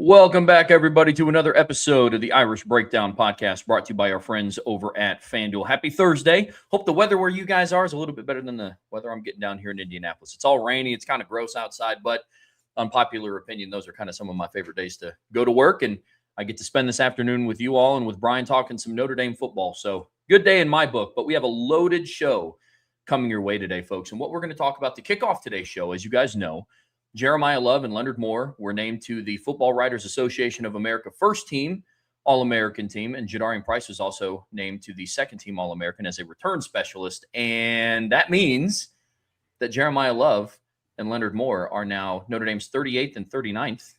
Welcome back, everybody, to another episode of the Irish Breakdown Podcast, brought to you by our friends over at FanDuel. Happy Thursday. Hope the weather where you guys are is a little bit better than the weather I'm getting down here in Indianapolis. It's all rainy. It's kind of gross outside, but unpopular opinion, those are kind of some of my favorite days to go to work, and I get to spend this afternoon with you all and with Brian talking some Notre Dame football. So good day in my book, but we have a loaded show coming your way today, folks. And what we're going to talk about to kick off today's show, as you guys know, Jeremiah Love and Leonard Moore were named to the Football Writers Association of America first team All-American team, and Jadarian Price was also named to the second team All-American as a return specialist. And that means that Jeremiah Love and Leonard Moore are now Notre Dame's 38th and 39th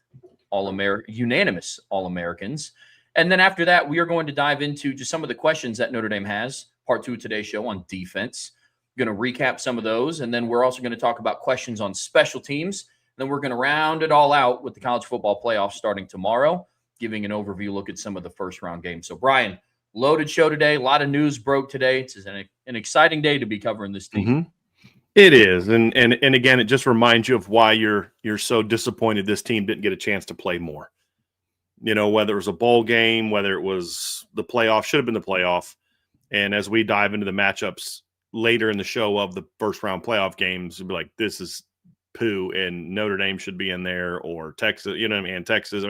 unanimous All-Americans. And then after that, we are going to dive into just some of the questions that Notre Dame has, part two of today's show on defense. Going to recap some of those, and then we're also going to talk about questions on special teams. Then we're going to round it all out with the college football playoffs starting tomorrow, giving an overview look at some of the first-round games. So, Brian, loaded show today. A lot of news broke today. It's an exciting day to be covering this team. Mm-hmm. It is, and again, it just reminds you of why you're so disappointed this team didn't get a chance to play more. You know, whether it was a bowl game, whether it was the playoff, should have been the playoff. And as we dive into the matchups later in the show of the first-round playoff games, we'll be like, this is poo, and Notre Dame should be in there, or Texas, you know what I mean? Texas,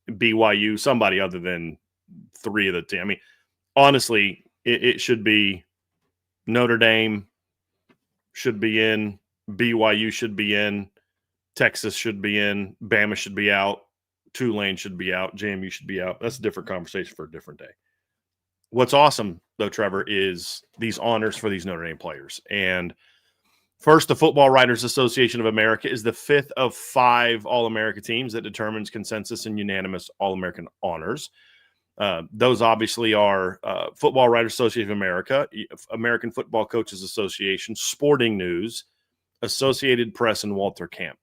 BYU, somebody other than three of the team. I mean, honestly, it should be Notre Dame should be in, BYU should be in, Texas should be in, Bama should be out, Tulane should be out, JMU should be out. That's a different conversation for a different day. What's awesome, though, Trevor, is these honors for these Notre Dame players. And first, the Football Writers Association of America is the fifth of 5 All-America teams that determines consensus and unanimous All-American honors. Those obviously are Football Writers Association of America, American Football Coaches Association, Sporting News, Associated Press, and Walter Camp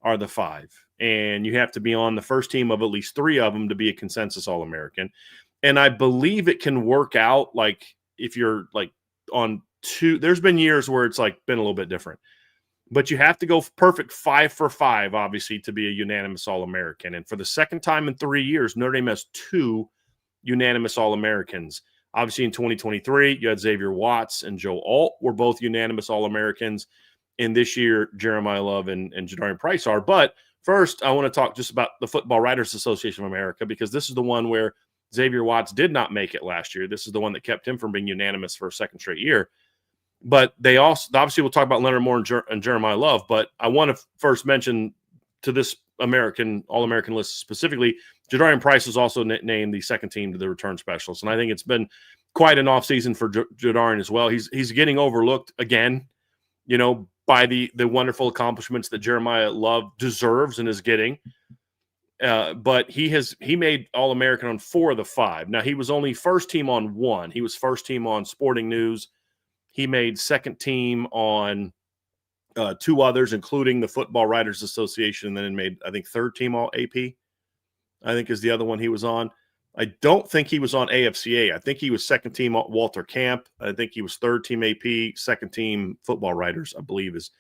are the 5. And you have to be on the first team of at least 3 of them to be a consensus All-American. And I believe it can work out, like, if you're, like, on 2, there's been years where it's like been a little bit different, but you have to go perfect 5 for 5, obviously, to be a unanimous All-American. And for the second time in 3 years, Notre Dame has 2 unanimous All-Americans. Obviously, in 2023, you had Xavier Watts and Joe Alt were both unanimous All-Americans. And this year, Jeremiah Love and Jadarian Price are. But first, I want to talk just about the Football Writers Association of America, because this is the one where Xavier Watts did not make it last year. This is the one that kept him from being unanimous for a second straight year. But they also, obviously, we'll talk about Leonard Moore and Jeremiah Love, but I want to first mention to this All-American list specifically, Jadarian Price was also named the second team to the return specialist. And I think it's been quite an offseason for Jadarian as well. He's getting overlooked again, you know, by the wonderful accomplishments that Jeremiah Love deserves and is getting. But he made All-American on 4 of the 5. Now, he was only first team on 1. He was first team on Sporting News. He made second team on 2 others, including the Football Writers Association, and then made, I think, third team All AP, I think is the other one he was on. I don't think he was on AFCA. I think he was second team Walter Camp. I think he was third team AP, second team Football Writers, I believe is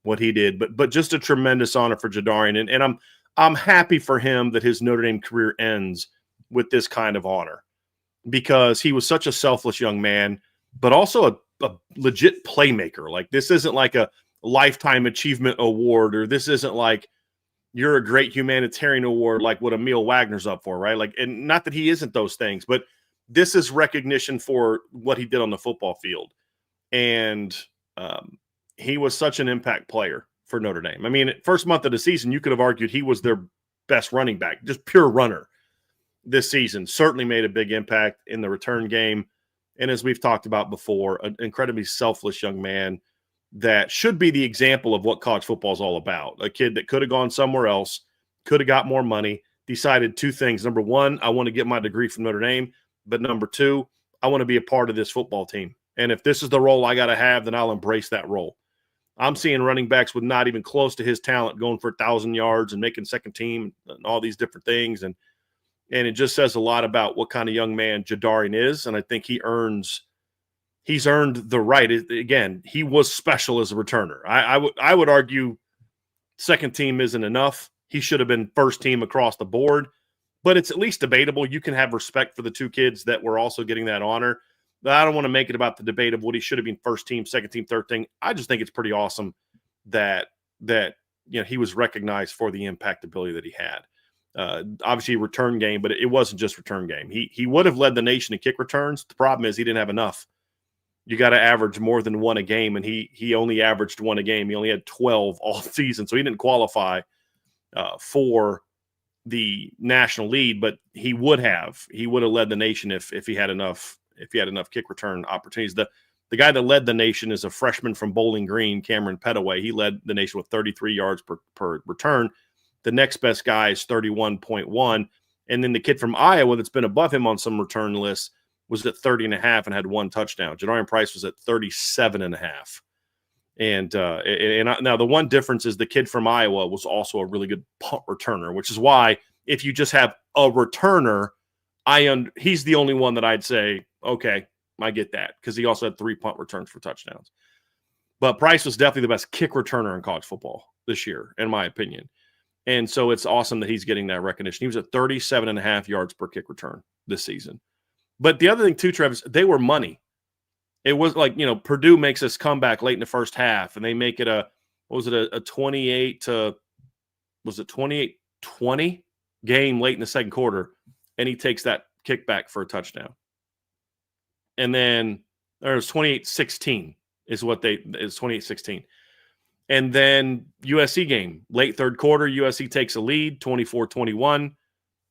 what he did. But just a tremendous honor for Jadarian. And I'm happy for him that his Notre Dame career ends with this kind of honor, because he was such a selfless young man, but also a legit playmaker. Like, this isn't like a lifetime achievement award, or this isn't like you're a great humanitarian award like what Emil Wagner's up for, right? Like, and not that he isn't those things, but this is recognition for what he did on the football field. And he was such an impact player for Notre Dame. I mean, first month of the season, you could have argued he was their best running back, just pure runner this season. Certainly made a big impact in the return game. And as we've talked about before, an incredibly selfless young man that should be the example of what college football is all about. A kid that could have gone somewhere else, could have got more money, decided 2 things. Number 1, I want to get my degree from Notre Dame. But number 2, I want to be a part of this football team. And if this is the role I got to have, then I'll embrace that role. I'm seeing running backs with not even close to his talent going for 1,000 yards and making second team and all these different things. And it just says a lot about what kind of young man Jadarian is. And I think he's earned the right. Again, he was special as a returner. I would argue second team isn't enough. He should have been first team across the board. but it's at least debatable. You can have respect for the two kids that were also getting that honor. But I don't want to make it about the debate of what he should have been first team, second team, third team. I just think it's pretty awesome that he was recognized for the impactability that he had. Obviously, return game, but it wasn't just return game. He would have led the nation in kick returns. The problem is he didn't have enough. You got to average more than one a game, and he only averaged one a game. He only had 12 all season, so he didn't qualify for the national lead. But he would have led the nation if he had enough kick return opportunities. The guy that led the nation is a freshman from Bowling Green, Cameron Pettaway. He led the nation with 33 yards per return. The next best guy is 31.1. And then the kid from Iowa that's been above him on some return lists was at 30.5 and had one touchdown. Jadarian Price was at 37.5. And now the one difference is the kid from Iowa was also a really good punt returner, which is why if you just have a returner, he's the only one that I'd say, okay, I get that, because he also had 3 punt returns for touchdowns. But Price was definitely the best kick returner in college football this year, in my opinion. And so it's awesome that he's getting that recognition. He was at 37.5 yards per kick return this season. But the other thing too, Travis, they were money. It was like, Purdue makes this comeback late in the first half, and they make it a 28-20 game late in the second quarter, and he takes that kickback for a touchdown. And then it was 28-16 is what it's 28-16. And then USC game, late third quarter, USC takes a lead, 24-21,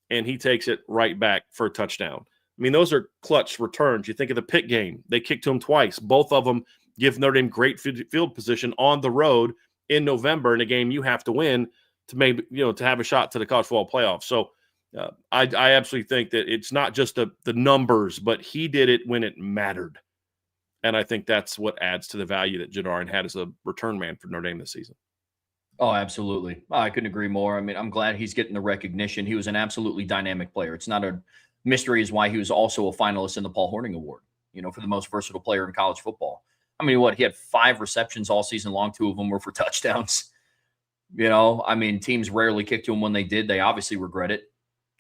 and he takes it right back for a touchdown. I mean, those are clutch returns. You think of the Pitt game. They kicked to him twice. Both of them give Notre Dame great field position on the road in November in a game you have to win to maybe, to have a shot to the college football playoff. So I absolutely think that it's not just the numbers, but he did it when it mattered. And I think that's what adds to the value that Jadarian had as a return man for Notre Dame this season. Oh, absolutely. I couldn't agree more. I mean, I'm glad he's getting the recognition. He was an absolutely dynamic player. It's not a mystery is why he was also a finalist in the Paul Hornung Award, for the most versatile player in college football. I mean, he had 5 receptions all season long. 2 of them were for touchdowns. Teams rarely kicked to him. When they did, they obviously regret it.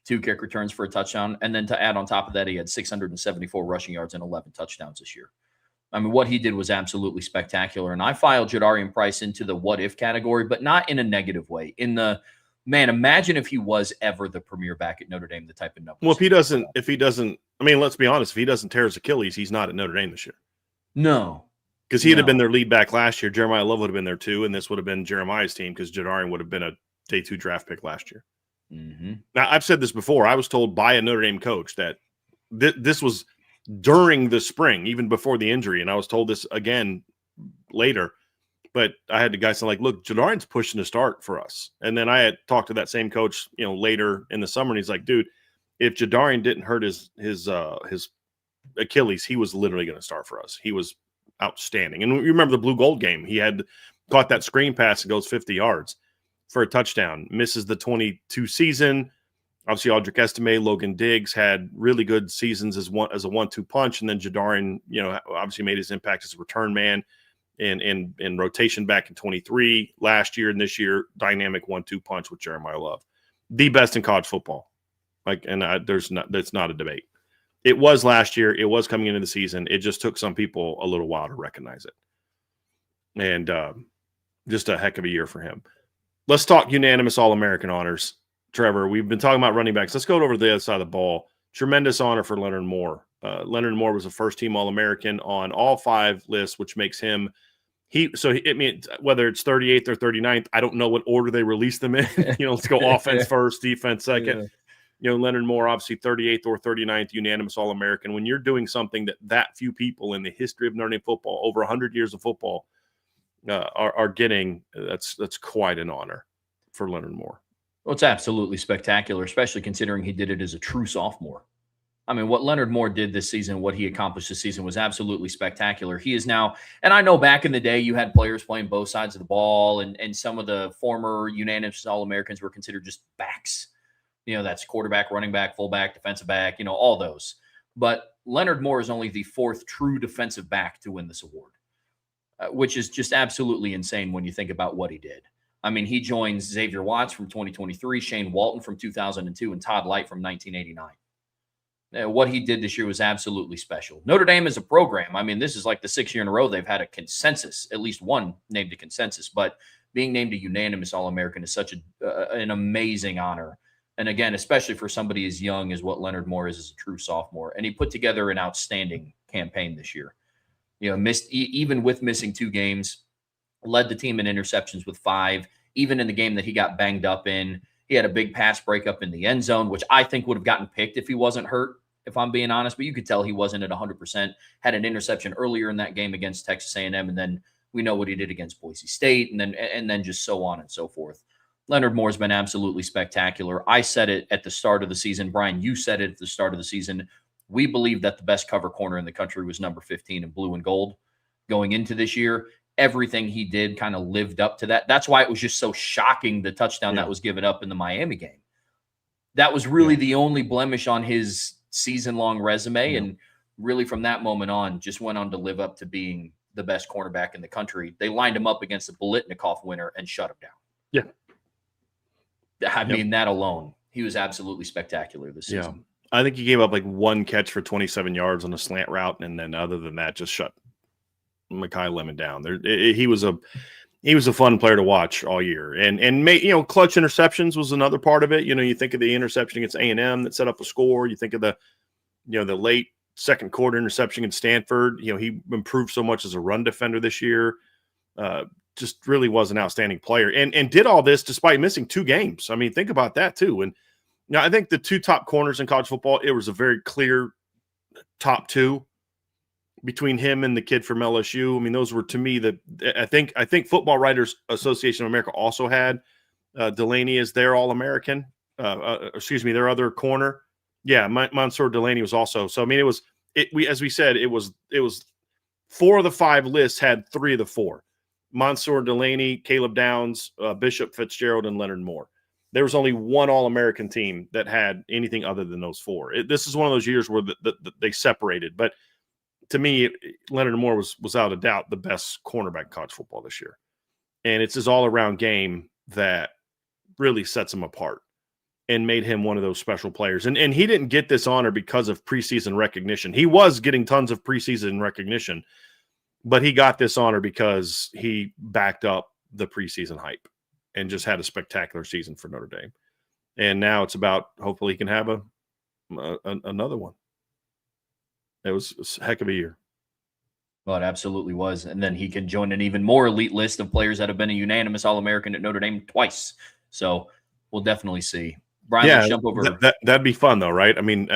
2 kick returns for a touchdown. And then to add on top of that, he had 674 rushing yards and 11 touchdowns this year. I mean, what he did was absolutely spectacular. And I filed Jadarian Price into the what if category, but not in a negative way. In the, man, imagine if he was ever the premier back at Notre Dame, the type of numbers. Well, if he doesn't, let's be honest, if he doesn't tear his Achilles, he's not at Notre Dame this year. No. Because he'd have been their lead back last year. Jeremiah Love would have been there too, and this would have been Jeremiah's team because Jadarian would have been a day 2 draft pick last year. Mm-hmm. Now, I've said this before. I was told by a Notre Dame coach that this was during the spring, even before the injury, and I was told this again later. But I had the guy say, look, Jadarian's pushing to start for us. And then I had talked to that same coach, later in the summer, and he's like, dude, if Jadarian didn't hurt his Achilles, he was literally going to start for us. He was outstanding. And you remember the blue gold game. He had caught that screen pass and goes 50 yards for a touchdown. Misses the 22 season. Obviously, Audric Estime, Logan Diggs had really good seasons as a 1-2 punch. And then Jadarian, obviously made his impact as a return man in rotation back in 23 last year, and this year, dynamic 1-2 punch with Jeremiah Love. The best in college football. That's not a debate. It was last year. It was coming into the season. It just took some people a little while to recognize it. And just a heck of a year for him. Let's talk unanimous All-American honors. Trevor, we've been talking about running backs. Let's go over to the other side of the ball. Tremendous honor for Leonard Moore. Leonard Moore was a first-team All-American on all 5 lists, which makes him whether it's 38th or 39th, I don't know what order they release them in. Let's go offense first, defense second. Yeah. Leonard Moore, obviously 38th or 39th unanimous All-American. When you're doing something that few people in the history of Notre Dame football, over 100 years of football, are getting, that's quite an honor for Leonard Moore. Well, it's absolutely spectacular, especially considering he did it as a true sophomore. I mean, what Leonard Moore did this season, what he accomplished this season was absolutely spectacular. He is now, and I know back in the day you had players playing both sides of the ball, and some of the former unanimous All-Americans were considered just backs. That's quarterback, running back, fullback, defensive back, all those. But Leonard Moore is only the 4th true defensive back to win this award, which is just absolutely insane when you think about what he did. I mean, he joins Xavier Watts from 2023, Shane Walton from 2002, and Todd Light from 1989. What he did this year was absolutely special. Notre Dame is a program. I mean, this is like the 6th year in a row they've had a consensus, at least one named a consensus. But being named a unanimous All-American is such an amazing honor. And again, especially for somebody as young as what Leonard Moore is as a true sophomore. And he put together an outstanding campaign this year. Even with missing 2 games, led the team in interceptions with 5. Even in the game that he got banged up in, he had a big pass breakup in the end zone, which I think would have gotten picked if he wasn't hurt, if I'm being honest. But you could tell he wasn't at 100%. Had an interception earlier in that game against Texas A&M, and then we know what he did against Boise State, and then just so on and so forth. Leonard Moore's been absolutely spectacular. I said it at the start of the season. Brian, you said it at the start of the season. We believe that the best cover corner in the country was number 15 in blue and gold going into this year. Everything he did kind of lived up to that. That's why it was just so shocking, the touchdown that was given up in the Miami game. That was really the only blemish on his season-long resume. And really from that moment on, just went on to live up to being the best cornerback in the country. They lined him up against the Biletnikoff winner and shut him down. Yeah. I mean, that alone, he was absolutely spectacular this season. Yeah. I think he gave up like 1 catch for 27 yards on a slant route. And then other than that, just shut Mekhi Lemon down. He was a fun player to watch all year, and clutch interceptions was another part of it. You think of the interception against A&M that set up a score. You think of the late second quarter interception in Stanford. He improved so much as a run defender this year. Just really was an outstanding player, and did all this despite missing 2 games. I mean, think about that too. And I think the 2 top corners in college football, it was a very clear top 2. Between him and the kid from LSU. I mean, those were, to me, I think Football Writers Association of America also had Delaney as their All-American. Their other corner. Yeah, Mansour Delaney was also. So I mean, as we said, it was 4 of the 5 lists had 3 of the 4. Mansour Delaney, Caleb Downs, Bishop Fitzgerald, and Leonard Moore. There was only one All-American team that had anything other than those 4. This is one of those years where they separated, but to me, Leonard Moore was without a doubt the best cornerback in college football this year. And it's his all-around game that really sets him apart and made him one of those special players. And he didn't get this honor because of preseason recognition. He was getting tons of preseason recognition, but he got this honor because he backed up the preseason hype and just had a spectacular season for Notre Dame. And now it's about hopefully he can have another one. It was a heck of a year. Well, it absolutely was. And then he can join an even more elite list of players that have been a unanimous All-American at Notre Dame twice. So we'll definitely see. Brian, let's jump over. That'd be fun, though, right? I mean,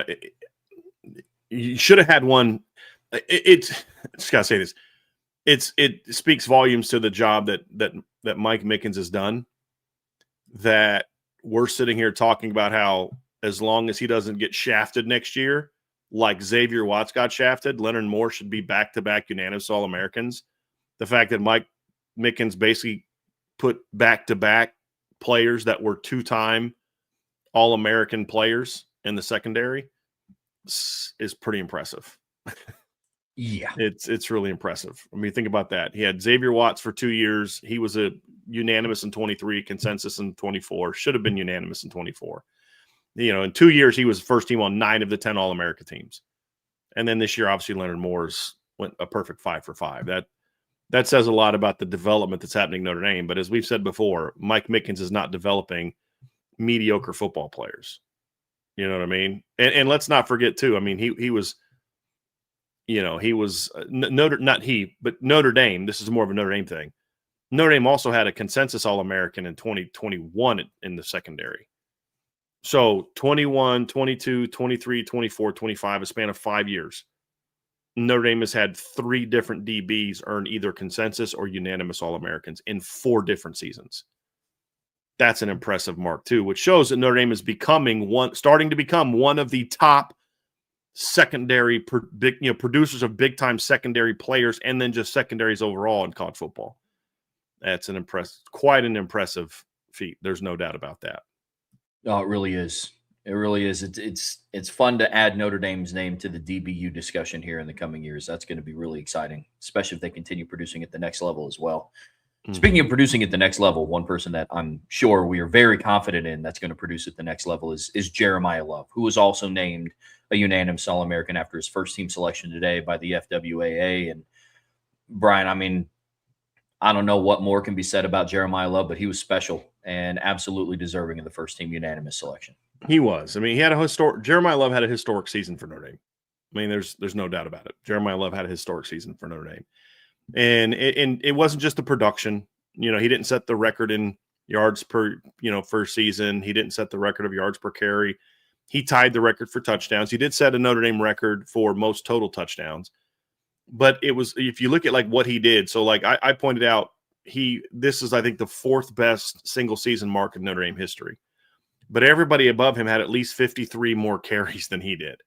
you should have had one. I just got to say this. It speaks volumes to the job that Mike Mickens has done, that we're sitting here talking about how as long as he doesn't get shafted next year, like Xavier Watts got shafted, Leonard Moore should be back-to-back unanimous All-Americans. The fact that Mike Mickens basically put back-to-back players that were 2-time All-American players in the secondary is pretty impressive. Yeah. It's really impressive. I mean, think about that. He had Xavier Watts for 2 years. He was a unanimous in 23, consensus in 24, should have been unanimous in 24. In 2 years, he was first team on 9 of the 10 All-America teams. And then this year, obviously, Leonard Moore's went a perfect 5 for 5. That says a lot about the development that's happening in Notre Dame. But as we've said before, Mike Mickens is not developing mediocre football players. You know what I mean? And let's not forget, too, I mean, he was Notre Dame, this is more of a Notre Dame thing. Notre Dame also had a consensus All-American in 2021 in the secondary. So 21, 22, 23, 24, 25, a span of 5 years. Notre Dame has had 3 different DBs earn either consensus or unanimous All-Americans in 4 different seasons. That's an impressive mark too, which shows that Notre Dame is starting to become one of the top secondary producers of big-time secondary players, and then just secondaries overall in college football. That's quite an impressive feat. There's no doubt about that. Oh, it really is. It really is. It's fun to add Notre Dame's name to the DBU discussion here in the coming years. That's going to be really exciting, especially if they continue producing at the next level as well. Speaking of producing at the next level, one person that I'm sure we are very confident in that's going to produce at the next level is Jeremiah Love, who was also named a unanimous All-American after his first team selection today by the FWAA. And Brian, I mean, I don't know what more can be said about Jeremiah Love, but he was special and absolutely deserving of the first team unanimous selection. He was. I mean, Jeremiah Love had a historic season for Notre Dame. I mean, there's no doubt about it. Jeremiah Love had a historic season for Notre Dame. And it wasn't just the production. He didn't set the record in yards per, first season. He didn't set the record of yards per carry. He tied the record for touchdowns. He did set a Notre Dame record for most total touchdowns. But it was, if you look at like what he did, so like I pointed out, this is, I think, the fourth best single season mark in Notre Dame history. But everybody above him had at least 53 more carries than he did.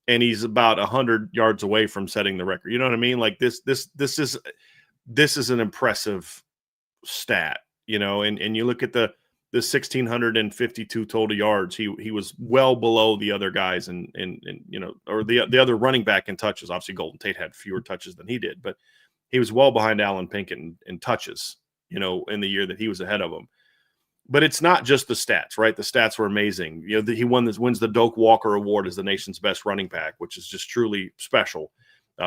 And he's about 100 yards away from setting the record. You know what I mean? Like this is an impressive stat, and you look at the 1,652 total yards. He was well below the other guys or the other running back in touches. Obviously Golden Tate had fewer touches than he did, but he was well behind Alan Pinkett in touches, in the year that he was ahead of him. But it's not just the stats, right? The stats were amazing. He wins the Doak Walker Award as the nation's best running back, which is just truly special.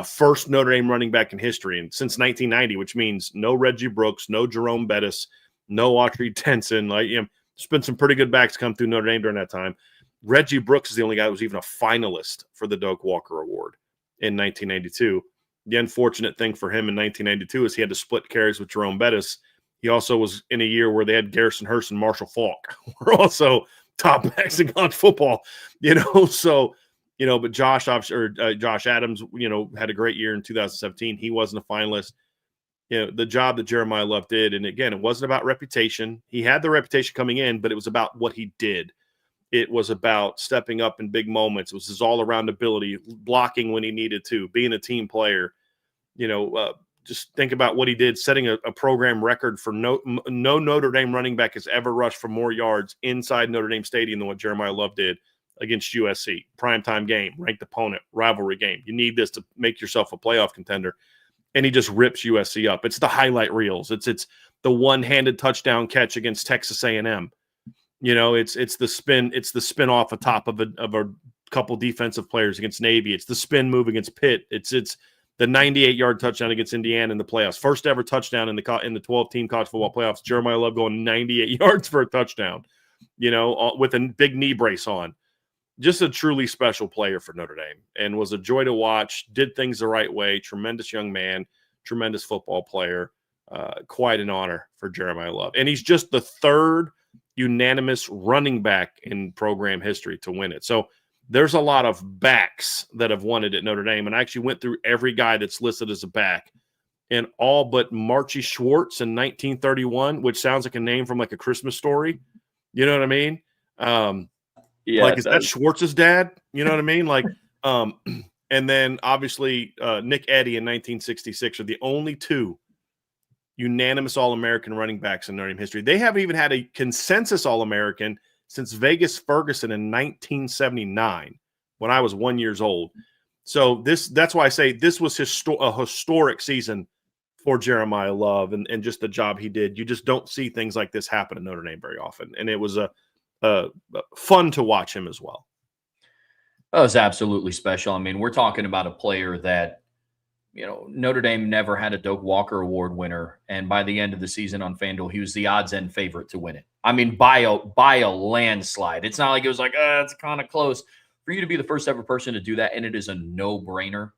First Notre Dame running back in history, and since 1990, which means no Reggie Brooks, no Jerome Bettis, no Autry Tenson. There's been some pretty good backs come through Notre Dame during that time. Reggie Brooks is the only guy that was even a finalist for the Doak Walker Award in 1992. The unfortunate thing for him in 1992 is he had to split carries with Jerome Bettis. He also was in a year where they had Garrison Hurst and Marshall Faulk, who were also top backs in college football, So, but Josh Adams, had a great year in 2017. He wasn't a finalist. The job that Jeremiah Love did, and again, it wasn't about reputation. He had the reputation coming in, but it was about what he did. It was about stepping up in big moments. It was his all-around ability, blocking when he needed to, being a team player, just think about what he did, setting a program record for no Notre Dame running back has ever rushed for more yards inside Notre Dame Stadium than what Jeremiah Love did against USC. Primetime game, ranked opponent, rivalry game. You need this to make yourself a playoff contender. And he just rips USC up. It's the highlight reels. It's the one-handed touchdown catch against Texas A&M. It's the spin off the top of a couple defensive players against Navy. It's the spin move against Pitt. It's the 98-yard touchdown against Indiana in the playoffs. First ever touchdown in the 12-team college football playoffs. Jeremiah Love going 98 yards for a touchdown, with a big knee brace on. Just a truly special player for Notre Dame, and was a joy to watch, did things the right way. Tremendous young man, tremendous football player. Quite an honor for Jeremiah Love. And he's just the third unanimous running back in program history to win it. So there's a lot of backs that have won it at Notre Dame. And I actually went through every guy that's listed as a back, and all but Marchie Schwartz in 1931, which sounds like a name from like a Christmas story. You know what I mean? Yeah, like, is that Schwartz's dad? You know what I mean? Like, and then obviously Nick Eddy in 1966 are the only two unanimous All-American running backs in Notre Dame history. They haven't even had a consensus All-American since Vegas Ferguson in 1979, when I was 1 year old. So that's why I say this was a historic season for Jeremiah Love and just the job he did. You just don't see things like this happen in Notre Dame very often. And it was fun to watch him as well. That was absolutely special. I mean, we're talking about a player that, Notre Dame never had a Doak Walker Award winner, and by the end of the season on FanDuel, he was the odds-end favorite to win it. I mean, by a landslide. It's not like it was like, it's kind of close. For you to be the first ever person to do that, and it is a no-brainer,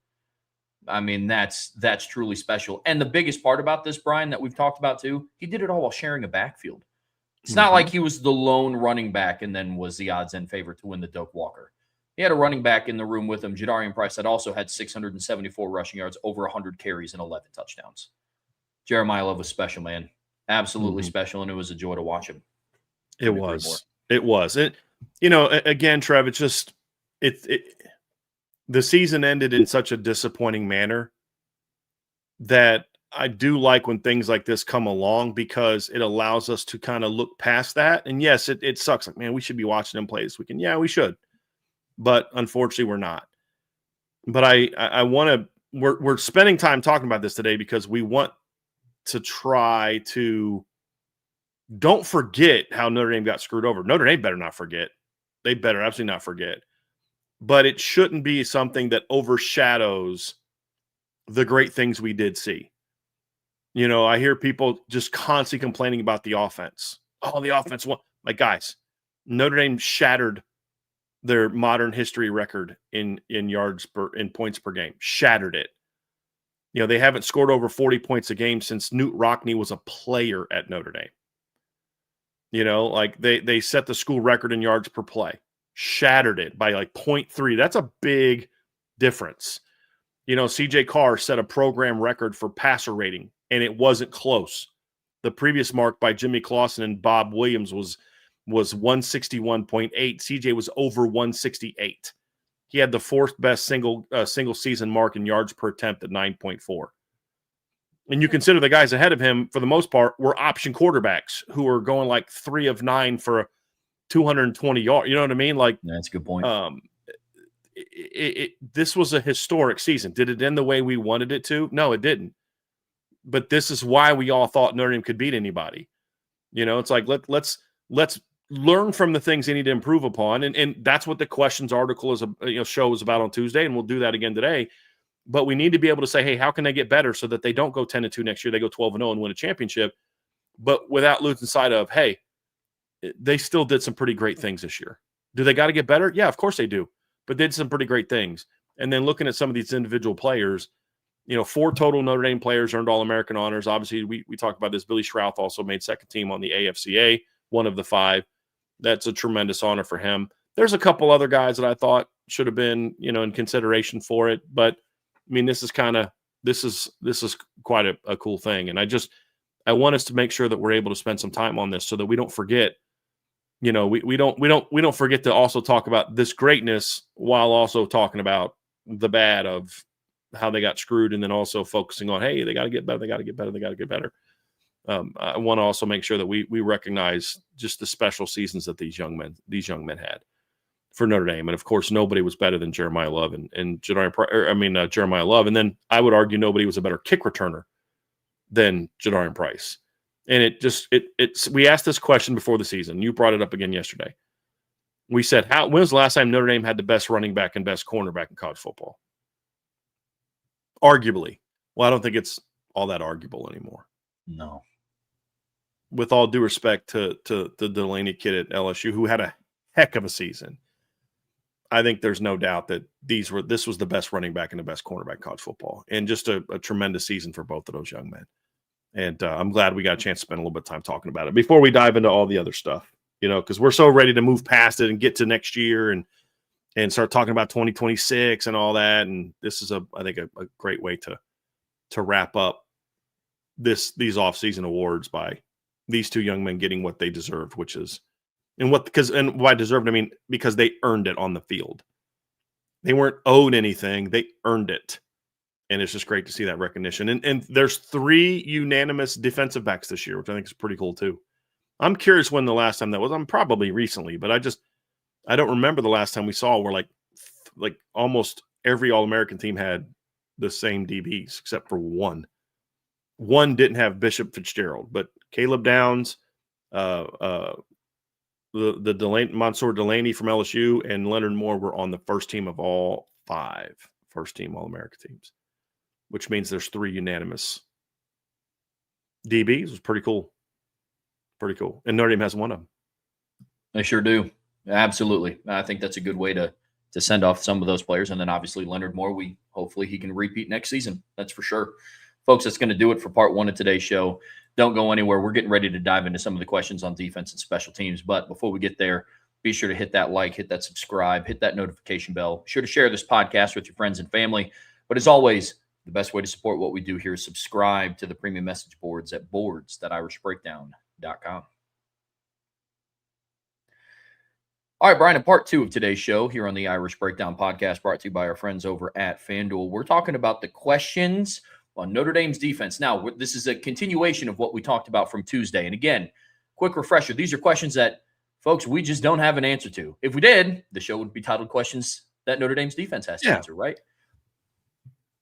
I mean, that's truly special. And the biggest part about this, Brian, that we've talked about too, he did it all while sharing a backfield. It's not like he was the lone running back and then was the odds-end favorite to win the Doak Walker. He had a running back in the room with him, Jadarian Price, that also had 674 rushing yards, over 100 carries, and 11 touchdowns. Jeremiah Love was special, man. Absolutely special, and it was a joy to watch him. It was. Again, Trev, it's just the season ended in such a disappointing manner that I do like when things like this come along, because it allows us to kind of look past that. And yes, it sucks. Like, man, we should be watching them play this weekend. Yeah, we should. But unfortunately, we're not. But I want to. We're spending time talking about this today because we want to try to don't forget how Notre Dame got screwed over. Notre Dame better not forget. They better absolutely not forget. But it shouldn't be something that overshadows the great things we did see. I hear people just constantly complaining about the offense. Oh, the offense won. Like, guys, Notre Dame shattered their modern history record in points per game. Shattered it. They haven't scored over 40 points a game since Newt Rockne was a player at Notre Dame. They set the school record in yards per play. Shattered it by 0.3. That's a big difference. CJ Carr set a program record for passer rating, and it wasn't close. The previous mark by Jimmy Clausen and Bob Williams was 161.8. CJ was over 168. He had the fourth best single season mark in yards per attempt at 9.4. And you consider the guys ahead of him, for the most part, were option quarterbacks who are going 3 of 9 for 220 yards. You know what I mean? That's a good point. This was a historic season. Did it end the way we wanted it to? No, it didn't. But this is why we all thought Notre Dame could beat anybody. It's let's learn from the things they need to improve upon, and that's what the questions article show is about on Tuesday, and we'll do that again today. But we need to be able to say, hey, how can they get better so that they don't go 10-2 next year? They go 12-0 and win a championship, but without losing sight of, hey, they still did some pretty great things this year. Do they got to get better? Yeah, of course they do. But they did some pretty great things. And then looking at some of these individual players, 4 total Notre Dame players earned All-American honors. Obviously, we talked about this. Billy Schrouth also made second team on the AFCA, one of the 5. That's a tremendous honor for him. There's a couple other guys that I thought should have been, in consideration for it. But, I mean, this is quite a cool thing. And I want us to make sure that we're able to spend some time on this so that we don't forget. We don't forget to also talk about this greatness while also talking about the bad of how they got screwed, and then also focusing on, hey, they got to get better. They got to get better. They got to get better. I want to also make sure that we recognize just the special seasons that these young men had for Notre Dame. And of course, nobody was better than Jeremiah Love and Jadarian Price. Jeremiah Love. And then I would argue nobody was a better kick returner than Jadarian Price. And we asked this question before the season. You brought it up again yesterday. We said, when was the last time Notre Dame had the best running back and best cornerback in college football? Arguably. Well, I don't think it's all that arguable anymore. No. With all due respect to the Delaney kid at LSU, who had a heck of a season, I think there's no doubt that this was the best running back and the best cornerback in college football, and just a tremendous season for both of those young men. And I'm glad we got a chance to spend a little bit of time talking about it before we dive into all the other stuff, because we're so ready to move past it and get to next year and start talking about 2026 and all that. And this is I think a great way to wrap up these off-season awards by these two young men getting what they deserved, which is and why deserved, I mean, because they earned it on the field. They weren't owed anything, they earned it. And it's just great to see that recognition. And there's 3 unanimous defensive backs this year, which I think is pretty cool too. I'm curious when the last time that was. I'm probably recently, but I don't remember the last time we saw where like almost every All-American team had the same DBs except for one. One didn't have Bishop Fitzgerald, but Caleb Downs, the Mansour Delaney from LSU, and Leonard Moore were on the first team of all 5 first-team All-American teams, which means there's 3 unanimous DBs. It was pretty cool. Pretty cool. And Notre Dame has one of them. They sure do. Absolutely. I think that's a good way to send off some of those players. And then obviously Leonard Moore, hopefully he can repeat next season. That's for sure. Folks, that's going to do it for part 1 of today's show. Don't go anywhere. We're getting ready to dive into some of the questions on defense and special teams. But before we get there, be sure to hit that like, hit that subscribe, hit that notification bell. Be sure to share this podcast with your friends and family. But as always, the best way to support what we do here is subscribe to the premium message boards at boards.irishbreakdown.com. All right, Brian, in part 2 of today's show here on the Irish Breakdown podcast, brought to you by our friends over at FanDuel, we're talking about the questions on Notre Dame's defense. Now, this is a continuation of what we talked about from Tuesday. And again, quick refresher, these are questions that, folks, we just don't have an answer to. If we did, the show would be titled Questions That Notre Dame's Defense Has to Answer, right?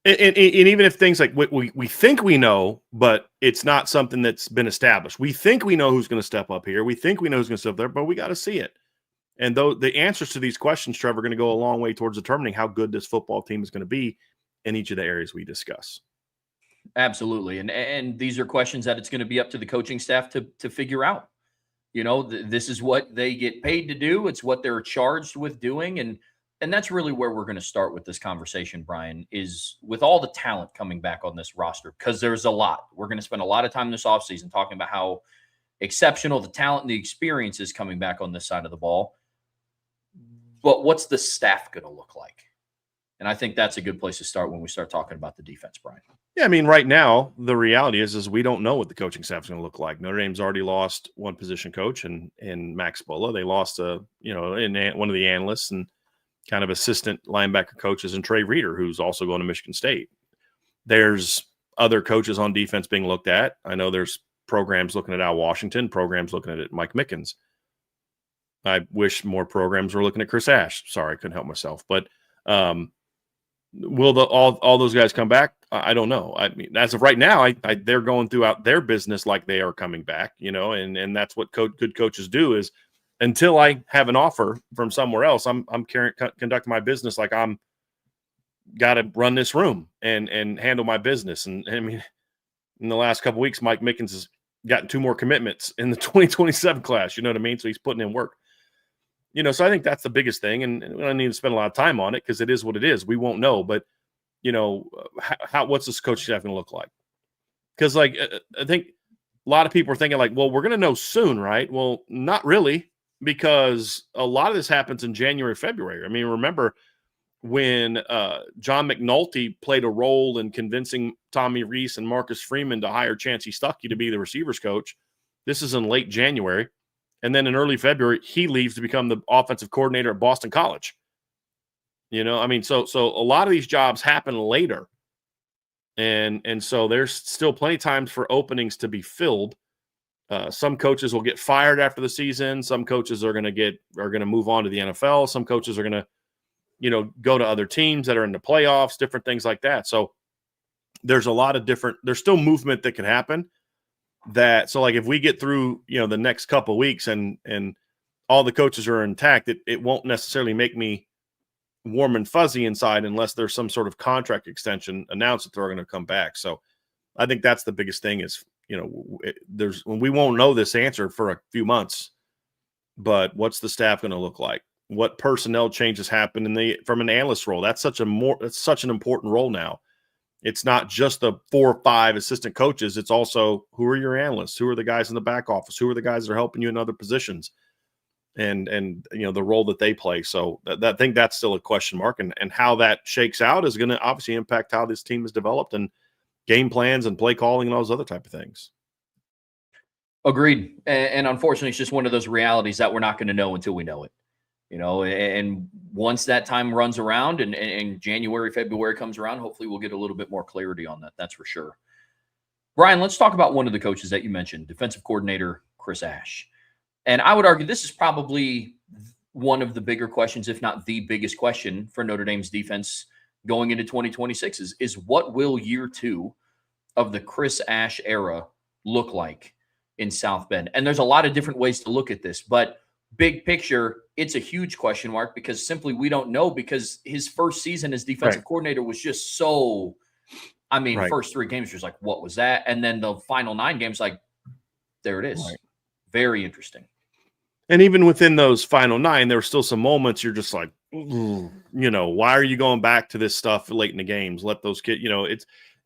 And even if things like we think we know, but it's not something that's been established. We think we know who's going to step up here. We think we know who's going to step there, but we got to see it. And though the answers to these questions, Trevor, are going to go a long way towards determining how good this football team is going to be in each of the areas we discuss. Absolutely. And these are questions that it's going to be up to the coaching staff to figure out. You know, this is what they get paid to do. It's what they're charged with doing. And that's really where we're going to start with this conversation, Brian, is with all the talent coming back on this roster, because there's a lot. We're going to spend a lot of time this offseason talking about how exceptional the talent and the experience is coming back on this side of the ball. But what's the staff going to look like? And I think that's a good place to start when we start talking about the defense, Brian. Yeah, I mean, right now, the reality is we don't know what the coaching staff is going to look like. Notre Dame's already lost one position coach in Max Bola. They lost one of the analysts and kind of assistant linebacker coaches in Trey Reeder, who's also going to Michigan State. There's other coaches on defense being looked at. I know there's programs looking at Al Washington, programs looking at Mike Mickens. I wish more programs were looking at Chris Ash. Sorry, I couldn't help myself. But will all those guys come back? I don't know. I mean, as of right now, they're going throughout their business like they are coming back, and that's what good coaches do is until I have an offer from somewhere else, I'm conducting my business like I'm got to run this room and handle my business. And I mean, in the last couple of weeks, Mike Mickens has gotten 2 more commitments in the 2027 class. You know what I mean? So he's putting in work. So I think that's the biggest thing, and we don't need to spend a lot of time on it because it is what it is. We won't know, but what's this coaching staff going to look like? Because I think a lot of people are thinking well, we're going to know soon, right? Well, not really, because a lot of this happens in January, February. I mean, remember when John McNulty played a role in convincing Tommy Rees and Marcus Freeman to hire Chancey Stuckey to be the receivers coach. This is in late January. And then in early February, he leaves to become the offensive coordinator at Boston College. I mean, so a lot of these jobs happen later. And so there's still plenty of times for openings to be filled. Some coaches will get fired after the season. Some coaches are going to move on to the NFL. Some coaches are going to, go to other teams that are in the playoffs, different things like that. So there's a lot of there's still movement that can happen. So if we get through, the next couple of weeks and all the coaches are intact, it won't necessarily make me warm and fuzzy inside unless there's some sort of contract extension announced that they're going to come back. So I think that's the biggest thing is, we won't know this answer for a few months, but what's the staff going to look like? What personnel changes happen from an analyst role? That's such an important role now. It's not just the 4 or 5 assistant coaches. It's also who are your analysts? Who are the guys in the back office? Who are the guys that are helping you in other positions? And the role that they play. So I think that's still a question mark. And how that shakes out is going to obviously impact how this team is developed and game plans and play calling and all those other type of things. Agreed. And unfortunately, it's just one of those realities that we're not going to know until we know it. And once that time runs around and January, February comes around, hopefully we'll get a little bit more clarity on that. That's for sure. Brian, let's talk about one of the coaches that you mentioned, defensive coordinator Chris Ash. And I would argue this is probably one of the bigger questions, if not the biggest question for Notre Dame's defense going into 2026 is what will year 2 of the Chris Ash era look like in South Bend? And there's a lot of different ways to look at this, but big picture, it's a huge question mark because simply we don't know, because his first season as defensive coordinator was just so, first 3 games was like, what was that? And then the final 9 games, there it is. Right. Very interesting. And even within those final 9, there were still some moments you're just like, why are you going back to this stuff late in the games? Let those kids,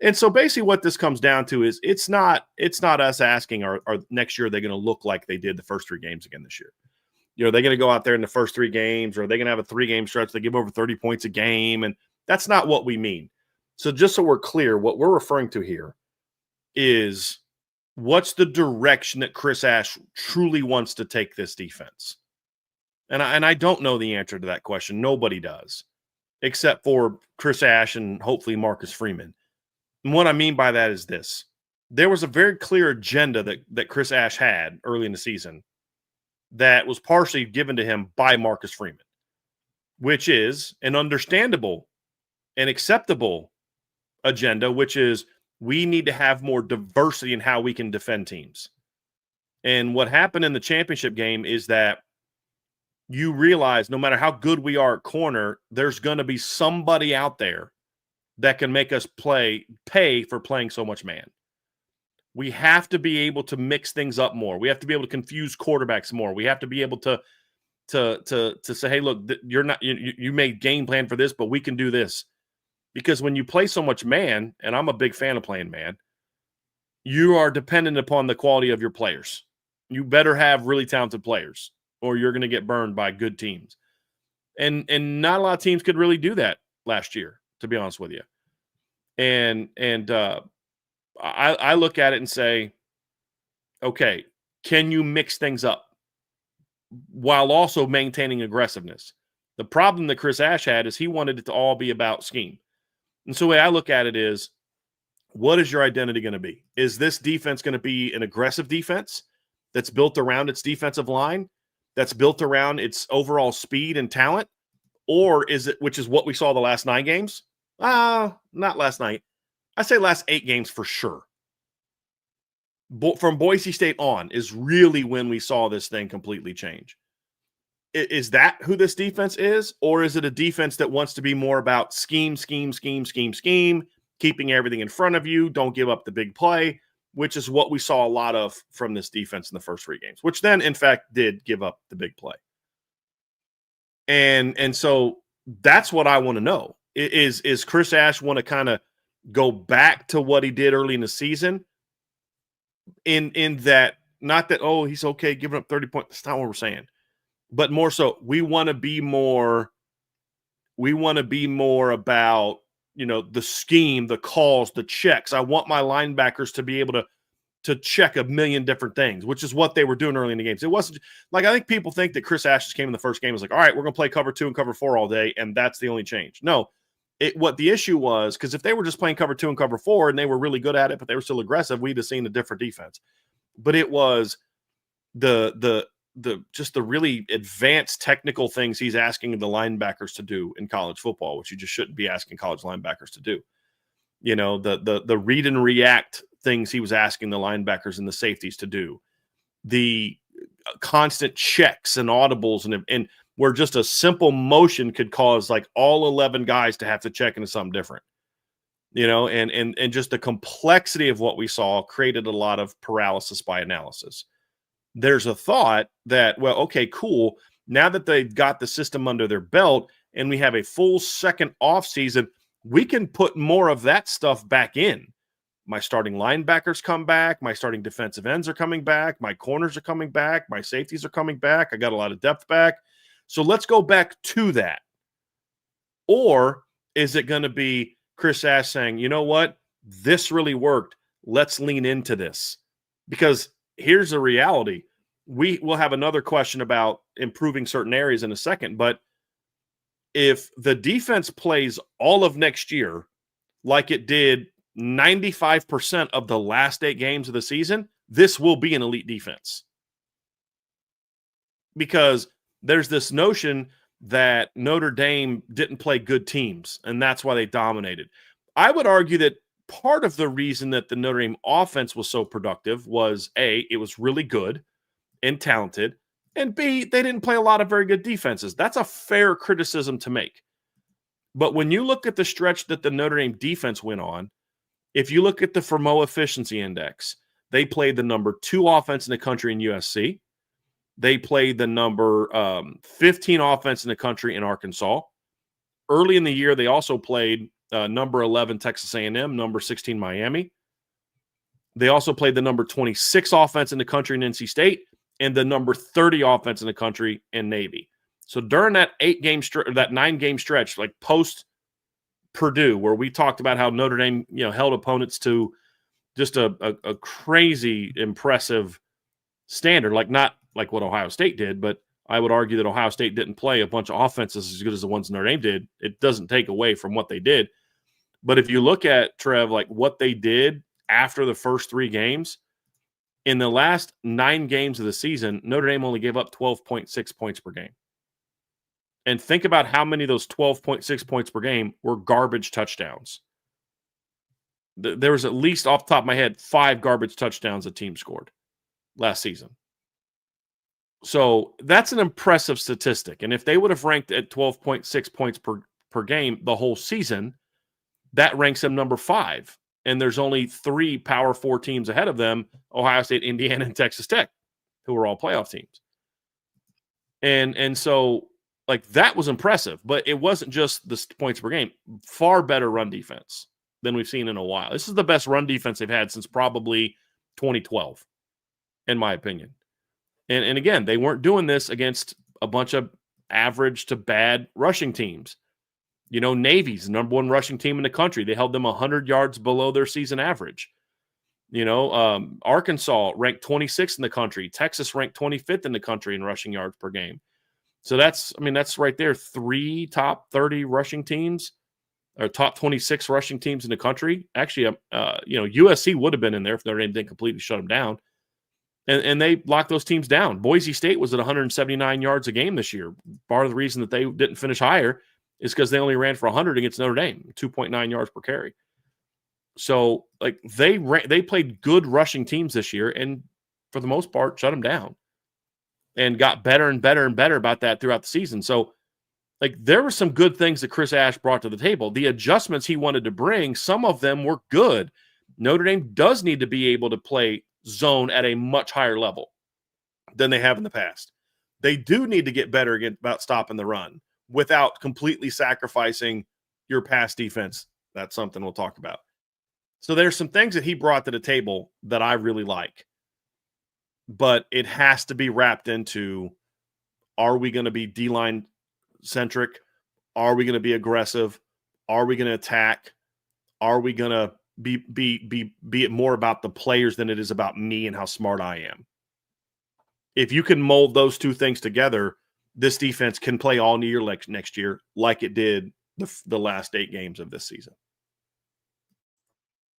and so basically what this comes down to is it's not us asking are next year they're going to look like they did the first 3 games again this year. They're going to go out there in the first 3 games, or they're going to have a 3-game stretch. They give over 30 points a game. And that's not what we mean. So just so we're clear, what we're referring to here is what's the direction that Chris Ash truly wants to take this defense? And I don't know the answer to that question. Nobody does, except for Chris Ash and hopefully Marcus Freeman. And what I mean by that is this. There was a very clear agenda that Chris Ash had early in the season that was partially given to him by Marcus Freeman, which is an understandable and acceptable agenda, which is we need to have more diversity in how we can defend teams. And what happened in the championship game is that you realize no matter how good we are at corner, there's going to be somebody out there that can make us pay for playing so much man. We have to be able to mix things up more. We have to be able to confuse quarterbacks more. We have to be able to say, hey, look, you made game plan for this, but we can do this. Because when you play so much man, and I'm a big fan of playing man, you are dependent upon the quality of your players. You better have really talented players, or you're going to get burned by good teams. And not a lot of teams could really do that last year, to be honest with you. And I look at it and say, okay, can you mix things up while also maintaining aggressiveness? The problem that Chris Ash had is he wanted it to all be about scheme. And so the way I look at it is, what is your identity going to be? Is this defense going to be an aggressive defense that's built around its defensive line, that's built around its overall speed and talent? Or is it, which is what we saw the last 9 games? Not last night. I say last 8 games for sure. From Boise State on is really when we saw this thing completely change. Is that who this defense is? Or is it a defense that wants to be more about scheme, keeping everything in front of you, don't give up the big play, which is what we saw a lot of from this defense in the first 3 games, which then, in fact, did give up the big play. And so that's what I want to know. Is Chris Ash want to kind of go back to what he did early in the season in that, not that, oh, he's okay giving up 30 points. That's not what we're saying. But more so, we want to be more about, the scheme, the calls, the checks. I want my linebackers to be able to check a million different things, which is what they were doing early in the games. It wasn't like, I think people think that Chris Ash came in the first game was like, all right, we're going to play cover 2 and cover 4 all day, and that's the only change. No, what the issue was, because if they were just playing cover 2 and cover 4 and they were really good at it, but they were still aggressive, we'd have seen a different defense. But it was the really advanced technical things he's asking the linebackers to do in college football, which you just shouldn't be asking college linebackers to do. The read and react things he was asking the linebackers and the safeties to do, the constant checks and audibles, and where just a simple motion could cause like all 11 guys to have to check into something different, and just the complexity of what we saw created a lot of paralysis by analysis. There's a thought that, well, okay, cool. Now that they've got the system under their belt and we have a full second off season, we can put more of that stuff back in. My starting linebackers come back. My starting defensive ends are coming back. My corners are coming back. My safeties are coming back. I got a lot of depth back. So let's go back to that. Or is it going to be Chris Ash saying, you know what? This really worked. Let's lean into this. Because here's the reality. We will have another question about improving certain areas in a second. But if the defense plays all of next year like it did 95% of the last 8 games of the season, this will be an elite defense. Because there's this notion that Notre Dame didn't play good teams, and that's why they dominated. I would argue that part of the reason that the Notre Dame offense was so productive was, A, it was really good and talented, and B, they didn't play a lot of very good defenses. That's a fair criticism to make. But when you look at the stretch that the Notre Dame defense went on, if you look at the Fermo Efficiency Index, they played the number 2 offense in the country in USC. They played the number 15 offense in the country in Arkansas. Early in the year, they also played number 11 Texas A&M, number 16 Miami. They also played the number 26 offense in the country in NC State and the number 30 offense in the country in Navy. So during that 9-game stretch, like post Purdue, where we talked about how Notre Dame, held opponents to just a crazy impressive standard, like not like what Ohio State did, but I would argue that Ohio State didn't play a bunch of offenses as good as the ones Notre Dame did. It doesn't take away from what they did. But if you look at, Trev, like what they did after the first 3 games, in the last 9 games of the season, Notre Dame only gave up 12.6 points per game. And think about how many of those 12.6 points per game were garbage touchdowns. There was at least, off the top of my head, 5 garbage touchdowns a team scored last season. So that's an impressive statistic. And if they would have ranked at 12.6 points per game the whole season, that ranks them number 5. And there's only 3 Power 4 teams ahead of them, Ohio State, Indiana, and Texas Tech, who are all playoff teams. And so, like, that was impressive. But it wasn't just the points per game. Far better run defense than we've seen in a while. This is the best run defense they've had since probably 2012, in my opinion. And again, they weren't doing this against a bunch of average to bad rushing teams. You know, Navy's the number 1 rushing team in the country. They held them 100 yards below their season average. You know, Arkansas ranked 26th in the country. Texas ranked 25th in the country in rushing yards per game. So that's right there. 3 top 30 rushing teams, or top 26 rushing teams in the country. Actually, USC would have been in there if Notre Dame didn't completely shut them down. And they locked those teams down. Boise State was at 179 yards a game this year. Part of the reason that they didn't finish higher is because they only ran for 100 against Notre Dame, 2.9 yards per carry. So, like, they played good rushing teams this year, and for the most part, shut them down, and got better and better and better about that throughout the season. So, like, there were some good things that Chris Ash brought to the table. The adjustments he wanted to bring, some of them were good. Notre Dame does need to be able to play zone at a much higher level than they have in the past. They do need to get better about stopping the run without completely sacrificing your pass defense. That's something we'll talk about. So there's some things that he brought to the table that I really like, but it has to be wrapped into, are we going to be D-line centric? Are we going to be aggressive? Are we going to attack? Are we going to be it more about the players than it is about me and how smart I am? If you can mold those two things together, this defense can play all year next year like it did the last 8 games of this season.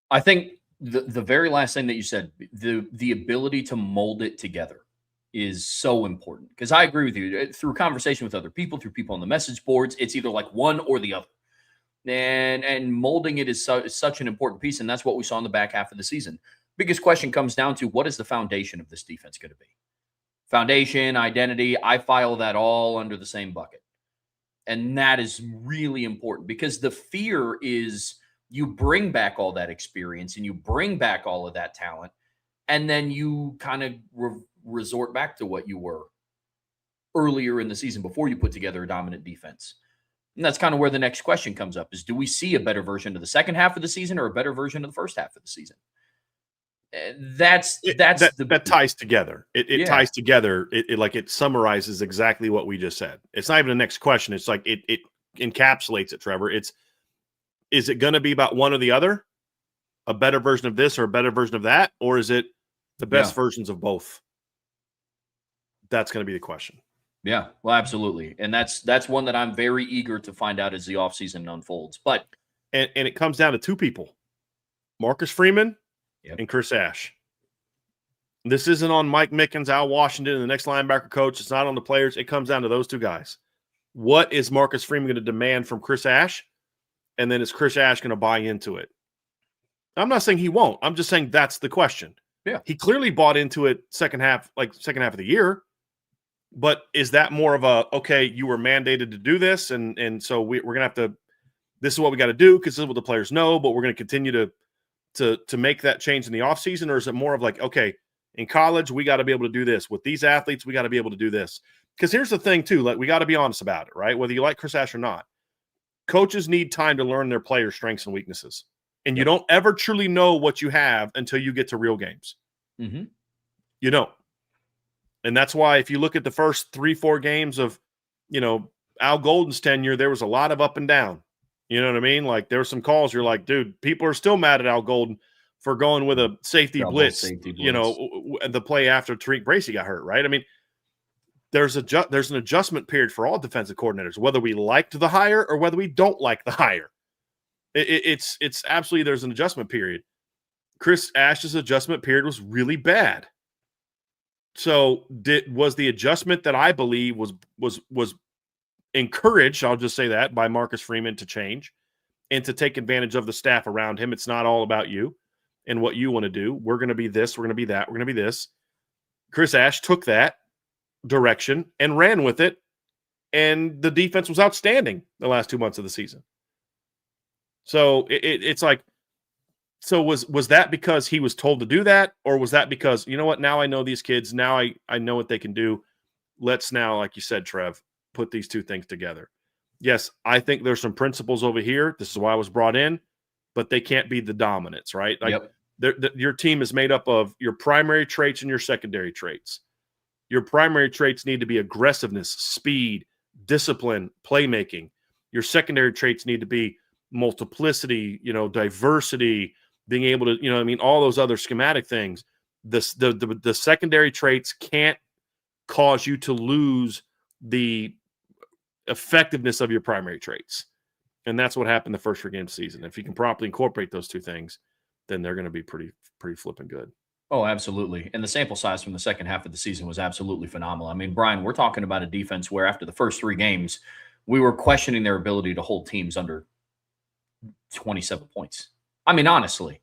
I think the very last thing that you said, the ability to mold it together is so important, because I agree with you. Through conversation with other people, through people on the message boards, it's either like one or the other. And molding it is such an important piece, and that's what we saw in the back half of the season. Biggest question comes down to, what is the foundation of this defense going to be? Foundation, identity, I file that all under the same bucket. And that is really important, because the fear is you bring back all that experience and you bring back all of that talent, and then you kind of resort back to what you were earlier in the season before you put together a dominant defense. And that's kind of where the next question comes up, is, do we see a better version of the second half of the season or a better version of the first half of the season? That ties together. It ties together. It summarizes exactly what we just said. It's not even a next question. It's like it encapsulates it, Trevor. Is it going to be about one or the other? A better version of this or a better version of that? Or is it the best versions of both? That's going to be the question. Yeah, well, absolutely. And that's one that I'm very eager to find out as the offseason unfolds. But and it comes down to 2 people, Marcus Freeman and Chris Ash. This isn't on Mike Mickens, Al Washington, and the next linebacker coach. It's not on the players. It comes down to those 2 guys. What is Marcus Freeman going to demand from Chris Ash? And then is Chris Ash going to buy into it? I'm not saying he won't. I'm just saying that's the question. Yeah. He clearly bought into it second half of the year. But is that more of a, okay, you were mandated to do this, and so we're going to have to, this is what we got to do because this is what the players know, but we're going to continue to make that change in the offseason? Or is it more of like, okay, in college, we got to be able to do this. With these athletes, we got to be able to do this. Because here's the thing, too, like, we got to be honest about it, right? Whether you like Chris Ash or not, coaches need time to learn their players' strengths and weaknesses. And you don't ever truly know what you have until you get to real games. Mm-hmm. You don't. And that's why if you look at the first 3-4 games of, Al Golden's tenure, there was a lot of up and down. You know what I mean? Like, there were some calls you're like, dude, people are still mad at Al Golden for going with a safety blitz, the play after Tariq Bracy got hurt, right? I mean, there's an adjustment period for all defensive coordinators, whether we liked the hire or whether we don't like the hire. It's absolutely, there's an adjustment period. Chris Ash's adjustment period was really bad. So was the adjustment that I believe was encouraged, I'll just say that, by Marcus Freeman to change? and to take advantage of the staff around him. It's not all about you and what you want to do. We're going to be this. We're going to be that. We're going to be this. Chris Ash took that direction and ran with it, and the defense was outstanding the last 2 months of the season. So it's like, so was that because he was told to do that, or was that because, you know what, now I know these kids, now I know what they can do. Let's now, like you said, Trev, put these two things together. Yes, I think there's some principles over here. This is why I was brought in, but they can't be the dominants, right? Like your team is made up of your primary traits and your secondary traits. Your primary traits need to be aggressiveness, speed, discipline, playmaking. Your secondary traits need to be multiplicity, diversity, being able to, all those other schematic things. The secondary traits can't cause you to lose the effectiveness of your primary traits. And that's what happened the first 3 games season. If you can properly incorporate those two things, then they're going to be pretty flipping good. Oh, absolutely. And the sample size from the second half of the season was absolutely phenomenal. I mean, Brian, we're talking about a defense where after the first 3 games, we were questioning their ability to hold teams under 27 points. I mean, honestly,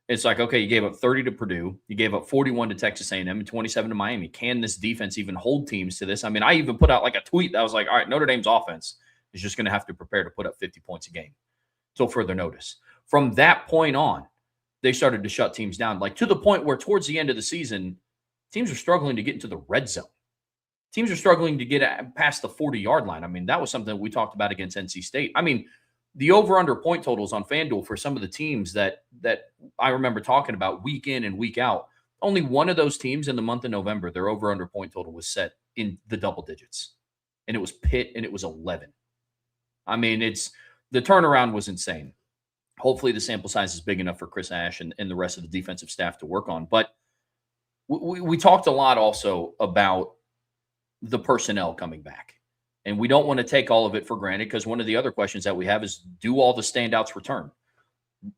it's like, okay, you gave up 30 to Purdue. You gave up 41 to Texas A&M and 27 to Miami. Can this defense even hold teams to this? I mean, I even put out like a tweet that was like, all right, Notre Dame's offense is just going to have to prepare to put up 50 points a game till further notice. From that point on, they started to shut teams down, like to the point where towards the end of the season, teams are struggling to get into the red zone. Teams are struggling to get past the 40-yard line. I mean, that was something we talked about against NC State. I mean, the over-under point totals on FanDuel for some of the teams that I remember talking about week in and week out, only one of those teams in the month of November, their over-under point total was set in the double digits. And it was Pitt, and it was 11. I mean, the turnaround was insane. Hopefully the sample size is big enough for Chris Ash and the rest of the defensive staff to work on. But we talked a lot also about the personnel coming back. And we don't want to take all of it for granted, because one of the other questions that we have is, do all the standouts return?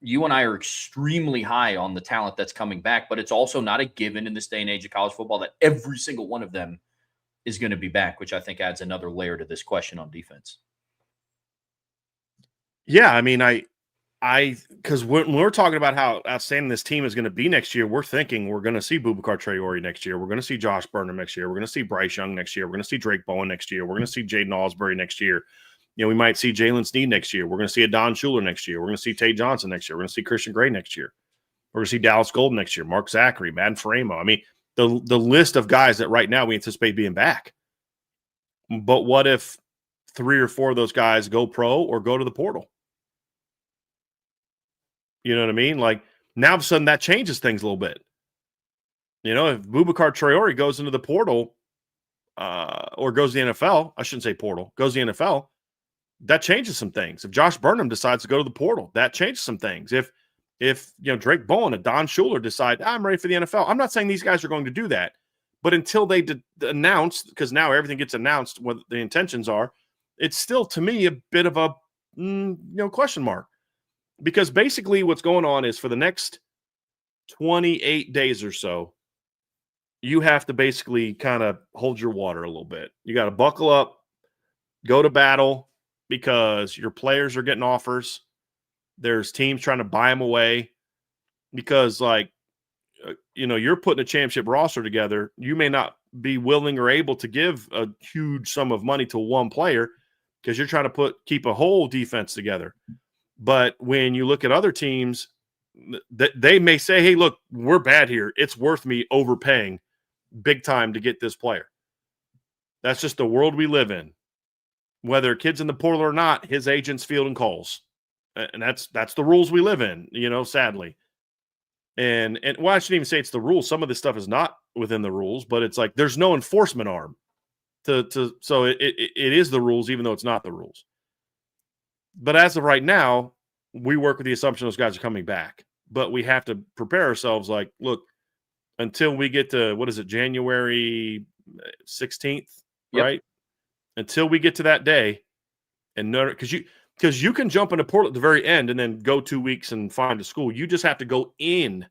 You and I are extremely high on the talent that's coming back, but it's also not a given in this day and age of college football that every single one of them is going to be back, which I think adds another layer to this question on defense. Yeah, I mean, because when we're talking about how outstanding this team is going to be next year, we're thinking we're going to see Boubacar Traore next year. We're going to see Josh Burnham next year. We're going to see Bryce Young next year. We're going to see Drake Bowen next year. We're going to see Jaden Osbury next year. We might see Jalen Sneed next year. We're going to see a Don Schuler next year. We're going to see Tay Johnson next year. We're going to see Christian Gray next year. We're going to see Dallas Golden next year. Mark Zachary, Madden Faramo. I mean, the list of guys that right now we anticipate being back. But what if 3 or 4 of those guys go pro or go to the portal? You know what I mean? Like, now all of a sudden that changes things a little bit. If Boubacar Traore goes into the portal or goes to the NFL, I shouldn't say portal, goes to the NFL, that changes some things. If Josh Burnham decides to go to the portal, that changes some things. If Drake Bowen and Don Schuler decide, I'm ready for the NFL, I'm not saying these guys are going to do that, but until they announce, because now everything gets announced what the intentions are, it's still, to me, a bit of a question mark. Because basically what's going on is for the next 28 days or so, you have to basically kind of hold your water a little bit. You got to buckle up, go to battle, because your players are getting offers. There's teams trying to buy them away because, you're putting a championship roster together. You may not be willing or able to give a huge sum of money to one player because you're trying to keep a whole defense together. But when you look at other teams, they may say, hey, look, we're bad here. It's worth me overpaying big time to get this player. That's just the world we live in. Whether a kid's in the portal or not, his agent's fielding calls. And that's the rules we live in, sadly. And well, I shouldn't even say it's the rules. Some of this stuff is not within the rules, but it's like there's no enforcement arm. So it is the rules, even though it's not the rules. But as of right now, we work with the assumption those guys are coming back. But we have to prepare ourselves like, look, until we get to, January 16th, Yep. right? Until we get to that day, and because you can jump into portal at the very end and then go 2 weeks and find a school. You just have to go in.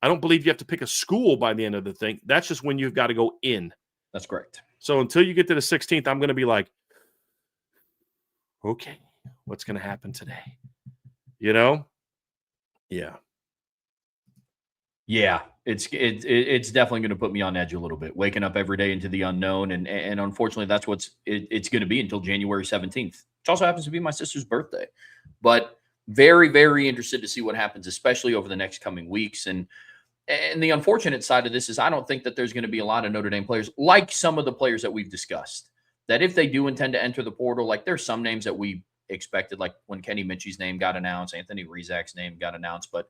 I don't believe you have to pick a school by the end of the thing. That's just when you've got to go in. That's correct. So until you get to the 16th, I'm going to be like, okay, what's going to happen today? you know? Yeah. Yeah, it's definitely going to put me on edge a little bit, waking up every day into the unknown, and unfortunately, that's it's going to be until January 17th, which also happens to be my sister's birthday. But very, very interested to see what happens, especially over the next coming weeks. And the unfortunate side of this is I don't think that there's going to be a lot of Notre Dame players, like some of the players that we've discussed, that if they do intend to enter the portal, like there's some names that we expected, like when Kenny Minchie's name got announced, Anthony Rizak's name got announced, but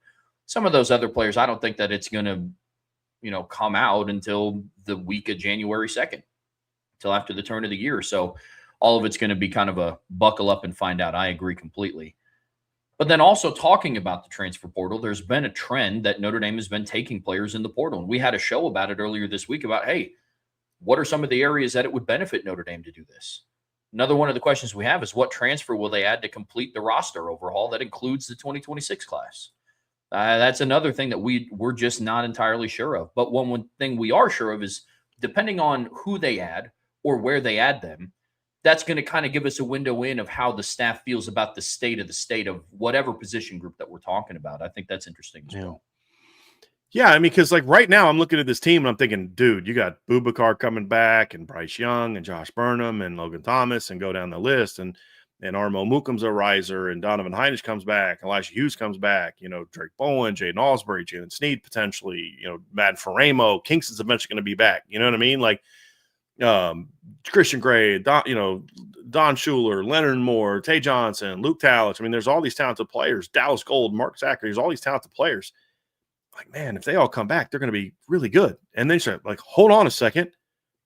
some of those other players, I don't think that it's going to, come out until the week of January 2nd, until after the turn of the year. So all of it's going to be kind of a buckle up and find out. I agree completely. But then also talking about the transfer portal, there's been a trend that Notre Dame has been taking players in the portal. And we had a show about it earlier this week about, hey, what are some of the areas that it would benefit Notre Dame to do this? Another one of the questions we have is what transfer will they add to complete the roster overhaul that includes the 2026 class? That's another thing that we're just not entirely sure of. But one thing we are sure of is depending on who they add or where they add them, that's going to kind of give us a window in of how the staff feels about the state of whatever position group that we're talking about. I think that's interesting as well. Yeah, I mean, because like right now I'm looking at this team and I'm thinking, dude, you got Boubacar coming back and Bryce Young and Josh Burnham and Logan Thomas and go down the list. And Armo Mookum's a riser and Donovan Hinish comes back. Elijah Hughes comes back. Drake Bowen, Jaden Alsbury, Jalen Sneed potentially, Matt Faramo, Kingston's eventually going to be back. You know what I mean? Like Christian Gray, Don Schuler, Leonard Moore, Tay Johnson, Luke Talich. I mean, there's all these talented players. Dallas Gold, Mark Zachary, there's all these talented players. Like, man, if they all come back, they're going to be really good. And then you like, hold on a second.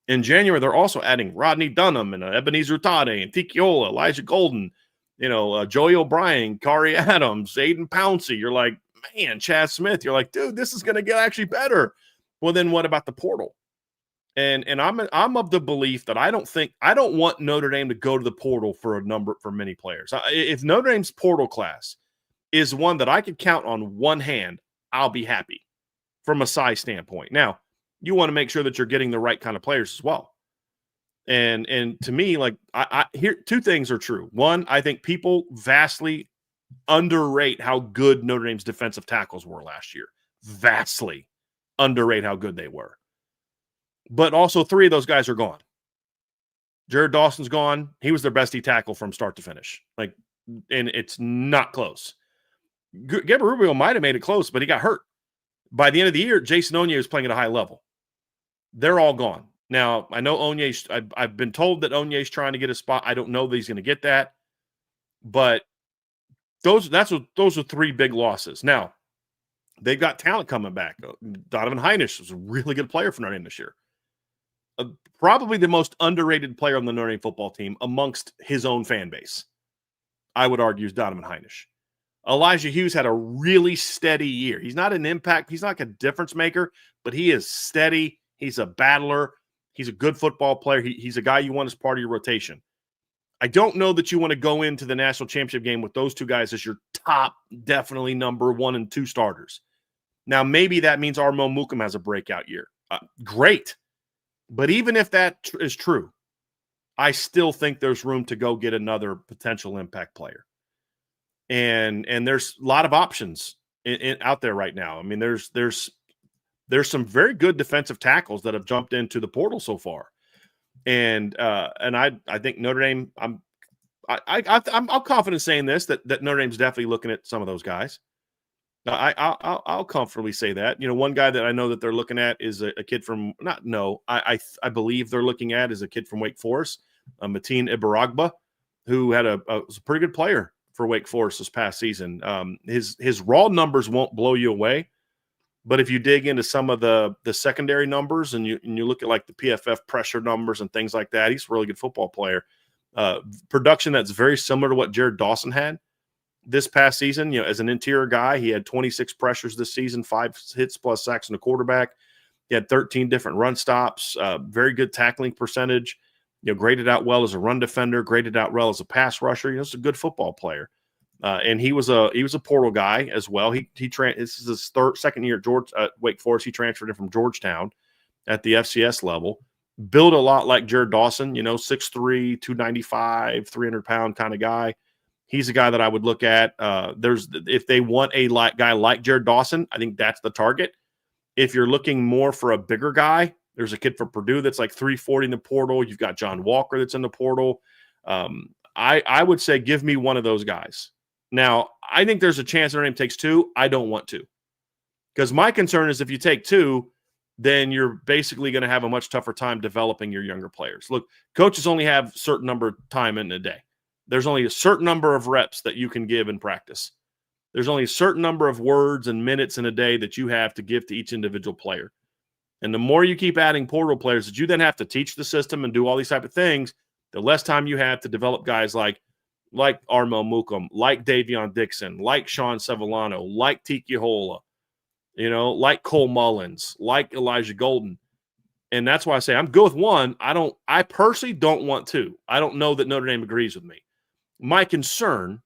In January, they're also adding Rodney Dunham and Ebenezer Tade and Tiki Ola, Elijah Golden, Joey O'Brien, Kari Adams, Aiden Pouncey. You're like, man, Chad Smith. You're like, dude, this is going to get actually better. Well, then what about the portal? And I'm of the belief that I don't want Notre Dame to go to the portal for many players. If Notre Dame's portal class is one that I could count on one hand, I'll be happy from a size standpoint. Now, you want to make sure that you're getting the right kind of players as well. And to me, like I here, two things are true. One, I think people vastly underrate how good Notre Dame's defensive tackles were last year. Vastly underrate how good they were. But also 3 of those guys are gone. Jared Dawson's gone. He was their best tackle from start to finish. And it's not close. Gabriel Rubio might have made it close, but he got hurt. By the end of the year, Jason Onye was playing at a high level. They're all gone. Now, I know I've been told that Onye's trying to get a spot. I don't know that he's going to get that. But those are 3 big losses. Now, they've got talent coming back. Donovan Hinish was a really good player for Notre Dame this year. Probably the most underrated player on the Notre Dame football team amongst his own fan base, I would argue, is Donovan Hinish. Elijah Hughes had a really steady year. He's not an impact. He's not like a difference maker, but he is steady. He's a battler. He's a good football player. He's a guy you want as part of your rotation. I don't know that you want to go into the national championship game with those 2 guys as your top, definitely number 1 and 2 starters. Now, maybe that means Armo Mookum has a breakout year. Great. But even if that is true, I still think there's room to go get another potential impact player. And there's a lot of options out there right now. I mean, there's some very good defensive tackles that have jumped into the portal so far. And I think Notre Dame, I'm confident saying this, that Notre Dame's definitely looking at some of those guys. I'll comfortably say that. One guy that I know that they're looking at is a kid from I believe they're looking at is a kid from Wake Forest, Mateen Ibaragba, who was a pretty good player for Wake Forest this past season. His raw numbers won't blow you away, but if you dig into some of the secondary numbers and you look at like the PFF pressure numbers and things like that, he's a really good football player. Production that's very similar to what Jared Dawson had this past season. As an interior guy, he had 26 pressures this season, 5 hits plus sacks on the quarterback. He had 13 different run stops, very good tackling percentage. Graded out well as a run defender, graded out well as a pass rusher. He's a good football player, and he was a portal guy as well. This is his second year at Wake Forest. He transferred in from Georgetown at the FCS level. Built a lot like Jared Dawson, 6'3", 295, 300-pound kind of guy. He's a guy that I would look at. If they want a guy like Jared Dawson, I think that's the target. If you're looking more for a bigger guy, there's a kid from Purdue that's like 340 in the portal. You've got John Walker that's in the portal. I would say give me one of those guys. Now, I think there's a chance Notre Dame takes 2. I don't want to. Because my concern is if you take 2, then you're basically going to have a much tougher time developing your younger players. Look, coaches only have a certain number of time in a day. There's only a certain number of reps that you can give in practice. There's only a certain number of words and minutes in a day that you have to give to each individual player. And the more you keep adding portal players that you then have to teach the system and do all these type of things, the less time you have to develop guys like Armel Mukum, like Davion Dixon, like Sean Sevillano, like Tiki Hola, like Cole Mullins, like Elijah Golden. And that's why I say I'm good with 1. I personally don't want 2. I don't know that Notre Dame agrees with me. My concern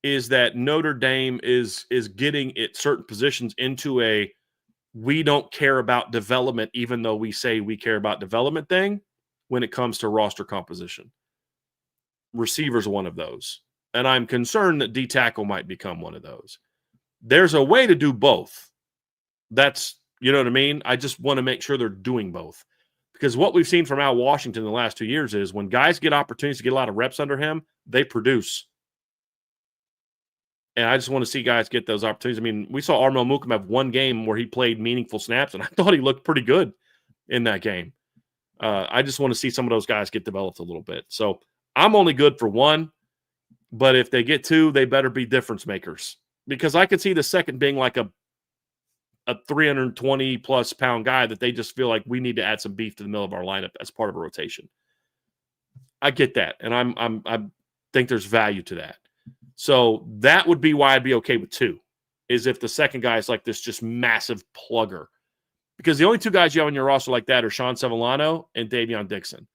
is that Notre Dame is getting at certain positions into we don't care about development, even though we say we care about development thing when it comes to roster composition. Receiver's one of those. And I'm concerned that D tackle might become one of those. There's a way to do both. That's, you know what I mean? I just want to make sure they're doing both. Because what we've seen from Al Washington in the last 2 years is when guys get opportunities to get a lot of reps under him, they produce. And I just want to see guys get those opportunities. I mean, we saw Armel Mukum have 1 game where he played meaningful snaps, and I thought he looked pretty good in that game. I just want to see some of those guys get developed a little bit. So I'm only good for 1, but if they get 2, they better be difference makers. Because I could see the second being like a 320-plus pound guy that they just feel like we need to add some beef to the middle of our lineup as part of a rotation. I get that, and I think there's value to that. So that would be why I'd be okay with 2, is if the second guy is like this just massive plugger. Because the only 2 guys you have on your roster like that are Sean Sevillano and Davion Dixon.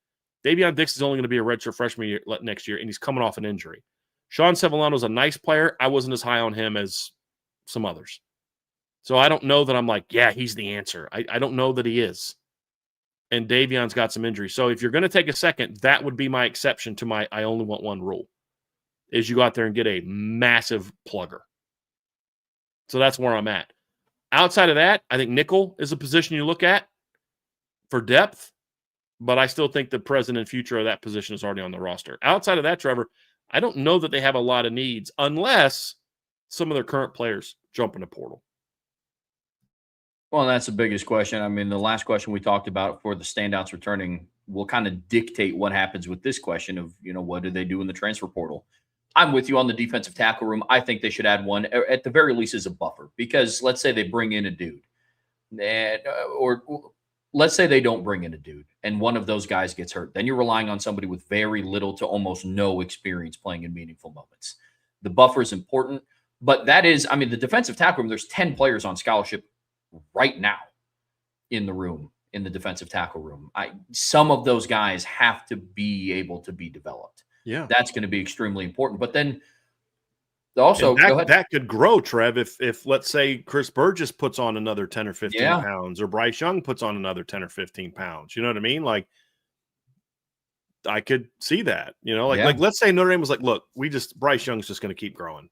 Davion Dixon is only going to be a redshirt freshman next year, and he's coming off an injury. Sean Sevillano is a nice player. I wasn't as high on him as some others. So I don't know that I'm like, yeah, he's the answer. I don't know that he is. And Davion's got some injury. So if you're going to take a second, that would be my exception to my I only want 1 rule, is you go out there and get a massive plugger. So that's where I'm at. Outside of that, I think nickel is a position you look at for depth, but I still think the present and future of that position is already on the roster. Outside of that, Trevor, I don't know that they have a lot of needs unless some of their current players jump in the portal. Well, that's the biggest question. I mean, the last question we talked about for the standouts returning will kind of dictate what happens with this question of, what do they do in the transfer portal? I'm with you on the defensive tackle room. I think they should add one, at the very least, as a buffer. Because let's say they bring in a dude, or let's say they don't bring in a dude, and one of those guys gets hurt. Then you're relying on somebody with very little to almost no experience playing in meaningful moments. The buffer is important, but the defensive tackle room, there's 10 players on scholarship right now in the defensive tackle room. Some of those guys have to be able to be developed. Yeah. That's going to be extremely important. But then also that could grow, Trev, if let's say Chris Burgess puts on another 10 or 15 pounds, or Bryce Young puts on another 10 or 15 pounds. You know what I mean? Like, I could see that, like let's say Notre Dame was like, look, Bryce Young's just going to keep growing.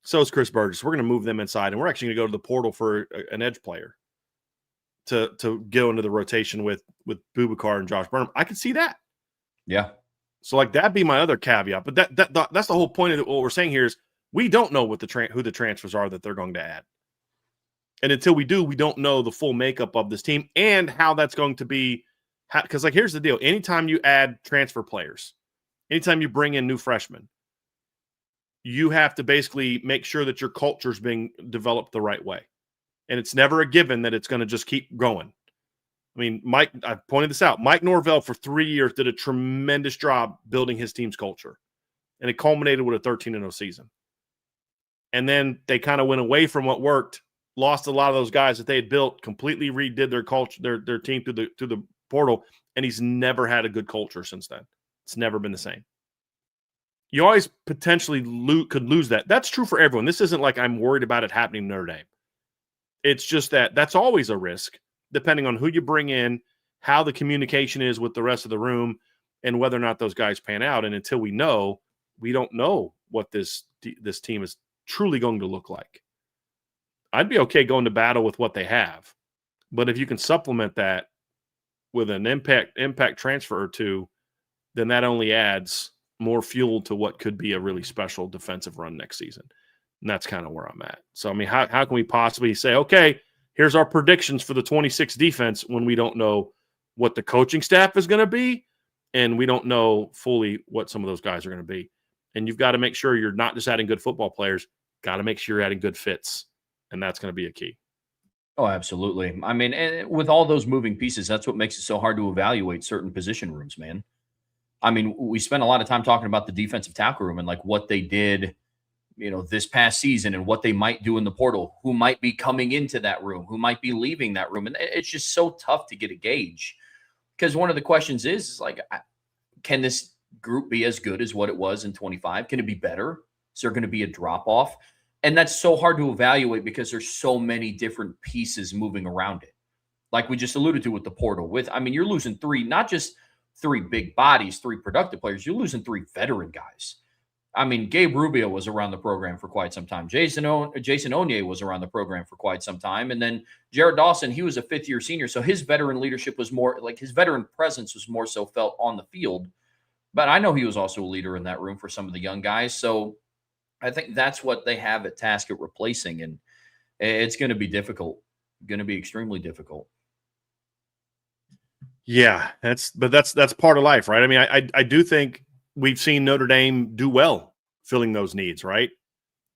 So is Chris Burgess. We're going to move them inside, and we're actually going to go to the portal for an edge player to go into the rotation with Boubacar and Josh Burnham. I could see that. Yeah. So like that'd be my other caveat. But that's the whole point of what we're saying here is we don't know who the transfers are that they're going to add. And until we do, we don't know the full makeup of this team and how that's going to be. Because here's the deal. Anytime you add transfer players, anytime you bring in new freshmen, you have to basically make sure that your culture is being developed the right way. And it's never a given that it's going to just keep going. I mean, I pointed this out. Mike Norvell for 3 years did a tremendous job building his team's culture. And it culminated with a 13-0 season. And then they kind of went away from what worked, lost a lot of those guys that they had built, completely redid their culture, their team through the portal, and he's never had a good culture since then. It's never been the same. You always potentially could lose that. That's true for everyone. This isn't like I'm worried about it happening in Notre Dame. It's just that's always a risk, depending on who you bring in, how the communication is with the rest of the room, and whether or not those guys pan out. And until we know, we don't know what this team is truly going to look like. I'd be okay going to battle with what they have. But if you can supplement that with an impact transfer or two, then that only adds more fuel to what could be a really special defensive run next season. And that's kind of where I'm at. So, I mean, how can we possibly say, okay, here's our predictions for the 26 defense when we don't know what the coaching staff is going to be and we don't know fully what some of those guys are going to be. And you've got to make sure you're not just adding good football players, got to make sure you're adding good fits. And that's going to be a key. Oh, absolutely. I mean, and with all those moving pieces, that's what makes it so hard to evaluate certain position rooms, man. I mean, we spent a lot of time talking about the defensive tackle room and like what they did, this past season and what they might do in the portal, who might be coming into that room, who might be leaving that room. And it's just so tough to get a gauge because one of the questions is like, can this group be as good as what it was in 25? Can it be better? Is there going to be a drop off? And that's so hard to evaluate because there's so many different pieces moving around it. Like we just alluded to with the portal you're losing not just three big bodies, three productive players, you're losing three veteran guys. I mean, Gabe Rubio was around the program for quite some time. Jason Onye was around the program for quite some time. And then Jared Dawson, he was a fifth-year senior. So his veteran leadership was more like his veteran presence was more so felt on the field. But I know he was also a leader in that room for some of the young guys. So I think that's what they have at task at replacing. And it's going to be difficult, going to be extremely difficult. Yeah, that's part of life, right? I mean, I do think we've seen Notre Dame do well filling those needs, right?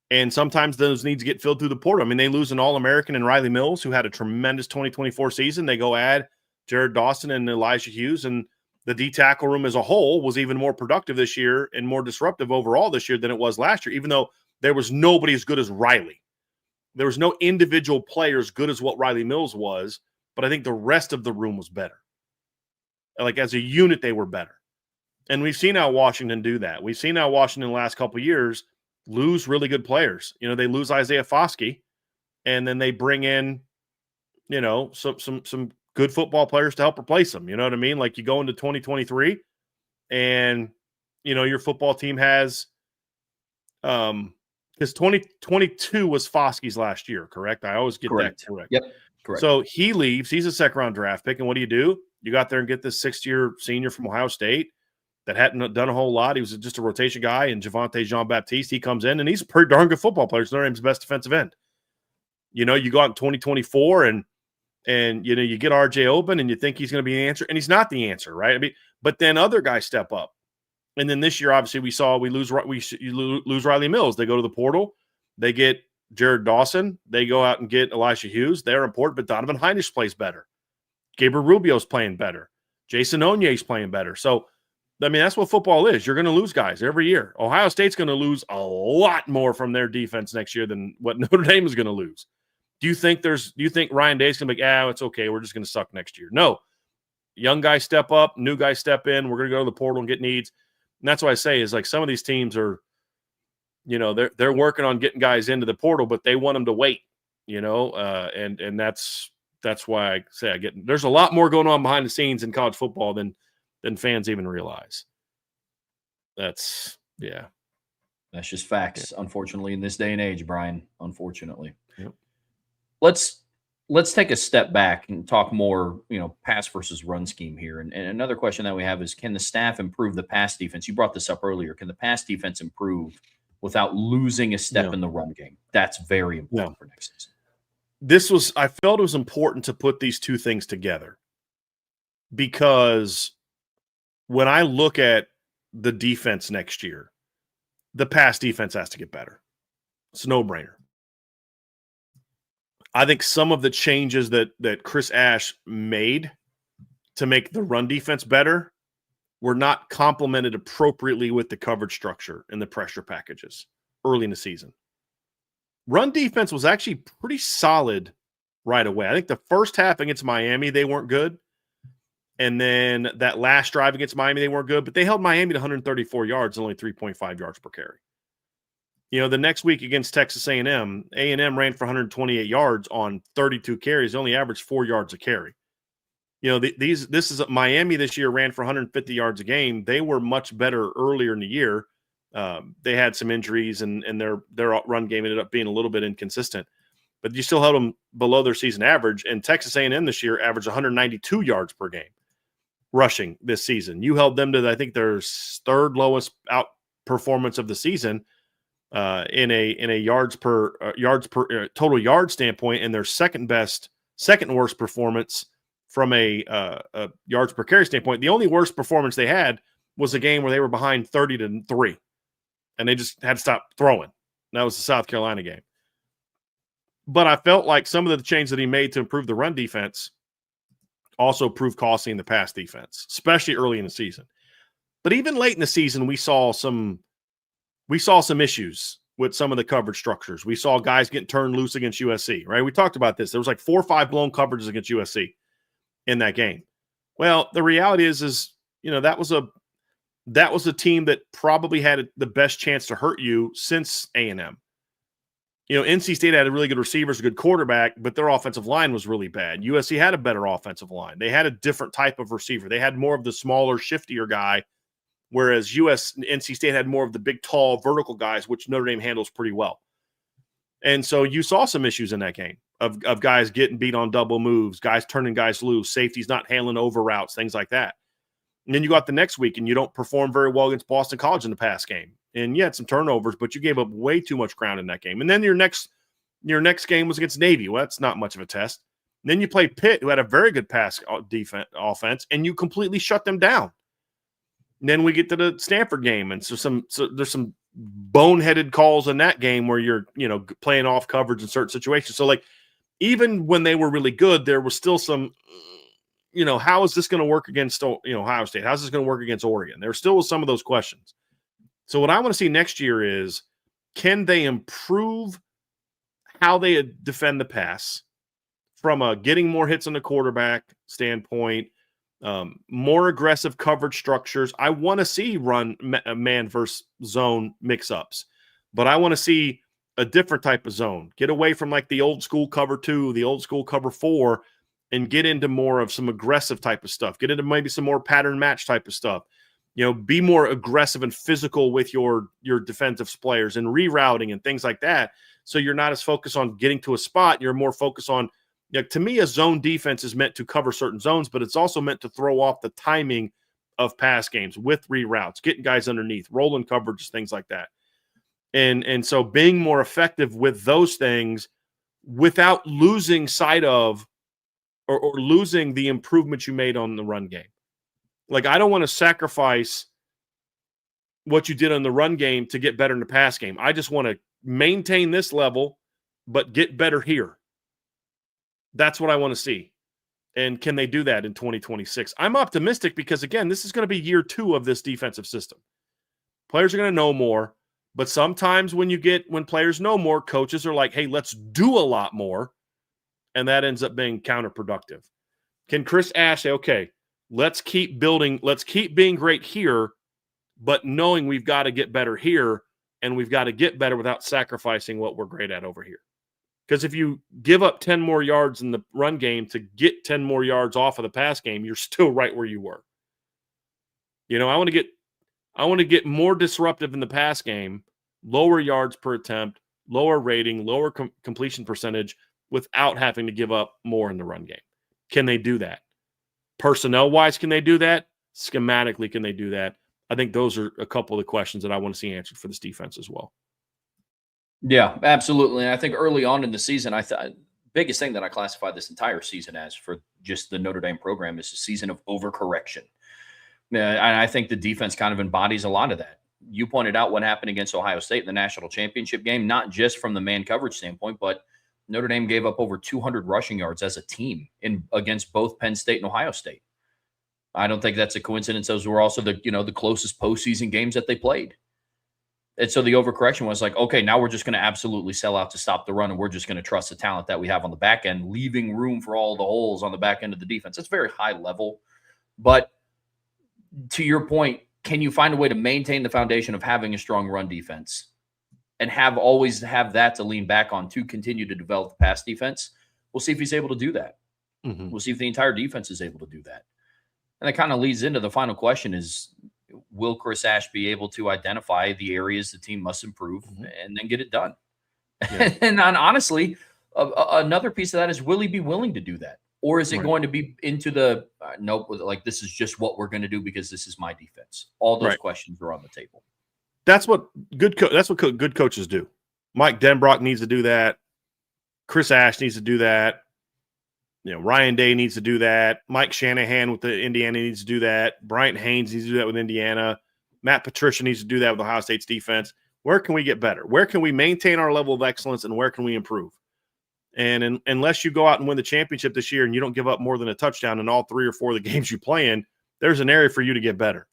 And sometimes those needs get filled through the portal. I mean, they lose an All-American in Riley Mills, who had a tremendous 2024 season. They go add Jared Dawson and Elijah Hughes, and the D-tackle room as a whole was even more productive this year and more disruptive overall this year than it was last year, even though there was nobody as good as Riley. There was no individual player as good as what Riley Mills was, but I think the rest of the room was better. Like as a unit, they were better. And we've seen how Washington do that. We've seen how Washington in the last couple of years lose really good players. They lose Isaiah Foskey, and then they bring in, some good football players to help replace them. You know what I mean? Like you go into 2023 and, your football team has because 2022 was Foskey's last year, correct? I always get that correct. Yep, correct. So he leaves. He's a second-round draft pick. And what do? You got there and get this sixth-year senior from Ohio State that hadn't done a whole lot. He was just a rotation guy, and Javonte Jean-Baptiste, he comes in, and he's a pretty darn good football player. He's Notre Dame's best defensive end. You go out in 2024, and you get RJ open, and you think he's going to be the answer, and he's not the answer, right? I mean, but then other guys step up. And then this year, obviously, we lose Riley Mills. They go to the portal. They get Jared Dawson. They go out and get Elijah Hughes. They're important, but Donovan Hinish plays better. Gabriel Rubio's playing better. Jason Onye's playing better. So, I mean, that's what football is. You're going to lose guys every year. Ohio State's going to lose a lot more from their defense next year than what Notre Dame is going to lose. Do you think Ryan Day's going to be like, it's okay, we're just going to suck next year? No. Young guys step up, new guys step in. We're going to go to the portal and get needs. And that's what I say is like some of these teams are, they're working on getting guys into the portal, but they want them to wait, and that's why I say there's a lot more going on behind the scenes in college football than fans even realize. That's just facts, unfortunately, in this day and age, Brian, unfortunately. Yep. Let's take a step back and talk more, pass versus run scheme here. And another question that we have is, can the staff improve the pass defense? You brought this up earlier. Can the pass defense improve without losing a step in the run game? That's very important for next season. I felt it was important to put these two things together because when I look at the defense next year, the pass defense has to get better. It's a no-brainer. I think some of the changes that Chris Ash made to make the run defense better were not complemented appropriately with the coverage structure and the pressure packages early in the season. Run defense was actually pretty solid right away. I think the first half against Miami, they weren't good. And then that last drive against Miami, they weren't good. But they held Miami to 134 yards and only 3.5 yards per carry. The next week against Texas A&M ran for 128 yards on 32 carries. They only averaged 4 yards a carry. This is Miami this year ran for 150 yards a game. They were much better earlier in the year. They had some injuries, and their run game ended up being a little bit inconsistent. But you still held them below their season average. And Texas A&M this year averaged 192 yards per game rushing this season. You held them to, I think, their third lowest out performance of the season in a yards per total yard standpoint, and their second worst performance from a yards per carry standpoint. The only worst performance they had was a game where they were behind 30-3, and they just had to stop throwing. That was the South Carolina game. But I felt like some of the changes that he made to improve the run defense also proved costly in the pass defense, especially early in the season. But even late in the season, we saw some issues with some of the coverage structures. We saw guys getting turned loose against USC, right? We talked about this. There was like 4 or 5 blown coverages against USC in that game. Well, the reality is that was a team that probably had the best chance to hurt you since A&M. NC State had a really good receivers, a good quarterback, but their offensive line was really bad. USC had a better offensive line. They had a different type of receiver. They had more of the smaller, shiftier guy, whereas NC State had more of the big, tall, vertical guys, which Notre Dame handles pretty well. And so you saw some issues in that game of guys getting beat on double moves, guys turning guys loose, safeties not handling over routes, things like that. And then you got the next week and you don't perform very well against Boston College in the pass game. And you had some turnovers, but you gave up way too much ground in that game. And then your next game was against Navy. Well, that's not much of a test. And then you played Pitt, who had a very good pass offense, and you completely shut them down. And then we get to the Stanford game, and so there's some boneheaded calls in that game where you're playing off coverage in certain situations. So like even when they were really good, there was still some. How is this going to work against Ohio State? How's this going to work against Oregon? There still was some of those questions. So what I want to see next year is, can they improve how they defend the pass from a getting more hits on the quarterback standpoint, more aggressive coverage structures? I want to see run man versus zone mix-ups, but I want to see a different type of zone. Get away from like the old school cover 2, the old school cover 4, and get into more of some aggressive type of stuff. Get into maybe some more pattern match type of stuff. Be more aggressive and physical with your defensive players and rerouting and things like that. So you're not as focused on getting to a spot. You're more focused on, to me, a zone defense is meant to cover certain zones, but it's also meant to throw off the timing of pass games with reroutes, getting guys underneath, rolling coverages, things like that. And so being more effective with those things without losing sight of or losing the improvements you made on the run game. Like, I don't want to sacrifice what you did on the run game to get better in the pass game. I just want to maintain this level, but get better here. That's what I want to see. And can they do that in 2026? I'm optimistic because, again, this is going to be year 2 of this defensive system. Players are going to know more, but sometimes when players know more, coaches are like, hey, let's do a lot more, and that ends up being counterproductive. Can Chris Ash say, okay, let's keep building, let's keep being great here, but knowing we've got to get better here, and we've got to get better without sacrificing what we're great at over here. Because if you give up 10 more yards in the run game to get 10 more yards off of the pass game, you're still right where you were. I want to get more disruptive in the pass game, lower yards per attempt, lower rating, lower completion percentage without having to give up more in the run game. Can they do that? Personnel-wise, can they do that? Schematically, can they do that? I think those are a couple of the questions that I want to see answered for this defense as well. Yeah, absolutely. And I think early on in the season, I thought biggest thing that I classified this entire season as for just the Notre Dame program is a season of overcorrection. And I think the defense kind of embodies a lot of that. You pointed out what happened against Ohio State in the national championship game, not just from the man coverage standpoint, but Notre Dame gave up over 200 rushing yards as a team against both Penn State and Ohio State. I don't think that's a coincidence. Those were also the closest postseason games that they played. And so the overcorrection was like, okay, now we're just going to absolutely sell out to stop the run, and we're just going to trust the talent that we have on the back end, leaving room for all the holes on the back end of the defense. It's very high level. But to your point, can you find a way to maintain the foundation of having a strong run defense and always have that to lean back on to continue to develop the pass defense? We'll see if he's able to do that. Mm-hmm. We'll see if the entire defense is able to do that. And that kind of leads into the final question is, will Chris Ash be able to identify the areas the team must improve and then get it done? Yeah. And honestly, another piece of that is, will he be willing to do that? Or is it going to be into the nope, like this is just what we're going to do because this is my defense? All those questions are on the table. That's what good coaches do. Mike Denbrock needs to do that. Chris Ash needs to do that. Ryan Day needs to do that. Mike Shanahan with the Indiana needs to do that. Bryant Haynes needs to do that with Indiana. Matt Patricia needs to do that with Ohio State's defense. Where can we get better? Where can we maintain our level of excellence, and where can we improve? And unless you go out and win the championship this year and you don't give up more than a touchdown in all 3 or 4 of the games you play in, there's an area for you to get better.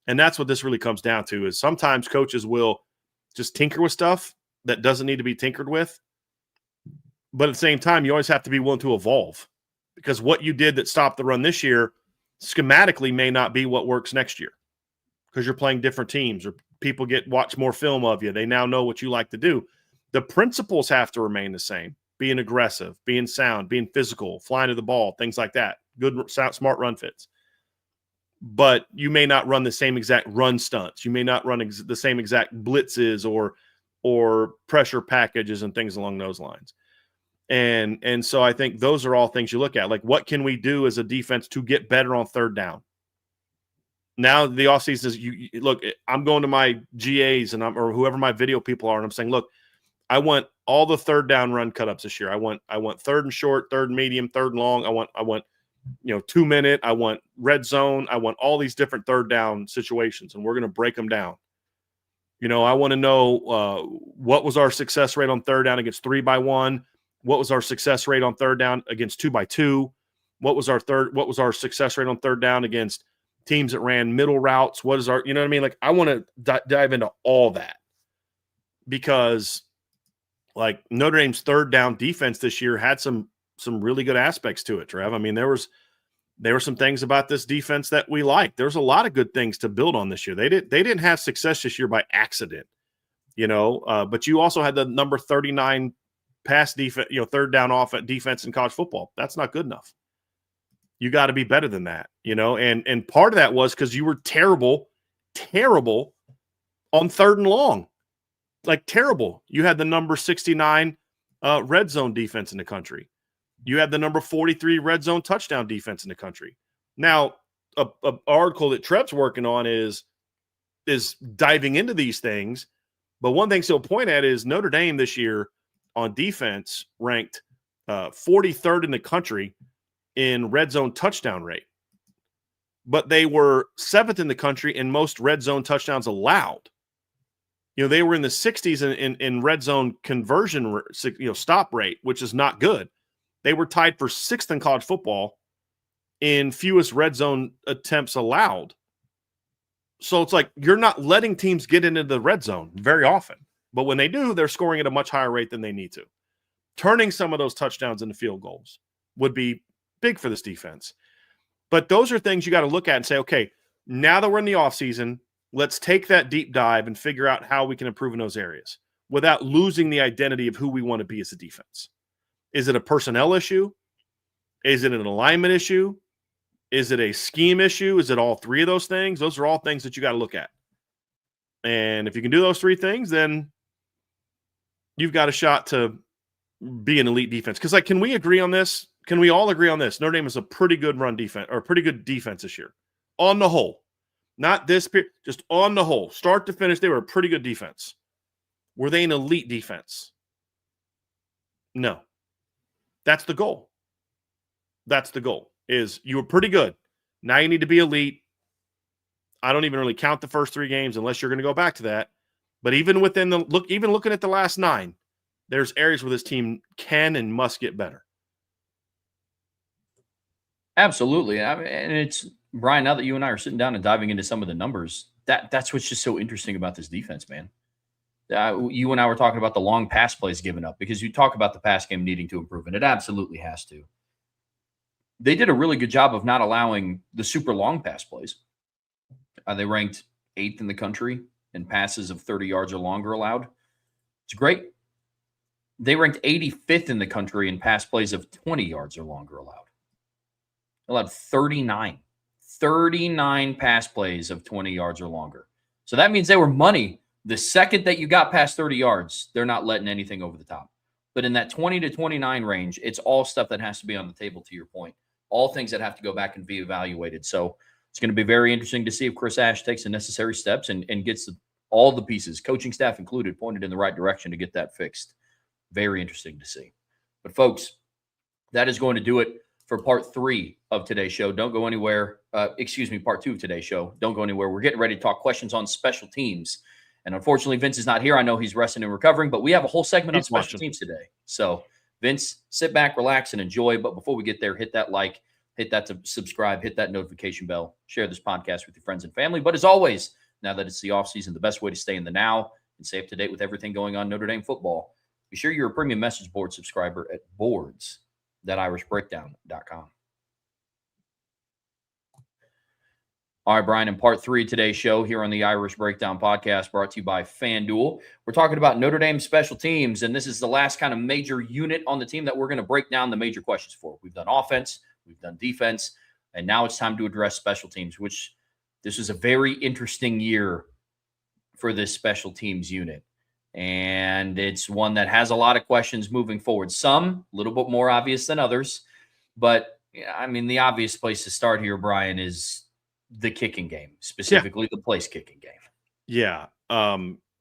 And that's what this really comes down to, is sometimes coaches will just tinker with stuff that doesn't need to be tinkered with. But at the same time, you always have to be willing to evolve, because what you did that stopped the run this year schematically may not be what works next year, because you're playing different teams or people watch more film of you. They now know what you like to do. The principles have to remain the same. Being aggressive, being sound, being physical, flying to the ball, things like that. Good, smart run fits. But you may not run the same exact run stunts. You may not run the same exact blitzes or pressure packages and things along those lines. And so I think those are all things you look at. Like, what can we do as a defense to get better on third down? Now the offseason is, you look, I'm going to my GAs or whoever my video people are, and I'm saying, look, I want all the third down run cutups this year. I want third and short, third and medium, third and long. I want 2 minute. I want red zone. I want all these different third down situations, and we're going to break them down. I want to know what was our success rate on third down against 3-by-1. What was our success rate on third down against 2-by-2? What was our success rate on third down against teams that ran middle routes? What is our, you know what I mean? Like, I want to dive into all that, because like Notre Dame's third down defense this year had some really good aspects to it, Trev. I mean, there were some things about this defense that we liked. There's a lot of good things to build on this year. They didn't have success this year by accident, but you also had the number 39 pass defense, third down offense defense in college football. That's not good enough. You got to be better than that, and part of that was because you were terrible on third and long. Like, terrible. You had the number 69 red zone defense in the country. You had the number 43 red zone touchdown defense in the country. Now, a article that Trev's working on is diving into these things. But one thing he'll point at is Notre Dame this year on defense ranked 43rd in the country in red zone touchdown rate. But they were 7th in the country in most red zone touchdowns allowed. They were in the 60s in red zone conversion, stop rate, which is not good. They were tied for 6th in college football in fewest red zone attempts allowed. So it's like, you're not letting teams get into the red zone very often. But when they do, they're scoring at a much higher rate than they need to. Turning some of those touchdowns into field goals would be big for this defense. But those are things you got to look at and say, okay, now that we're in the offseason, let's take that deep dive and figure out how we can improve in those areas without losing the identity of who we want to be as a defense. Is it a personnel issue? Is it an alignment issue? Is it a scheme issue? Is it all 3 of those things? Those are all things that you got to look at. And if you can do those 3 things, then you've got a shot to be an elite defense. Because, can we agree on this? Can we all agree on this? Notre Dame is a pretty good run defense, or pretty good defense this year. On the whole. Not this period, just on the whole. Start to finish, they were a pretty good defense. Were they an elite defense? No. That's the goal. That's the goal, is you were pretty good. Now you need to be elite. I don't even really count the first 3 games unless you're going to go back to that. But even within even looking at the last 9, there's areas where this team can and must get better. Absolutely. And it's, Brian, now that you and I are sitting down and diving into some of the numbers, that's what's just so interesting about this defense, man. You and I were talking about the long pass plays given up, because you talk about the pass game needing to improve, and it absolutely has to. They did a really good job of not allowing the super long pass plays. They ranked 8th in the country in passes of 30 yards or longer allowed. It's great. They ranked 85th in the country in pass plays of 20 yards or longer allowed. Allowed 39 39 pass plays of 20 yards or longer. So that means they were money. The second that you got past 30 yards, they're not letting anything over the top. But in that 20 to 29 range, it's all stuff that has to be on the table, to your point. All things that have to go back and be evaluated. So it's going to be very interesting to see if Chris Ash takes the necessary steps and gets all the pieces, coaching staff included, pointed in the right direction to get that fixed. Very interesting to see. But folks, that is going to do it for part 3 of today's show. Don't go anywhere. Part 2 of today's show. Don't go anywhere. We're getting ready to talk questions on special teams. And unfortunately, Vince is not here. I know he's resting and recovering, but we have a whole segment on special teams today. So, Vince, sit back, relax, and enjoy. But before we get there, hit that like, hit that to subscribe, hit that notification bell, share this podcast with your friends and family. But as always, now that it's the offseason, the best way to stay in the now and stay up to date with everything going on Notre Dame football, be sure you're a premium message board subscriber at boards.irishbreakdown.com. All right, Brian, in part 3 of today's show here on the Irish Breakdown podcast, brought to you by FanDuel, we're talking about Notre Dame special teams, and this is the last kind of major unit on the team that we're going to break down the major questions for. We've done offense, we've done defense, and now it's time to address special teams, which this is a very interesting year for this special teams unit. And it's one that has a lot of questions moving forward. Some a little bit more obvious than others. But, I mean, the obvious place to start here, Brian, is the kicking game, specifically the place kicking game. Yeah.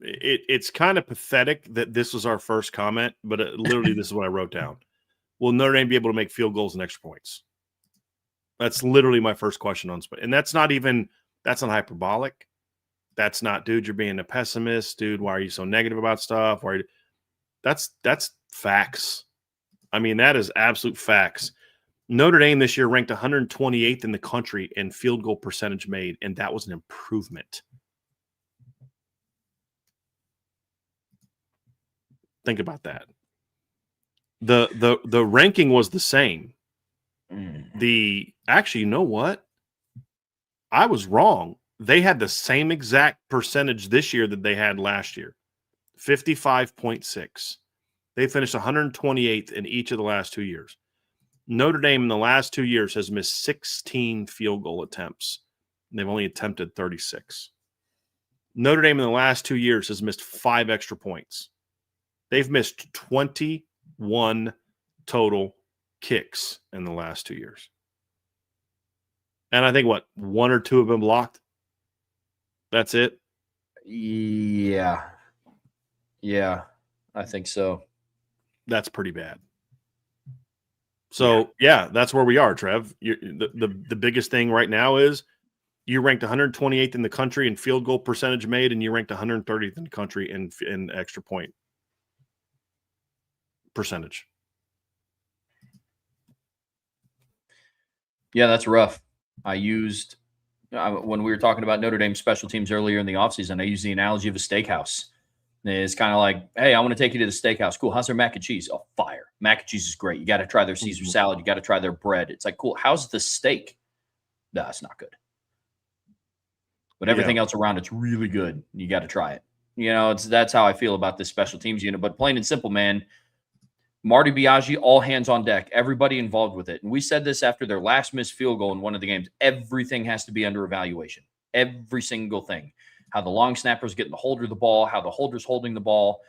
It's kind of pathetic that this was our first comment, but literally this is what I wrote down. Will Notre Dame be able to make field goals and extra points? That's literally my first question on – and that's not hyperbolic. That's not, dude, you're being a pessimist. Dude, why are you so negative about stuff? That's facts. I mean, that is absolute facts. Notre Dame this year ranked 128th in the country in field goal percentage made, and that was an improvement. Think about that. The ranking was the same. Actually, you know what? I was wrong. They had the same exact percentage this year that they had last year, 55.6. They finished 128th in each of the last 2 years. Notre Dame in the last 2 years has missed 16 field goal attempts, and they've only attempted 36. Notre Dame in the last 2 years has missed 5 extra points. They've missed 21 total kicks in the last 2 years. And I think, 1 or 2 have been blocked? That's it? Yeah. Yeah, I think so. That's pretty bad. So, yeah, that's where we are, Trev. The biggest thing right now is you ranked 128th in the country in field goal percentage made, and you ranked 130th in the country in extra point percentage. Yeah, that's rough. I used when we were talking about Notre Dame special teams earlier in the offseason, I used the analogy of a steakhouse. It's kind of like, hey, I want to take you to the steakhouse. Cool. How's their mac and cheese? Oh, fire. Mac and cheese is great. You got to try their Caesar salad. You got to try their bread. It's like, cool. How's the steak? No, it's not good. But everything else around it's really good. You got to try it. You know, that's how I feel about this special teams unit. But plain and simple, man, Marty Biaggi, all hands on deck, everybody involved with it. And we said this after their last missed field goal in one of the games. Everything has to be under evaluation. Every single thing. How the long snapper's getting the holder of the ball, how the holder's holding the ball.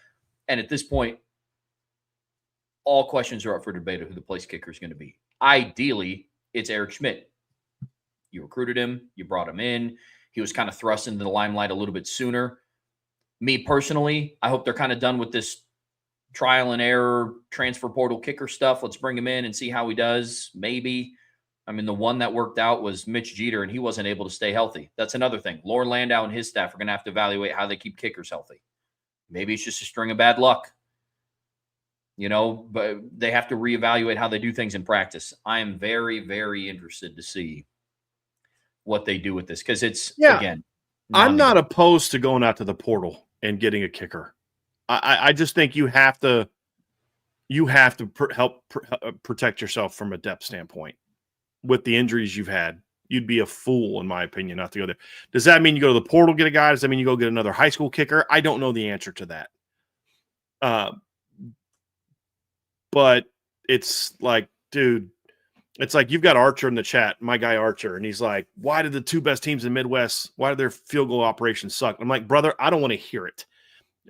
And at this point, all questions are up for debate of who the place kicker is going to be. Ideally, it's Eric Schmidt. You recruited him. You brought him in. He was kind of thrust into the limelight a little bit sooner. Me personally, I hope they're kind of done with this trial and error transfer portal kicker stuff. Let's bring him in and see how he does. Maybe. I mean, the one that worked out was Mitch Jeter, and he wasn't able to stay healthy. That's another thing. Lauren Landau and his staff are going to have to evaluate how they keep kickers healthy. Maybe it's just a string of bad luck. You know, but they have to reevaluate how they do things in practice. I am very, very interested to see what they do with this because it's, again. I'm not opposed to going out to the portal and getting a kicker. I just think you have to help protect yourself from a depth standpoint. With the injuries you've had, you'd be a fool, in my opinion, not to go there. Does that mean you go to the portal, get a guy? Does that mean you go get another high school kicker? I don't know the answer to that. But it's like, dude, It's like you've got Archer in the chat, my guy Archer, and he's like, why did the two best teams in the Midwest, why did their field goal operations suck? I'm like, brother, I don't want to hear it.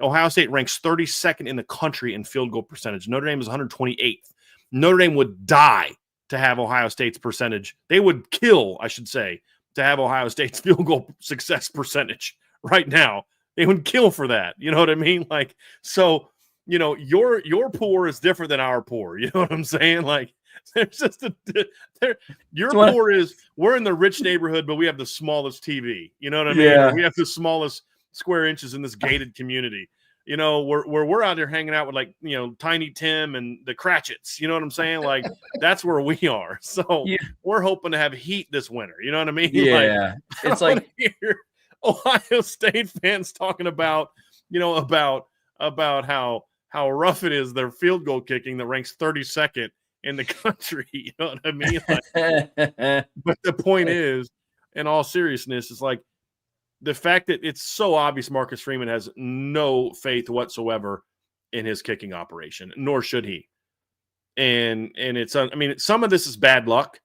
Ohio State ranks 32nd in the country in field goal percentage. Notre Dame is 128th. Notre Dame would die to have Ohio State's percentage. They would kill, I should say, to have Ohio State's field goal success percentage right now. They would kill for that. You know what I mean? Like, so, you know, your poor is different than our poor. You know what I'm saying? Like, there's just your poor is we're in the rich neighborhood, but we have the smallest TV. You know what I mean? Yeah. Or we have the smallest square inches in this gated community. You know, where we're out there hanging out with, like, you know, Tiny Tim and the Cratchits. You know what I'm saying? Like, that's where we are. So we're hoping to have heat this winter. You know what I mean? Yeah. Like, it's like hear Ohio State fans talking about, you know, about how rough it is their field goal kicking that ranks 32nd in the country. You know what I mean? Like, but the point is, in all seriousness, is like the fact that it's so obvious Marcus Freeman has no faith whatsoever in his kicking operation, nor should he. And it's, I mean, some of this is bad luck.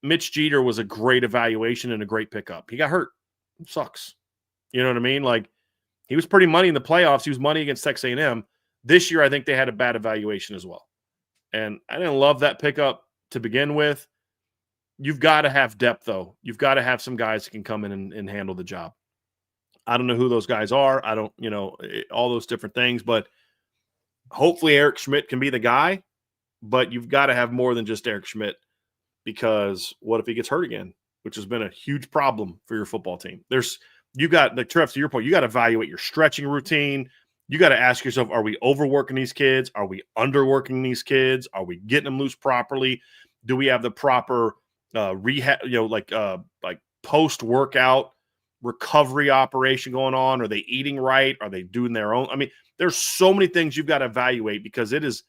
Mitch Jeter was a great evaluation and a great pickup. He got hurt. It sucks. You know what I mean? Like, he was pretty money in the playoffs. He was money against Texas A&M. This year, I think they had a bad evaluation as well. And I didn't love that pickup to begin with. You've got to have depth, though. You've got to have some guys who can come in and handle the job. I don't know who those guys are. I don't, you know, all those different things. But hopefully Eric Schmidt can be the guy. But you've got to have more than just Eric Schmidt, because what if he gets hurt again, which has been a huge problem for your football team. You got, like, Trev, to your point, you got to evaluate your stretching routine. You got to ask yourself, are we overworking these kids? Are we underworking these kids? Are we getting them loose properly? Do we have the proper rehab, you know, like post-workout recovery operation going on? Are they eating right? Are they doing their own? I mean, there's so many things you've got to evaluate, because it is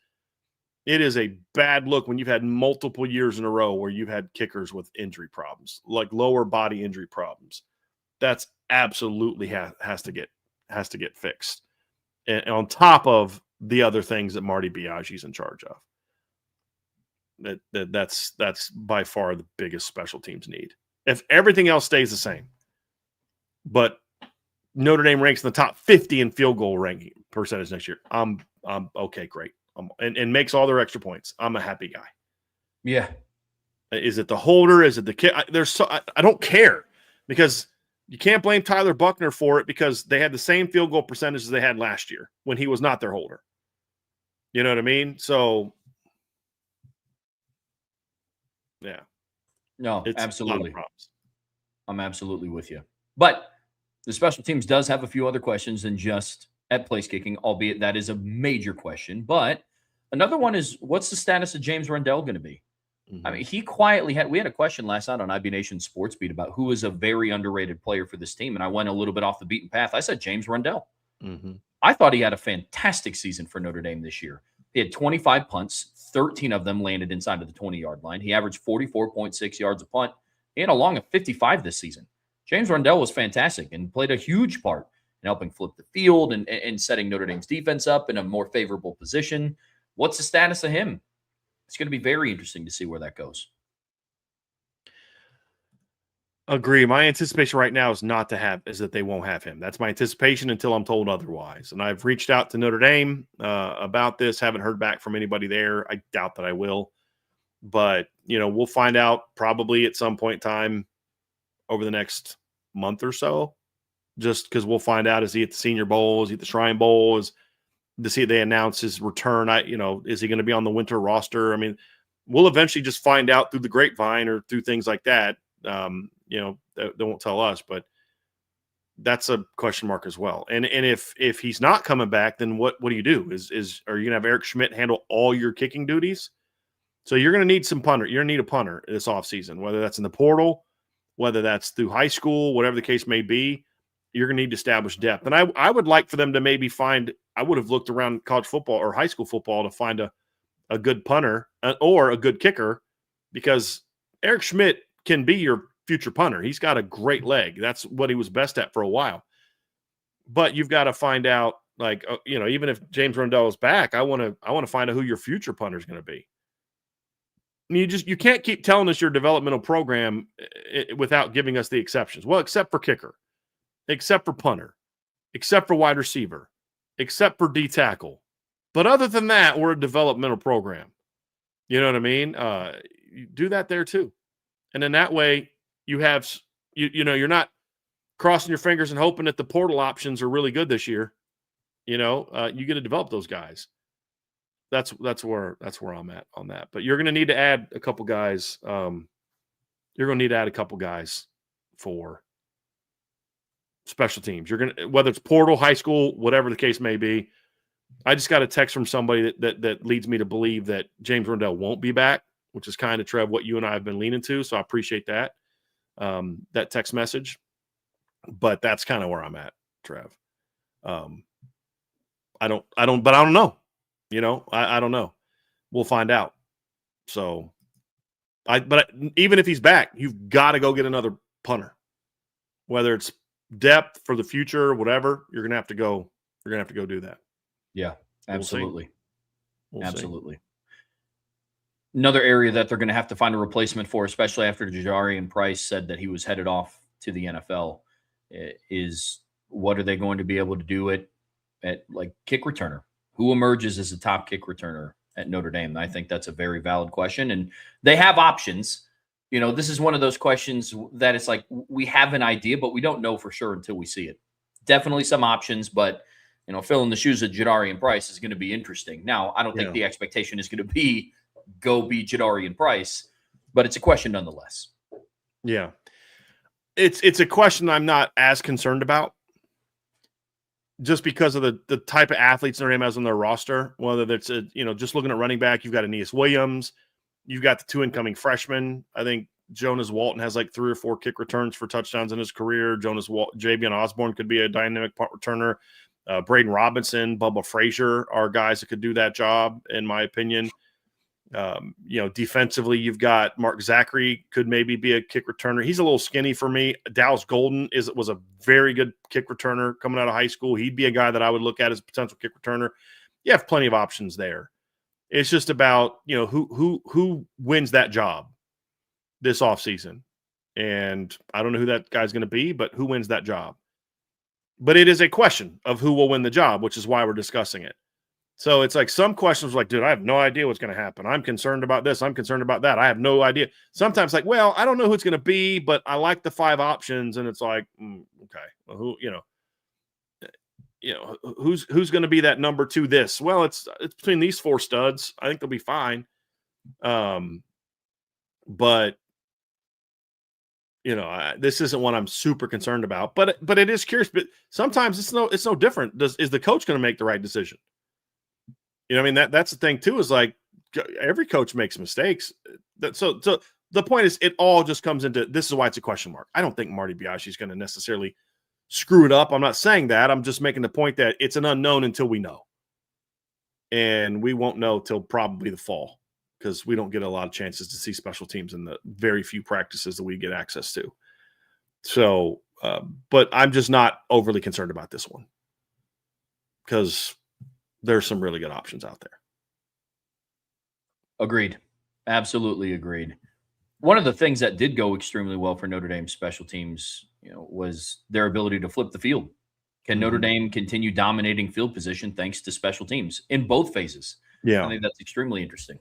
a bad look when you've had multiple years in a row where you've had kickers with injury problems, like lower body injury problems. That's absolutely has to get fixed. And on top of the other things that Marty Biagi's in charge of. That's by far the biggest special teams need. If everything else stays the same, but Notre Dame ranks in the top 50 in field goal ranking percentage next year, I'm okay, great. And makes all their extra points. I'm a happy guy. Yeah. Is it the holder? Is it the kid? I don't care, because you can't blame Tyler Buckner for it, because they had the same field goal percentage as they had last year when he was not their holder. You know what I mean? So, yeah. No, It's absolutely. I'm absolutely with you. But the special teams does have a few other questions than just at place kicking, albeit that is a major question. But another one is, what's the status of James Rendell going to be? Mm-hmm. I mean, he quietly we had a question last night on IB Nation Sports Beat about who is a very underrated player for this team. And I went a little bit off the beaten path. I said James Rendell. Mm-hmm. I thought he had a fantastic season for Notre Dame this year. He had 25 punts, 13 of them landed inside of the 20-yard line. He averaged 44.6 yards a punt. He had a long of 55 this season. James Rendell was fantastic and played a huge part in helping flip the field and setting Notre Dame's defense up in a more favorable position. What's the status of him? It's going to be very interesting to see where that goes. Agree. My anticipation right now is that they won't have him. That's my anticipation until I'm told otherwise. And I've reached out to Notre Dame about this. Haven't heard back from anybody there. I doubt that I will. But, you know, we'll find out probably at some point in time over the next month or so, just because we'll find out, is he at the Senior Bowl? Is he at the Shrine Bowl? Is to see if they announce his return. Is he going to be on the winter roster? I mean, we'll eventually just find out through the grapevine or through things like that. They won't tell us, but that's a question mark as well. And if he's not coming back, then what do you do? Are you going to have Eric Schmidt handle all your kicking duties? So you're going to need some punter. You're going to need a punter this offseason, whether that's in the portal, whether that's through high school, whatever the case may be. You're going to need to establish depth. And I would like for them to maybe I would have looked around college football or high school football to find a good punter or a good kicker, because Eric Schmidt can be your future punter. He's got a great leg. That's what he was best at for a while. But you've got to find out, like, even if James Rendell is back, I want to find out who your future punter is going to be. You can't keep telling us your developmental program without giving us the exceptions. Well, except for kicker, except for punter, except for wide receiver, except for D tackle. But other than that, we're a developmental program. You know what I mean? You do that there too. And then that way you have, you're not crossing your fingers and hoping that the portal options are really good this year. You get to develop those guys. That's where I'm at on that. But you're going to need to add a couple guys. You're going to need to add a couple guys for special teams. You're going to, whether it's portal, high school, whatever the case may be. I just got a text from somebody that leads me to believe that James Rondell won't be back, which is kind of, Trev, what you and I have been leaning to. So I appreciate that, that text message. But that's kind of where I'm at, Trev. I don't know. I don't know. We'll find out. So but even if he's back, you've got to go get another punter, whether it's depth for the future or whatever. You're going to have to go do that. Yeah, absolutely. We'll absolutely. See. Another area that they're going to have to find a replacement for, especially after Jadarian Price said that he was headed off to the NFL, is what are they going to be able to do at like kick returner? Who emerges as a top kick returner at Notre Dame? I think that's a very valid question. And they have options. This is one of those questions that it's like we have an idea, but we don't know for sure until we see it. Definitely some options, but, filling the shoes of Jadarian Price is going to be interesting. Now, I don't think the expectation is going to be go be Jadarian Price, but it's a question nonetheless. Yeah. It's a question I'm not as concerned about, just because of the type of athletes Notre Dame has on their roster. Whether that's just looking at running back, you've got Aeneas Williams, you've got the two incoming freshmen. I think Jonas Walton has like 3 or 4 kick returns for touchdowns in his career. Javion Osborne could be a dynamic punt returner. Braden Robinson, Bubba Frazier are guys that could do that job, in my opinion. Defensively, you've got Mark Zachary could maybe be a kick returner. He's a little skinny for me. Dallas Golden was a very good kick returner coming out of high school. He'd be a guy that I would look at as a potential kick returner. You have plenty of options there. It's just about, who wins that job this offseason. And I don't know who that guy's going to be, but who wins that job? But it is a question of who will win the job, which is why we're discussing it. So it's like some questions like, dude, I have no idea what's going to happen. I'm concerned about this. I'm concerned about that. I have no idea. Sometimes like, well, I don't know who it's going to be, but I like the 5 options. And it's like, okay, well, who's going to be that number 2 this? Well, it's between these 4 studs. I think they'll be fine. But this isn't one I'm super concerned about, but it is curious. But sometimes it's no different. Is the coach going to make the right decision? That's the thing too, is like every coach makes mistakes. So the point is, it all just comes into, this is why it's a question mark. I don't think Marty Biaggi is going to necessarily screw it up. I'm not saying that. I'm just making the point that it's an unknown until we know. And we won't know till probably the fall, because we don't get a lot of chances to see special teams in the very few practices that we get access to. So, but I'm just not overly concerned about this one, because there's some really good options out there. Agreed. Absolutely agreed. One of the things that did go extremely well for Notre Dame special teams, was their ability to flip the field. Can Notre Dame continue dominating field position thanks to special teams in both phases? Yeah. I think that's extremely interesting.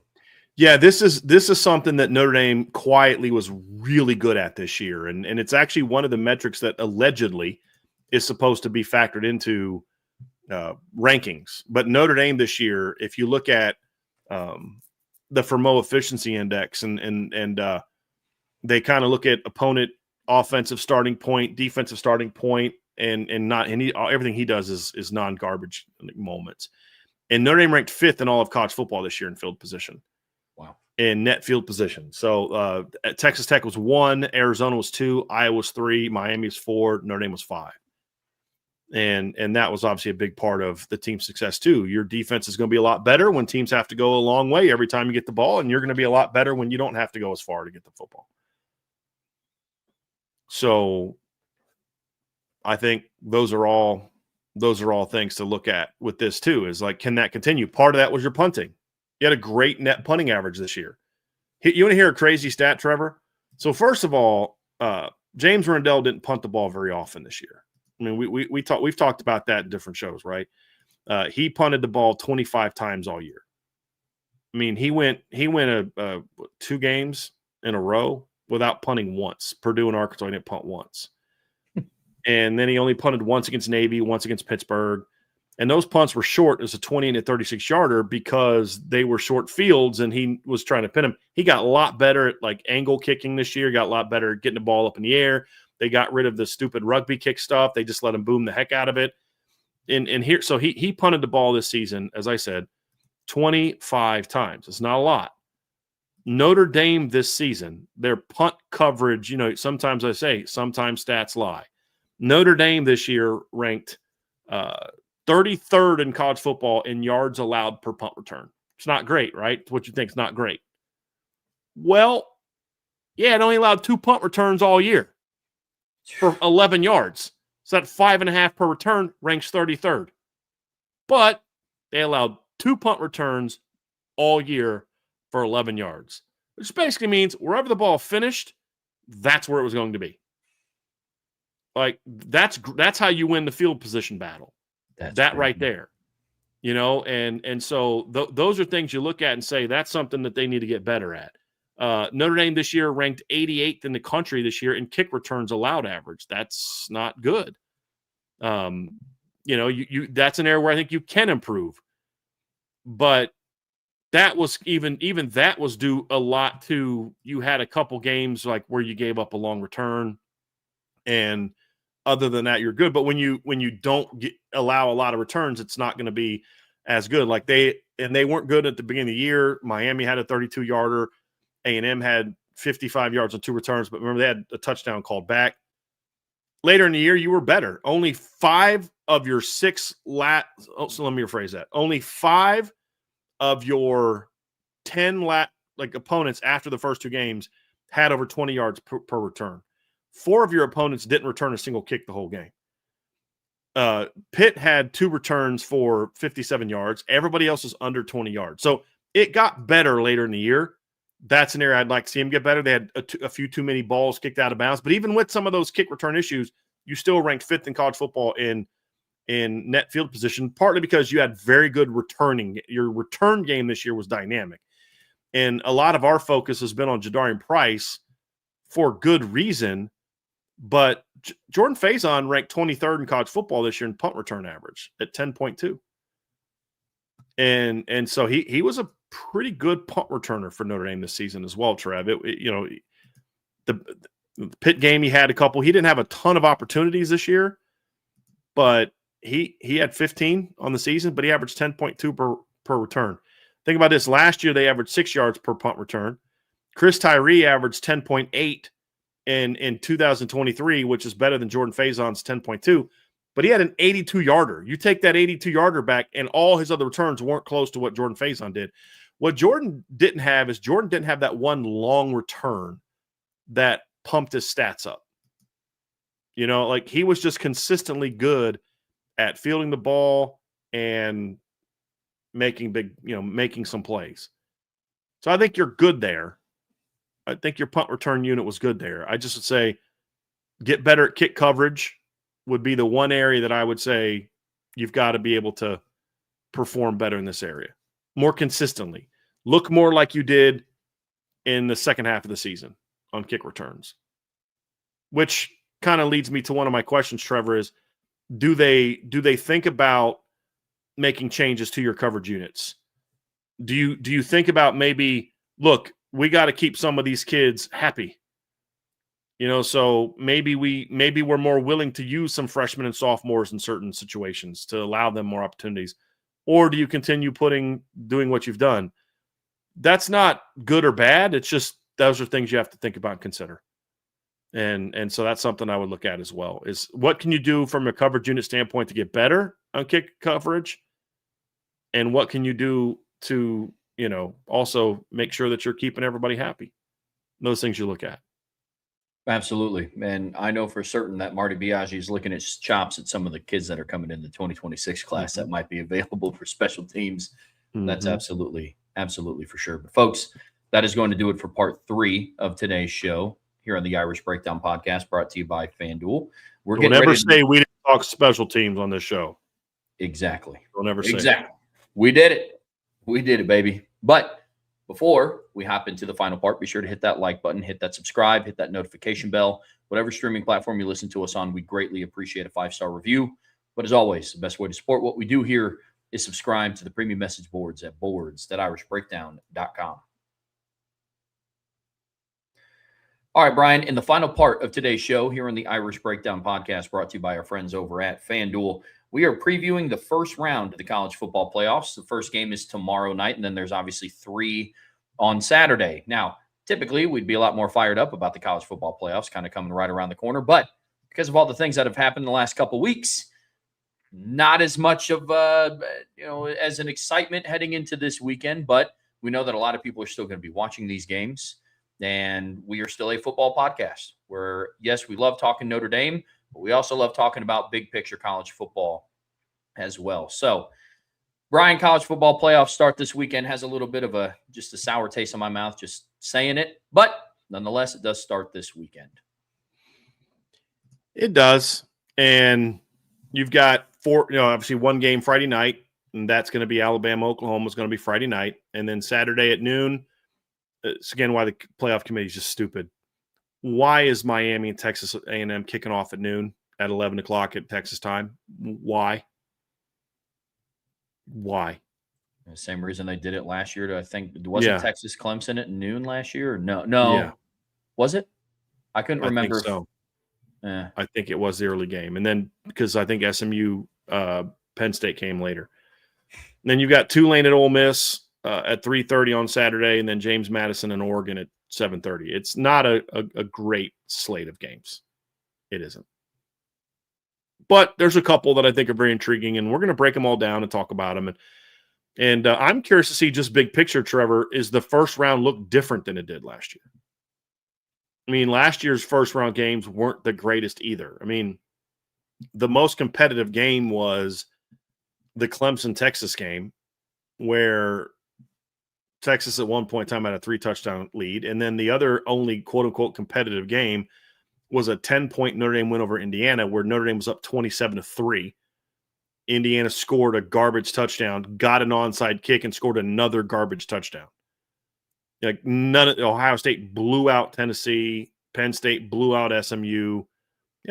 Yeah, this is something that Notre Dame quietly was really good at this year. And it's actually one of the metrics that allegedly is supposed to be factored into rankings. But Notre Dame this year, if you look at the Fermo efficiency index and they kind of look at opponent offensive starting point, defensive starting point, and everything he does is non-garbage moments. And Notre Dame ranked 5th in all of college football this year in field position. Wow. In net field position. So Texas Tech was 1, Arizona was 2, Iowa was 3, Miami was 4, Notre Dame was 5. And that was obviously a big part of the team's success too. Your defense is going to be a lot better when teams have to go a long way every time you get the ball, and you're going to be a lot better when you don't have to go as far to get the football. So I think those are all things to look at with this too, is like, can that continue? Part of that was your punting. You had a great net punting average this year. You want to hear a crazy stat, Trevor? So first of all, James Rendell didn't punt the ball very often this year. I mean, we've talked about that in different shows, right? He punted the ball 25 times all year. I mean, he went 2 games in a row without punting once. Purdue and Arkansas didn't punt once. And then he only punted once against Navy, once against Pittsburgh. And those punts were short as a 20 and a 36-yarder because they were short fields and he was trying to pin them. He got a lot better at like angle kicking this year, got a lot better at getting the ball up in the air. They got rid of the stupid rugby kick stuff. They just let him boom the heck out of it. And here, so he punted the ball this season, as I said, 25 times. It's not a lot. Notre Dame this season, their punt coverage, sometimes I say, sometimes stats lie. Notre Dame this year ranked 33rd in college football in yards allowed per punt return. It's not great, right? It's what you think is not great. Well, yeah, it only allowed 2 punt returns all year for 11 yards. So that 5.5 per return ranks 33rd. But they allowed 2 punt returns all year for 11 yards, which basically means wherever the ball finished, that's where it was going to be. Like that's how you win the field position battle. That right there, and so those are things you look at and say that's something that they need to get better at. Notre Dame this year ranked 88th in the country this year in kick returns allowed average. That's not good. That's an area where I think you can improve, but that was even that was due a lot to you had a couple games like where you gave up a long return, and other than that, you're good. But when you don't allow a lot of returns, it's not going to be as good. Like they weren't good at the beginning of the year. Miami had a 32-yarder. A&M had 55 yards on 2 returns, but remember they had a touchdown called back. Later in the year, you were better. Only 5 of your 6 so let me rephrase that. Only 5 of your 10 opponents after the first 2 games had over 20 yards per return. 4 of your opponents didn't return a single kick the whole game. Pitt had 2 returns for 57 yards. Everybody else is under 20 yards. So it got better later in the year. That's an area I'd like to see them get better. They had a few too many balls kicked out of bounds. But even with some of those kick return issues, you still ranked 5th in college football in net field position, partly because you had very good returning. Your return game this year was dynamic. And a lot of our focus has been on Jadarian Price for good reason. But Jordan Faison ranked 23rd in college football this year in punt return average at 10.2. And so he was a pretty good punt returner for Notre Dame this season as well, Trev. The Pitt game, he had a couple. He didn't have a ton of opportunities this year, but he had 15 on the season, but he averaged 10.2 per return. Think about this. Last year, they averaged 6 yards per punt return. Chris Tyree averaged 10.8 in 2023, which is better than Jordan Faison's 10.2, but he had an 82-yarder. You take that 82-yarder back, and all his other returns weren't close to what Jordan Faison did. What Jordan didn't have that one long return that pumped his stats up. Like he was just consistently good at fielding the ball and making some plays. So I think you're good there. I think your punt return unit was good there. I just would say get better at kick coverage would be the one area that I would say you've got to be able to perform better in this area. More consistently. Look more like you did in the second half of the season on kick returns. Which kind of leads me to one of my questions, Trevor, is do they think about making changes to your coverage units? Do you think about maybe, look, we got to keep some of these kids happy. So maybe we're more willing to use some freshmen and sophomores in certain situations to allow them more opportunities. Or do you continue doing what you've done? That's not good or bad. It's just those are things you have to think about and consider. And so that's something I would look at as well, is what can you do from a coverage unit standpoint to get better on kick coverage? And what can you do to, also make sure that you're keeping everybody happy? Those things you look at. Absolutely. And I know for certain that Marty Biaggi is looking at chops at some of the kids that are coming in the 2026 class that might be available for special teams. That's absolutely for sure. But folks, that is going to do it for part 3 of today's show here on the Irish Breakdown Podcast, brought to you by FanDuel. We're Don't getting ever ready say we didn't talk special teams on this show. Exactly. Don't ever say Exactly. We did it. We did it, baby. But before we hop into the final part, be sure to hit that like button, hit that subscribe, hit that notification bell. Whatever streaming platform you listen to us on, we greatly appreciate a 5-star review. But as always, the best way to support what we do here is subscribe to the premium message boards at boards.irishbreakdown.com. All right, Brian, in the final part of today's show here on the Irish Breakdown Podcast, brought to you by our friends over at FanDuel, we are previewing the first round of the college football playoffs. The first game is tomorrow night, and then there's obviously 3 on Saturday. Now, typically, we'd be a lot more fired up about the college football playoffs kind of coming right around the corner, but because of all the things that have happened in the last couple of weeks, not as much of as an excitement heading into this weekend, but we know that a lot of people are still going to be watching these games. And we are still a football podcast where, yes, we love talking Notre Dame, but we also love talking about big picture college football as well. So, Brian, college football playoffs start this weekend. Has a little bit of just a sour taste in my mouth just saying it, but nonetheless, it does start this weekend. It does. And you've got obviously one game Friday night, and that's going to be Alabama. Oklahoma is going to be Friday night. And then Saturday at noon. It's again why the playoff committee is just stupid. Why is Miami and Texas A&M kicking off at noon at 11 o'clock at Texas time? Why? The same reason they did it last year. I think wasn't Texas Clemson at noon last year? Or no. Yeah. Was it? I couldn't remember. I think so. I think it was the early game, and then because I think SMU Penn State came later. And then you've got Tulane at Ole Miss. At 3:30 on Saturday, and then James Madison and Oregon at 7:30. It's not a great slate of games. It isn't. But there's a couple that I think are very intriguing, and we're going to break them all down and talk about them. And I'm curious to see just big picture, Trevor, is the first round look different than it did last year? I mean, last year's first round games weren't the greatest either. I mean, the most competitive game was the Clemson-Texas game, where Texas at one point in time had a 3-touchdown lead. And then the other only quote-unquote competitive game was a 10-point Notre Dame win over Indiana, where Notre Dame was up 27-3. Indiana scored a garbage touchdown, got an onside kick, and scored another garbage touchdown. Like Ohio State blew out Tennessee. Penn State blew out SMU.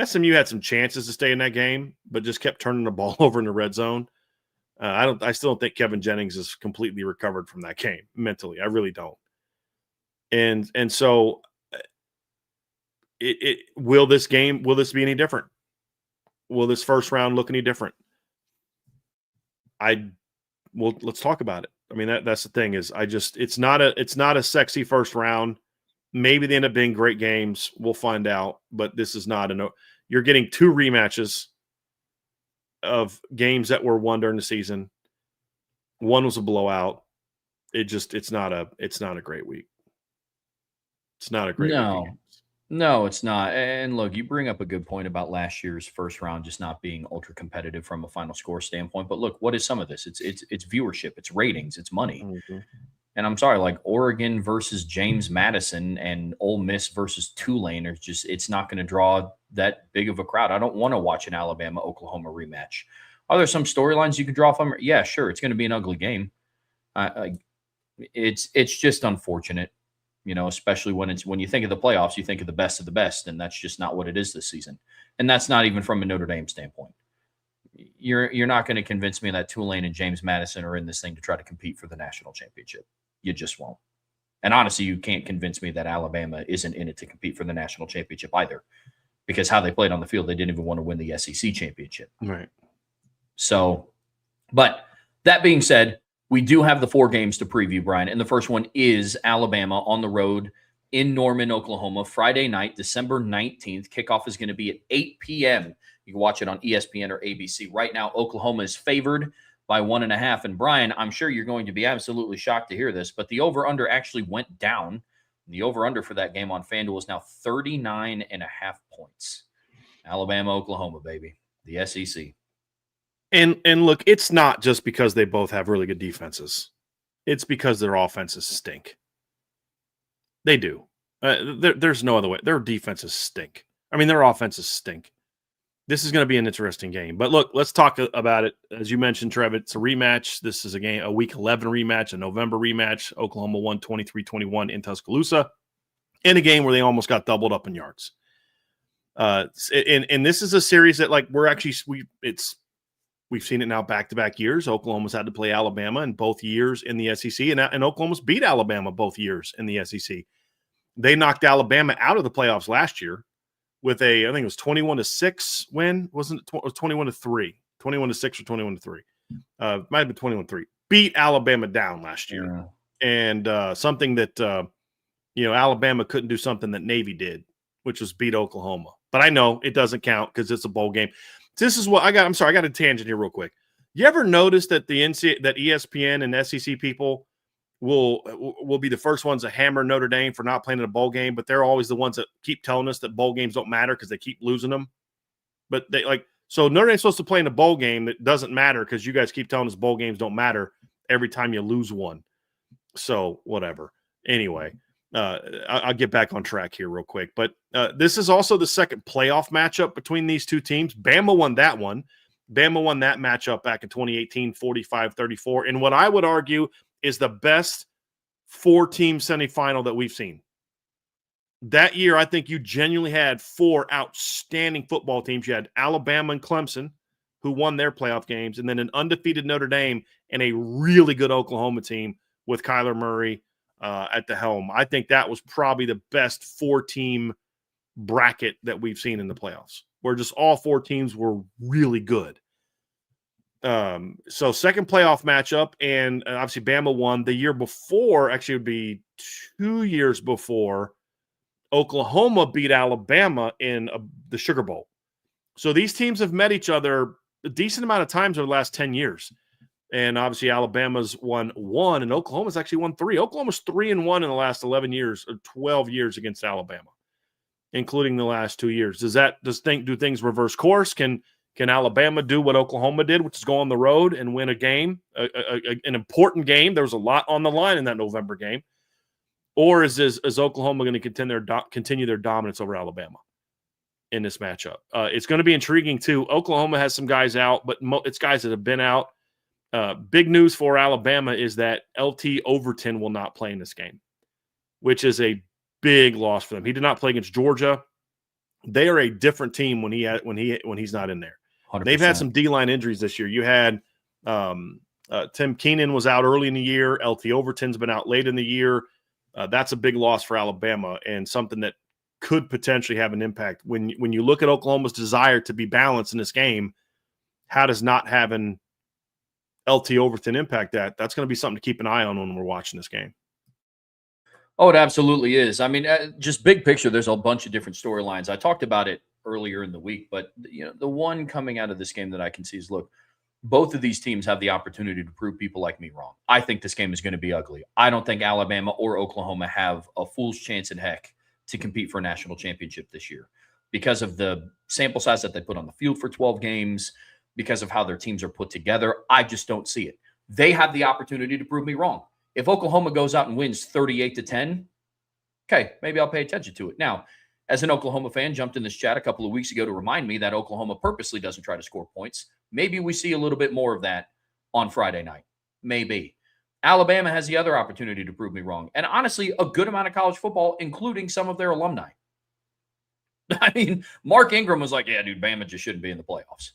SMU had some chances to stay in that game, but just kept turning the ball over in the red zone. I still don't think Kevin Jennings is completely recovered from that game mentally. I really don't. And so will this be any different? Will this first round look any different? Let's talk about it. I mean, that's the thing is it's not a sexy first round. Maybe they end up being great games. We'll find out, but this is not you're getting 2 rematches of games that were won during the season. One was a blowout. It's not a great week. It's not a great week. No, it's not. And look, you bring up a good point about last year's first round just not being ultra competitive from a final score standpoint. But look, what is some of this? It's viewership, it's ratings, it's money. Mm-hmm. And I'm sorry, like Oregon versus James Madison and Ole Miss versus Tulane it's not going to draw that big of a crowd. I don't want to watch an Alabama-Oklahoma rematch. Are there some storylines you can draw from? Yeah, sure. It's going to be an ugly game. It's just unfortunate, especially when you think of the playoffs, you think of the best, and that's just not what it is this season. And that's not even from a Notre Dame standpoint. You're not going to convince me that Tulane and James Madison are in this thing to try to compete for the national championship. You just won't. And honestly, you can't convince me that Alabama isn't in it to compete for the national championship either, because how they played on the field, they didn't even want to win the SEC championship. Right. So, but that being said, we do have the 4 games to preview, Brian. And the first one is Alabama on the road in Norman, Oklahoma, Friday night, December 19th. Kickoff is going to be at 8 p.m. You can watch it on ESPN or ABC. Right now, Oklahoma is favored by 1.5. And Brian, I'm sure you're going to be absolutely shocked to hear this, but the over-under actually went down. The over-under for that game on FanDuel is now 39.5 points. Alabama, Oklahoma, baby. The SEC. And look, it's not just because they both have really good defenses. It's because their offenses stink. They do. There's no other way. Their defenses stink. I mean, their offenses stink. This is going to be an interesting game. But look, let's talk about it. As you mentioned, Trev, it's a rematch. This is a Week 11 rematch, a November rematch. Oklahoma won 23-21 in Tuscaloosa in a game where they almost got doubled up in yards. And this is a series that, like, we've seen it now back-to-back years. Oklahoma's had to play Alabama in both years in the SEC, and Oklahoma's beat Alabama both years in the SEC. They knocked Alabama out of the playoffs last year with I think it was 21-6 win. Wasn't it? It was 21-3, 21-6 or 21-3. Might have been 21-3. Beat Alabama down last year. Yeah. And something that, Alabama couldn't do something that Navy did, which was beat Oklahoma. But I know it doesn't count because it's a bowl game. This is what I got. I'm sorry, I got a tangent here real quick. You ever notice that that ESPN and SEC people will be the first ones to hammer Notre Dame for not playing in a bowl game, but they're always the ones that keep telling us that bowl games don't matter because they keep losing them. But so Notre Dame's supposed to play in a bowl game that doesn't matter because you guys keep telling us bowl games don't matter every time you lose one. So whatever. Anyway, I'll get back on track here real quick. But this is also the second playoff matchup between these two teams. Bama won that one. Bama won that matchup back in 2018, 45-34. And what I would argue is the best four-team semifinal that we've seen. That year, I think you genuinely had four outstanding football teams. You had Alabama and Clemson, who won their playoff games, and then an undefeated Notre Dame and a really good Oklahoma team with Kyler Murray at the helm. I think that was probably the best four-team bracket that we've seen in the playoffs, where just all four teams were really good. So second playoff matchup, and obviously Bama won. The year before, actually it would be 2 years before, Oklahoma beat Alabama in the Sugar Bowl. So these teams have met each other a decent amount of times over the last 10 years. And obviously Alabama's won one, and Oklahoma's actually won three. Oklahoma's 3-1 in the last 11 years or 12 years against Alabama, including the last 2 years. Do things reverse course? Can Alabama do what Oklahoma did, which is go on the road and win a game, an important game? There was a lot on the line in that November game. Or is Oklahoma going to continue their dominance over Alabama in this matchup? It's going to be intriguing, too. Oklahoma has some guys out, but it's guys that have been out. Big news for Alabama is that LT Overton will not play in this game, which is a big loss for them. He did not play against Georgia. They are a different team when he's not in there. 100%. They've had some D-line injuries this year. You had Tim Keenan was out early in the year. LT Overton's been out late in the year. That's a big loss for Alabama and something that could potentially have an impact. When you look at Oklahoma's desire to be balanced in this game, how does not having LT Overton impact that? That's going to be something to keep an eye on when we're watching this game. Oh, it absolutely is. I mean, just big picture, there's a bunch of different storylines. I talked about it earlier in the week, but the one coming out of this game that I can see is, look, both of these teams have the opportunity to prove people like me wrong. I think this game is going to be ugly. I don't think Alabama or Oklahoma have a fool's chance in heck to compete for a national championship this year because of the sample size that they put on the field for 12 games, because of how their teams are put together. I just don't see it. They have the opportunity to prove me wrong. If Oklahoma goes out and wins 38-10, okay, maybe I'll pay attention to it. Now, as an Oklahoma fan, jumped in this chat a couple of weeks ago to remind me that Oklahoma purposely doesn't try to score points. Maybe we see a little bit more of that on Friday night. Maybe. Alabama has the other opportunity to prove me wrong. And honestly, a good amount of college football, including some of their alumni. I mean, Mark Ingram was like, yeah, dude, Bama just shouldn't be in the playoffs.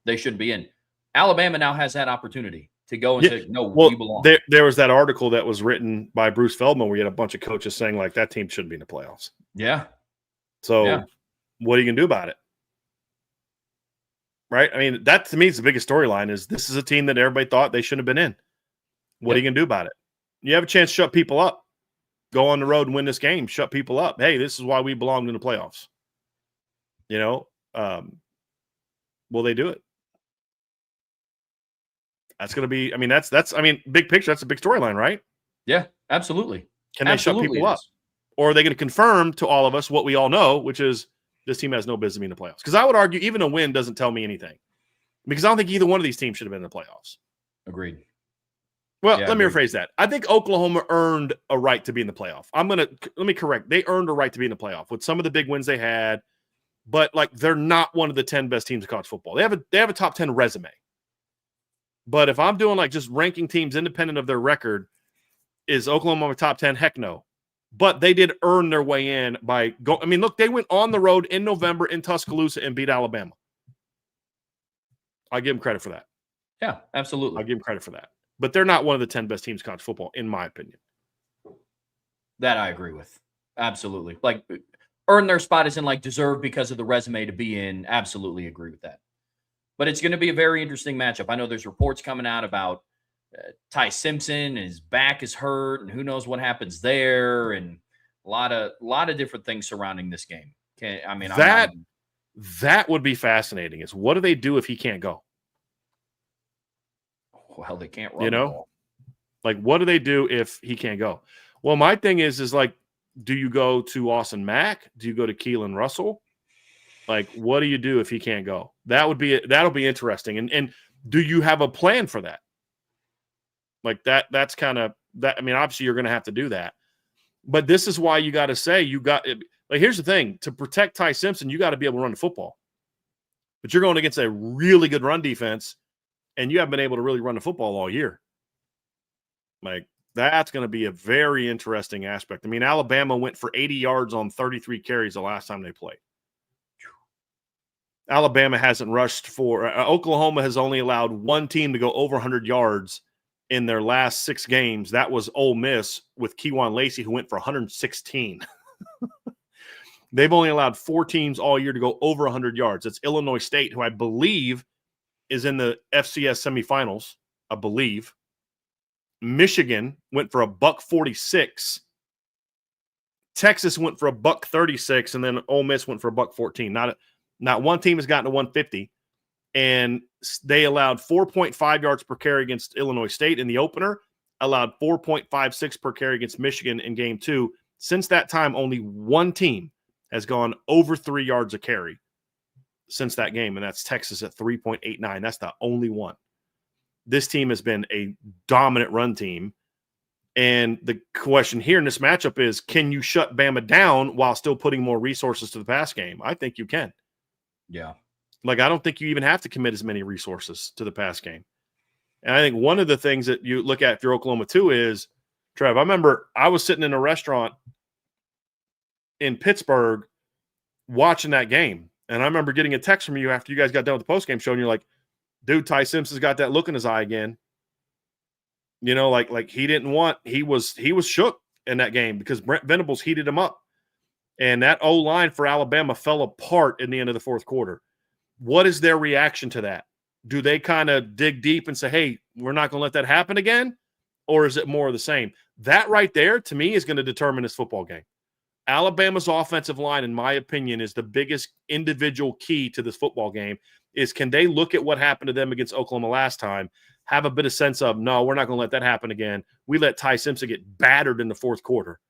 They shouldn't be in. Alabama now has that opportunity to go and say, no, we belong. There was that article that was written by Bruce Feldman where you had a bunch of coaches saying, like, that team shouldn't be in the playoffs. Yeah. So what are you going to do about it? Right? I mean, that to me is the biggest storyline is this is a team that everybody thought they shouldn't have been in. What are you going to do about it? You have a chance to shut people up. Go on the road and win this game. Shut people up. Hey, this is why we belong in the playoffs. Will they do it? That's going to be, I mean, big picture, that's a big storyline, right? Yeah, absolutely. Can they shut people up? Or are they going to confirm to all of us what we all know, which is this team has no business being in the playoffs? Because I would argue even a win doesn't tell me anything. Because I don't think either one of these teams should have been in the playoffs. Agreed. Well, Yeah, let me agreed. rephrase that. I think Oklahoma earned a right to be in the playoff. Let me correct. They earned a right to be in the playoff with some of the big wins they had, but like they're not one of the 10 best teams in college football. They have a top 10 resume. But if I'm doing like just ranking teams independent of their record, is Oklahoma a top 10? Heck no. But they did earn their way in by go. I mean, look, they went on the road in November in Tuscaloosa and beat Alabama. I give them credit for that. Yeah, absolutely. I give them credit for that. But they're not one of the 10 best teams in college football, in my opinion. That I agree with. Absolutely. Like, earn their spot as in like deserve because of the resume to be in. Absolutely agree with that. But it's going to be a very interesting matchup. I know there's reports coming out about Ty Simpson, his back is hurt, and who knows what happens there, and a lot of different things surrounding this game. That would be fascinating. Is what do they do if he can't go? Well, they can't run the ball. Like, what do they do if he can't go? Well, my thing is like, do you go to Austin Mack? Do you go to Keelan Russell? Like, what do you do if he can't go? That'll be interesting. And do you have a plan for that? Like that's kind of that. I mean, obviously you're going to have to do that, but this is why you got to say like, here's the thing: to protect Ty Simpson, you got to be able to run the football, but you're going against a really good run defense, and you haven't been able to really run the football all year. Like, that's going to be a very interesting aspect. I mean, Alabama went for 80 yards on 33 carries the last time they played. Alabama hasn't rushed for Oklahoma has only allowed one team to go over 100 yards in their last 6 games. That was Ole Miss with Kejuan Lacey, who went for 116. They've only allowed 4 teams all year to go over 100 yards. It's Illinois State, who I believe is in the FCS semifinals, I believe. Michigan went for $146. Texas went for $136, and then Ole Miss went for $114. Not one team has gotten to 150, and they allowed 4.5 yards per carry against Illinois State in the opener, allowed 4.56 per carry against Michigan in game 2. Since that time, only one team has gone over 3 yards a carry since that game, and that's Texas at 3.89. That's the only one. This team has been a dominant run team, and the question here in this matchup is, can you shut Bama down while still putting more resources to the pass game? I think you can. Yeah. Like, I don't think you even have to commit as many resources to the pass game. And I think one of the things that you look at if you're Oklahoma too is, Trev, I remember I was sitting in a restaurant in Pittsburgh watching that game. And I remember getting a text from you after you guys got done with the postgame show, and you're like, dude, Ty Simpson's got that look in his eye again. You know, like he was shook in that game because Brent Venables heated him up. And that O-line for Alabama fell apart in the end of the fourth quarter. What is their reaction to that? Do they kind of dig deep and say, hey, we're not going to let that happen again? Or is it more of the same? That right there, to me, is going to determine this football game. Alabama's offensive line, in my opinion, is the biggest individual key to this football game. Is can they look at what happened to them against Oklahoma last time, have a bit of sense of, no, we're not going to let that happen again. We let Ty Simpson get battered in the fourth quarter.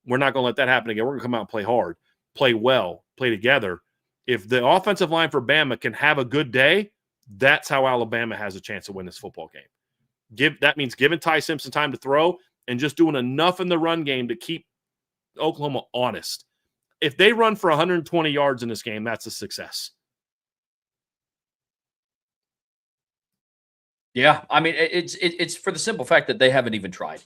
We're not going to let that happen again. We're going to come out and play hard, play well, play together. If the offensive line for Bama can have a good day, that's how Alabama has a chance to win this football game. That means giving Ty Simpson time to throw and just doing enough in the run game to keep Oklahoma honest. If they run for 120 yards in this game, that's a success. Yeah, I mean, it's for the simple fact that they haven't even tried.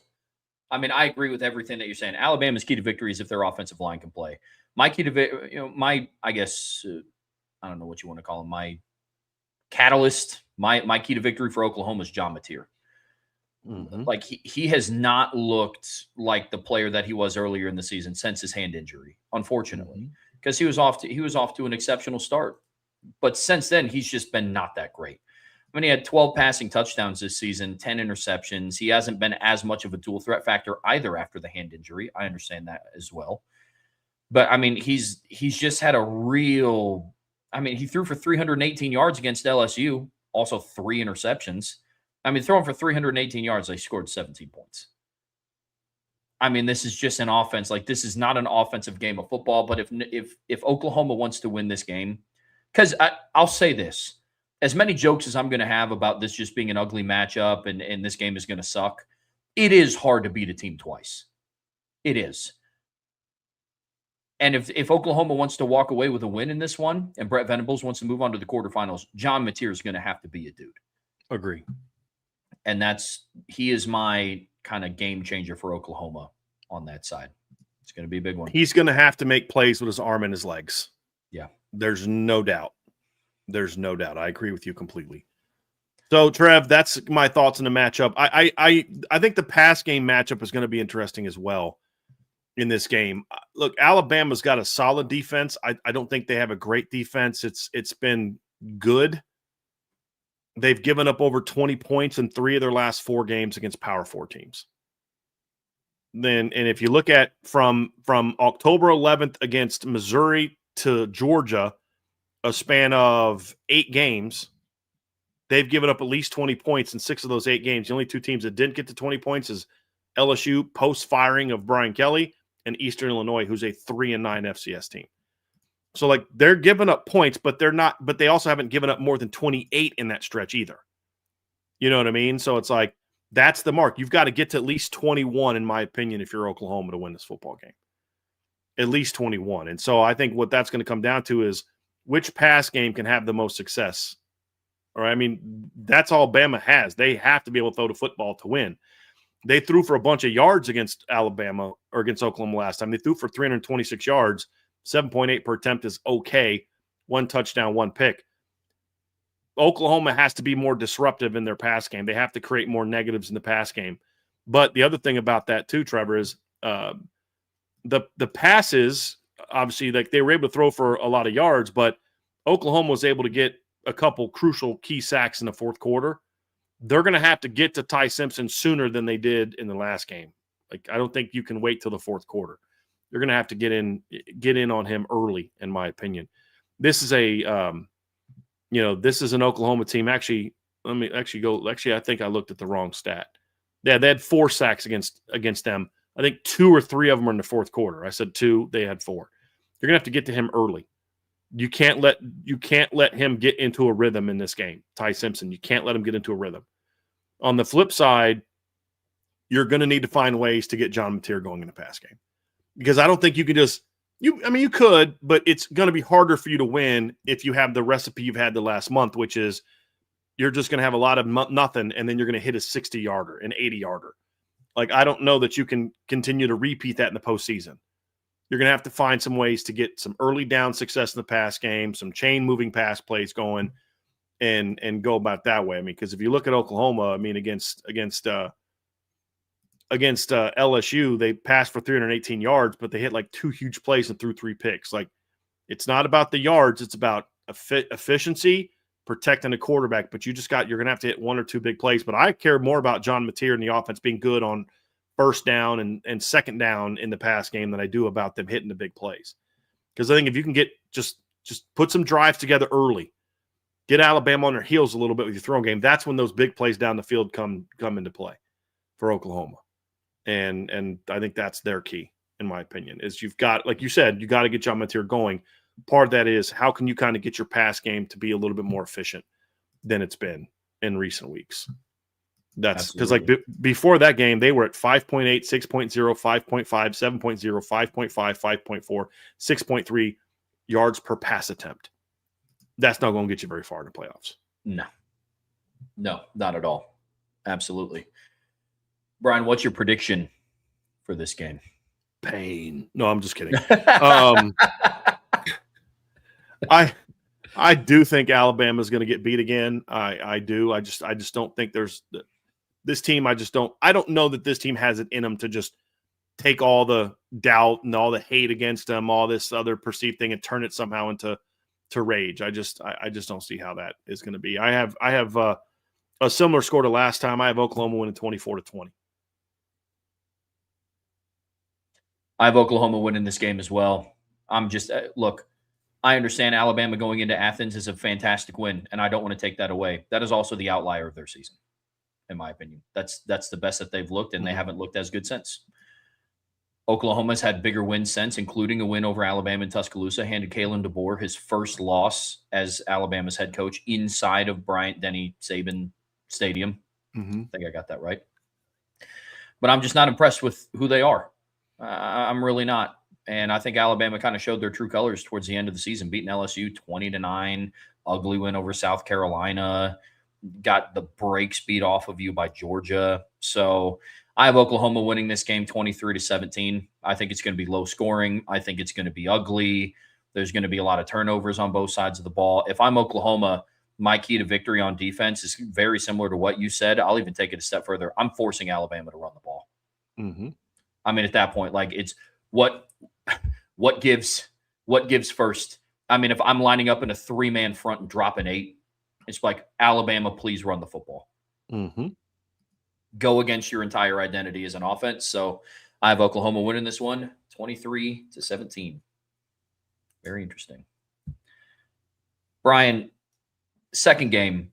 I mean, I agree with everything that you're saying. Alabama's key to victory is if their offensive line can play. My key to I guess I don't know what you want to call him. My catalyst, my key to victory for Oklahoma is John Mateer. Mm-hmm. Like he has not looked like the player that he was earlier in the season since his hand injury, unfortunately, because he was off to an exceptional start. But since then, he's just been not that great. I mean, he had 12 passing touchdowns this season, 10 interceptions. He hasn't been as much of a dual threat factor either after the hand injury. I understand that as well. But, I mean, he's just had a real – I mean, he threw for 318 yards against LSU, also 3 interceptions. I mean, throwing for 318 yards, they scored 17 points. I mean, this is just an offense. Like, this is not an offensive game of football. But if Oklahoma wants to win this game – because I'll say this. as many jokes as I'm going to have about this just being an ugly matchup and this game is going to suck, it is hard to beat a team twice. It is. And if Oklahoma wants to walk away with a win in this one and Brett Venables wants to move on to the quarterfinals, John Mateer is going to have to be a dude. Agree. And he is my kind of game changer for Oklahoma on that side. It's going to be a big one. He's going to have to make plays with his arm and his legs. Yeah. There's no doubt. There's no doubt. I agree with you completely. So, Trev, that's my thoughts on the matchup. I think the pass game matchup is going to be interesting as well in this game. Look, Alabama's got a solid defense. I don't think they have a great defense. It's been good. They've given up over 20 points in 3 of their last 4 games against Power 4 teams. And if you look at from October 11th against Missouri to Georgia, a span of 8 games, they've given up at least 20 points in 6 of those 8 games. The only 2 teams that didn't get to 20 points is LSU post-firing of Brian Kelly and Eastern Illinois, who's a 3-9 FCS team. So, like, they're giving up points, but they also haven't given up more than 28 in that stretch either. You know what I mean? So it's like, that's the mark. You've got to get to at least 21, in my opinion, if you're Oklahoma to win this football game. At least 21. And so I think what that's going to come down to is which pass game can have the most success. All right, I mean, that's all Bama has. They have to be able to throw the football to win. They threw for a bunch of yards against Alabama or against Oklahoma last time. They threw for 326 yards. 7.8 per attempt is okay. 1 touchdown, 1 pick. Oklahoma has to be more disruptive in their pass game. They have to create more negatives in the pass game. But the other thing about that too, Trevor, is the passes, obviously, like, they were able to throw for a lot of yards, but Oklahoma was able to get a couple crucial key sacks in the fourth quarter. They're going to have to get to Ty Simpson sooner than they did in the last game. Like, I don't think you can wait till the fourth quarter. You're going to have to get in on him early, in my opinion. This is this is an Oklahoma team. Actually, I think I looked at the wrong stat. Yeah, they had 4 sacks against them. I think 2 or 3 of them were in the fourth quarter. I said 2, they had 4. You're going to have to get to him early. You can't let him get into a rhythm in this game. Ty Simpson, you can't let him get into a rhythm. On the flip side, you're going to need to find ways to get John Mateer going in the pass game. Because I don't think you can you could, but it's going to be harder for you to win if you have the recipe you've had the last month, which is you're just going to have a lot of nothing, and then you're going to hit a 60-yarder, an 80-yarder. Like, I don't know that you can continue to repeat that in the postseason. You're going to have to find some ways to get some early down success in the pass game, some chain-moving pass plays going, and go about that way. I mean, because if you look at Oklahoma, I mean, against LSU, they passed for 318 yards, but they hit like 2 huge plays and threw 3 picks. Like, it's not about the yards. It's about efficiency, protecting the quarterback, but you're going to have to hit 1 or 2 big plays. But I care more about John Mateer and the offense being good on first down and second down in the pass game than I do about them hitting the big plays. Because I think if you can get just put some drives together early, get Alabama on their heels a little bit with your throwing game, that's when those big plays down the field come into play for Oklahoma. And I think that's their key, in my opinion, is you've got, like you said, you got to get John Mateer going. Part of that is how can you kind of get your pass game to be a little bit more efficient than it's been in recent weeks. That's because, like, before that game, they were at 5.8, 6.0, 5.5, 7.0, 5.5, 5.4, 6.3 yards per pass attempt. That's not going to get you very far in the playoffs. No, not at all. Absolutely. Brian, what's your prediction for this game? Pain. No, I'm just kidding. I do think Alabama's going to get beat again. I do. I just don't think there's this team. I don't know that this team has it in them to just take all the doubt and all the hate against them, all this other perceived thing, and turn it somehow into rage. I just don't see how that is going to be. I have a similar score to last time. I have Oklahoma winning 24-20. I have Oklahoma winning this game as well. I'm just look, I understand Alabama going into Athens is a fantastic win, and I don't want to take that away. That is also the outlier of their season, in my opinion. That's the best that they've looked, and they haven't looked as good since. Oklahoma's had bigger wins since, including a win over Alabama in Tuscaloosa, handed Kalen DeBoer his first loss as Alabama's head coach inside of Bryant-Denny Saban Stadium. Mm-hmm. I think I got that right. But I'm just not impressed with who they are. I'm really not. And I think Alabama kind of showed their true colors towards the end of the season, beating LSU 20-9, ugly win over South Carolina, got the brakes beat off of you by Georgia. So I have Oklahoma winning this game 23-17. I think it's going to be low scoring. I think it's going to be ugly. There's going to be a lot of turnovers on both sides of the ball. If I'm Oklahoma, my key to victory on defense is very similar to what you said. I'll even take it a step further. I'm forcing Alabama to run the ball. Mm-hmm. I mean, at that point, like, it's what gives first. I mean, if I'm lining up in a 3-man front and dropping 8, it's like, Alabama, please run the football. Mm-hmm. Go against your entire identity as an offense. So I have Oklahoma winning this one 23-17. Very interesting. Brian, second game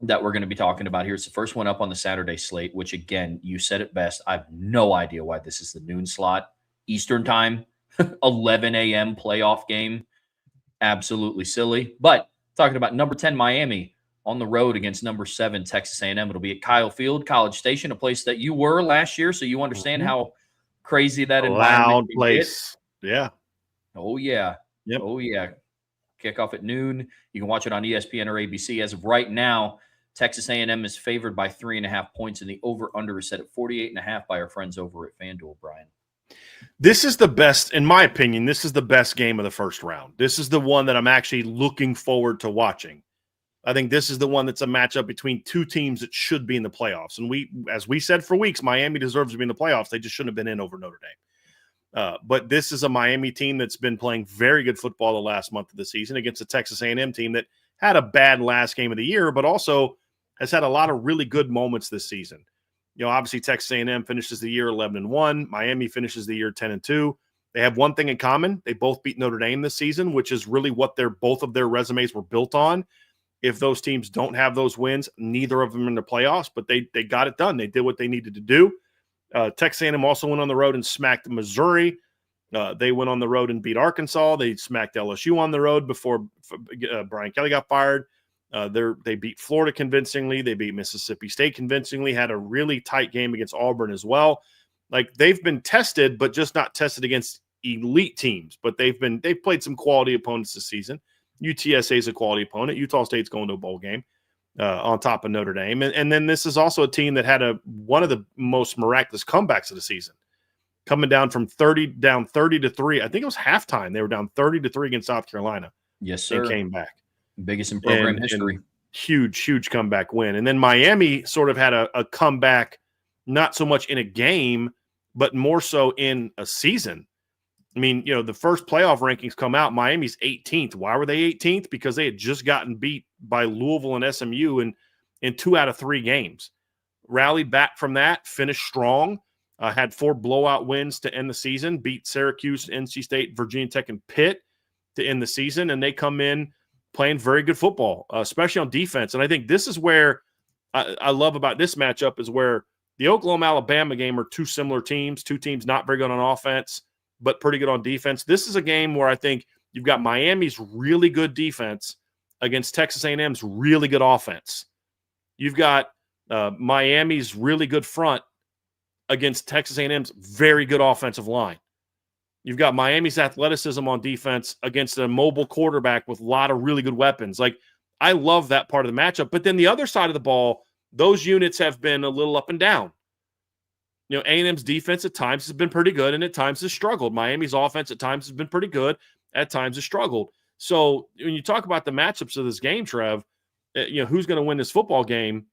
that we're going to be talking about here. It's the first one up on the Saturday slate, which, again, you said it best. I have no idea why this is the noon slot, Eastern time, 11 a.m. playoff game. Absolutely silly. But talking about number 10 Miami on the road against number 7 Texas A&M. It'll be at Kyle Field, College Station, a place that you were last year, so you understand how crazy that environment loud can place. Get. Yeah. Oh, yeah. Yep. Oh, yeah. Kickoff at noon. You can watch it on ESPN or ABC. As of right now, Texas A&M is favored by 3.5 points, and the over-under is set at 48.5 by our friends over at FanDuel, Brian. This is the best, in my opinion, this is the best game of the first round. This is the one that I'm actually looking forward to watching. I think this is the one that's a matchup between two teams that should be in the playoffs. And as we said for weeks, Miami deserves to be in the playoffs. They just shouldn't have been in over Notre Dame. But this is a Miami team that's been playing very good football the last month of the season against a Texas A&M team that had a bad last game of the year, but also has had a lot of really good moments this season. You know, obviously Texas A&M finishes the year 11-1. Miami finishes the year 10-2. They have one thing in common. They both beat Notre Dame this season, which is really what both of their resumes were built on. If those teams don't have those wins, neither of them are in the playoffs, but they got it done. They did what they needed to do. Texas A&M also went on the road and smacked Missouri. They went on the road and beat Arkansas. They smacked LSU on the road before Brian Kelly got fired. They beat Florida convincingly. They beat Mississippi State convincingly, had a really tight game against Auburn as well. Like, they've been tested, but just not tested against elite teams. But they've played some quality opponents this season. UTSA is a quality opponent. Utah State's going to a bowl game on top of Notre Dame. And then this is also a team that had one of the most miraculous comebacks of the season, coming down from 30-3. I think it was halftime. They were down 30-3 against South Carolina. Yes, sir. And came back. Biggest in program history. Huge comeback win. And then Miami sort of had a comeback, not so much in a game, but more so in a season. I mean, you know, the first playoff rankings come out, Miami's 18th. Why were they 18th? Because they had just gotten beat by Louisville and SMU in 2 out of 3 games. Rallied back from that, finished strong, had 4 blowout wins to end the season, beat Syracuse, NC State, Virginia Tech, and Pitt to end the season, and they come in playing very good football, especially on defense. And I think this is where I love about this matchup is where the Oklahoma-Alabama game are two similar teams, two teams not very good on offense, but pretty good on defense. This is a game where I think you've got Miami's really good defense against Texas A&M's really good offense. You've got Miami's really good front against Texas A&M's very good offensive line. You've got Miami's athleticism on defense against a mobile quarterback with a lot of really good weapons. Like, I love that part of the matchup. But then the other side of the ball, those units have been a little up and down. You know, A&M's defense at times has been pretty good and at times has struggled. Miami's offense at times has been pretty good, at times has struggled. So when you talk about the matchups of this game, Trev, you know, who's going to win this football game,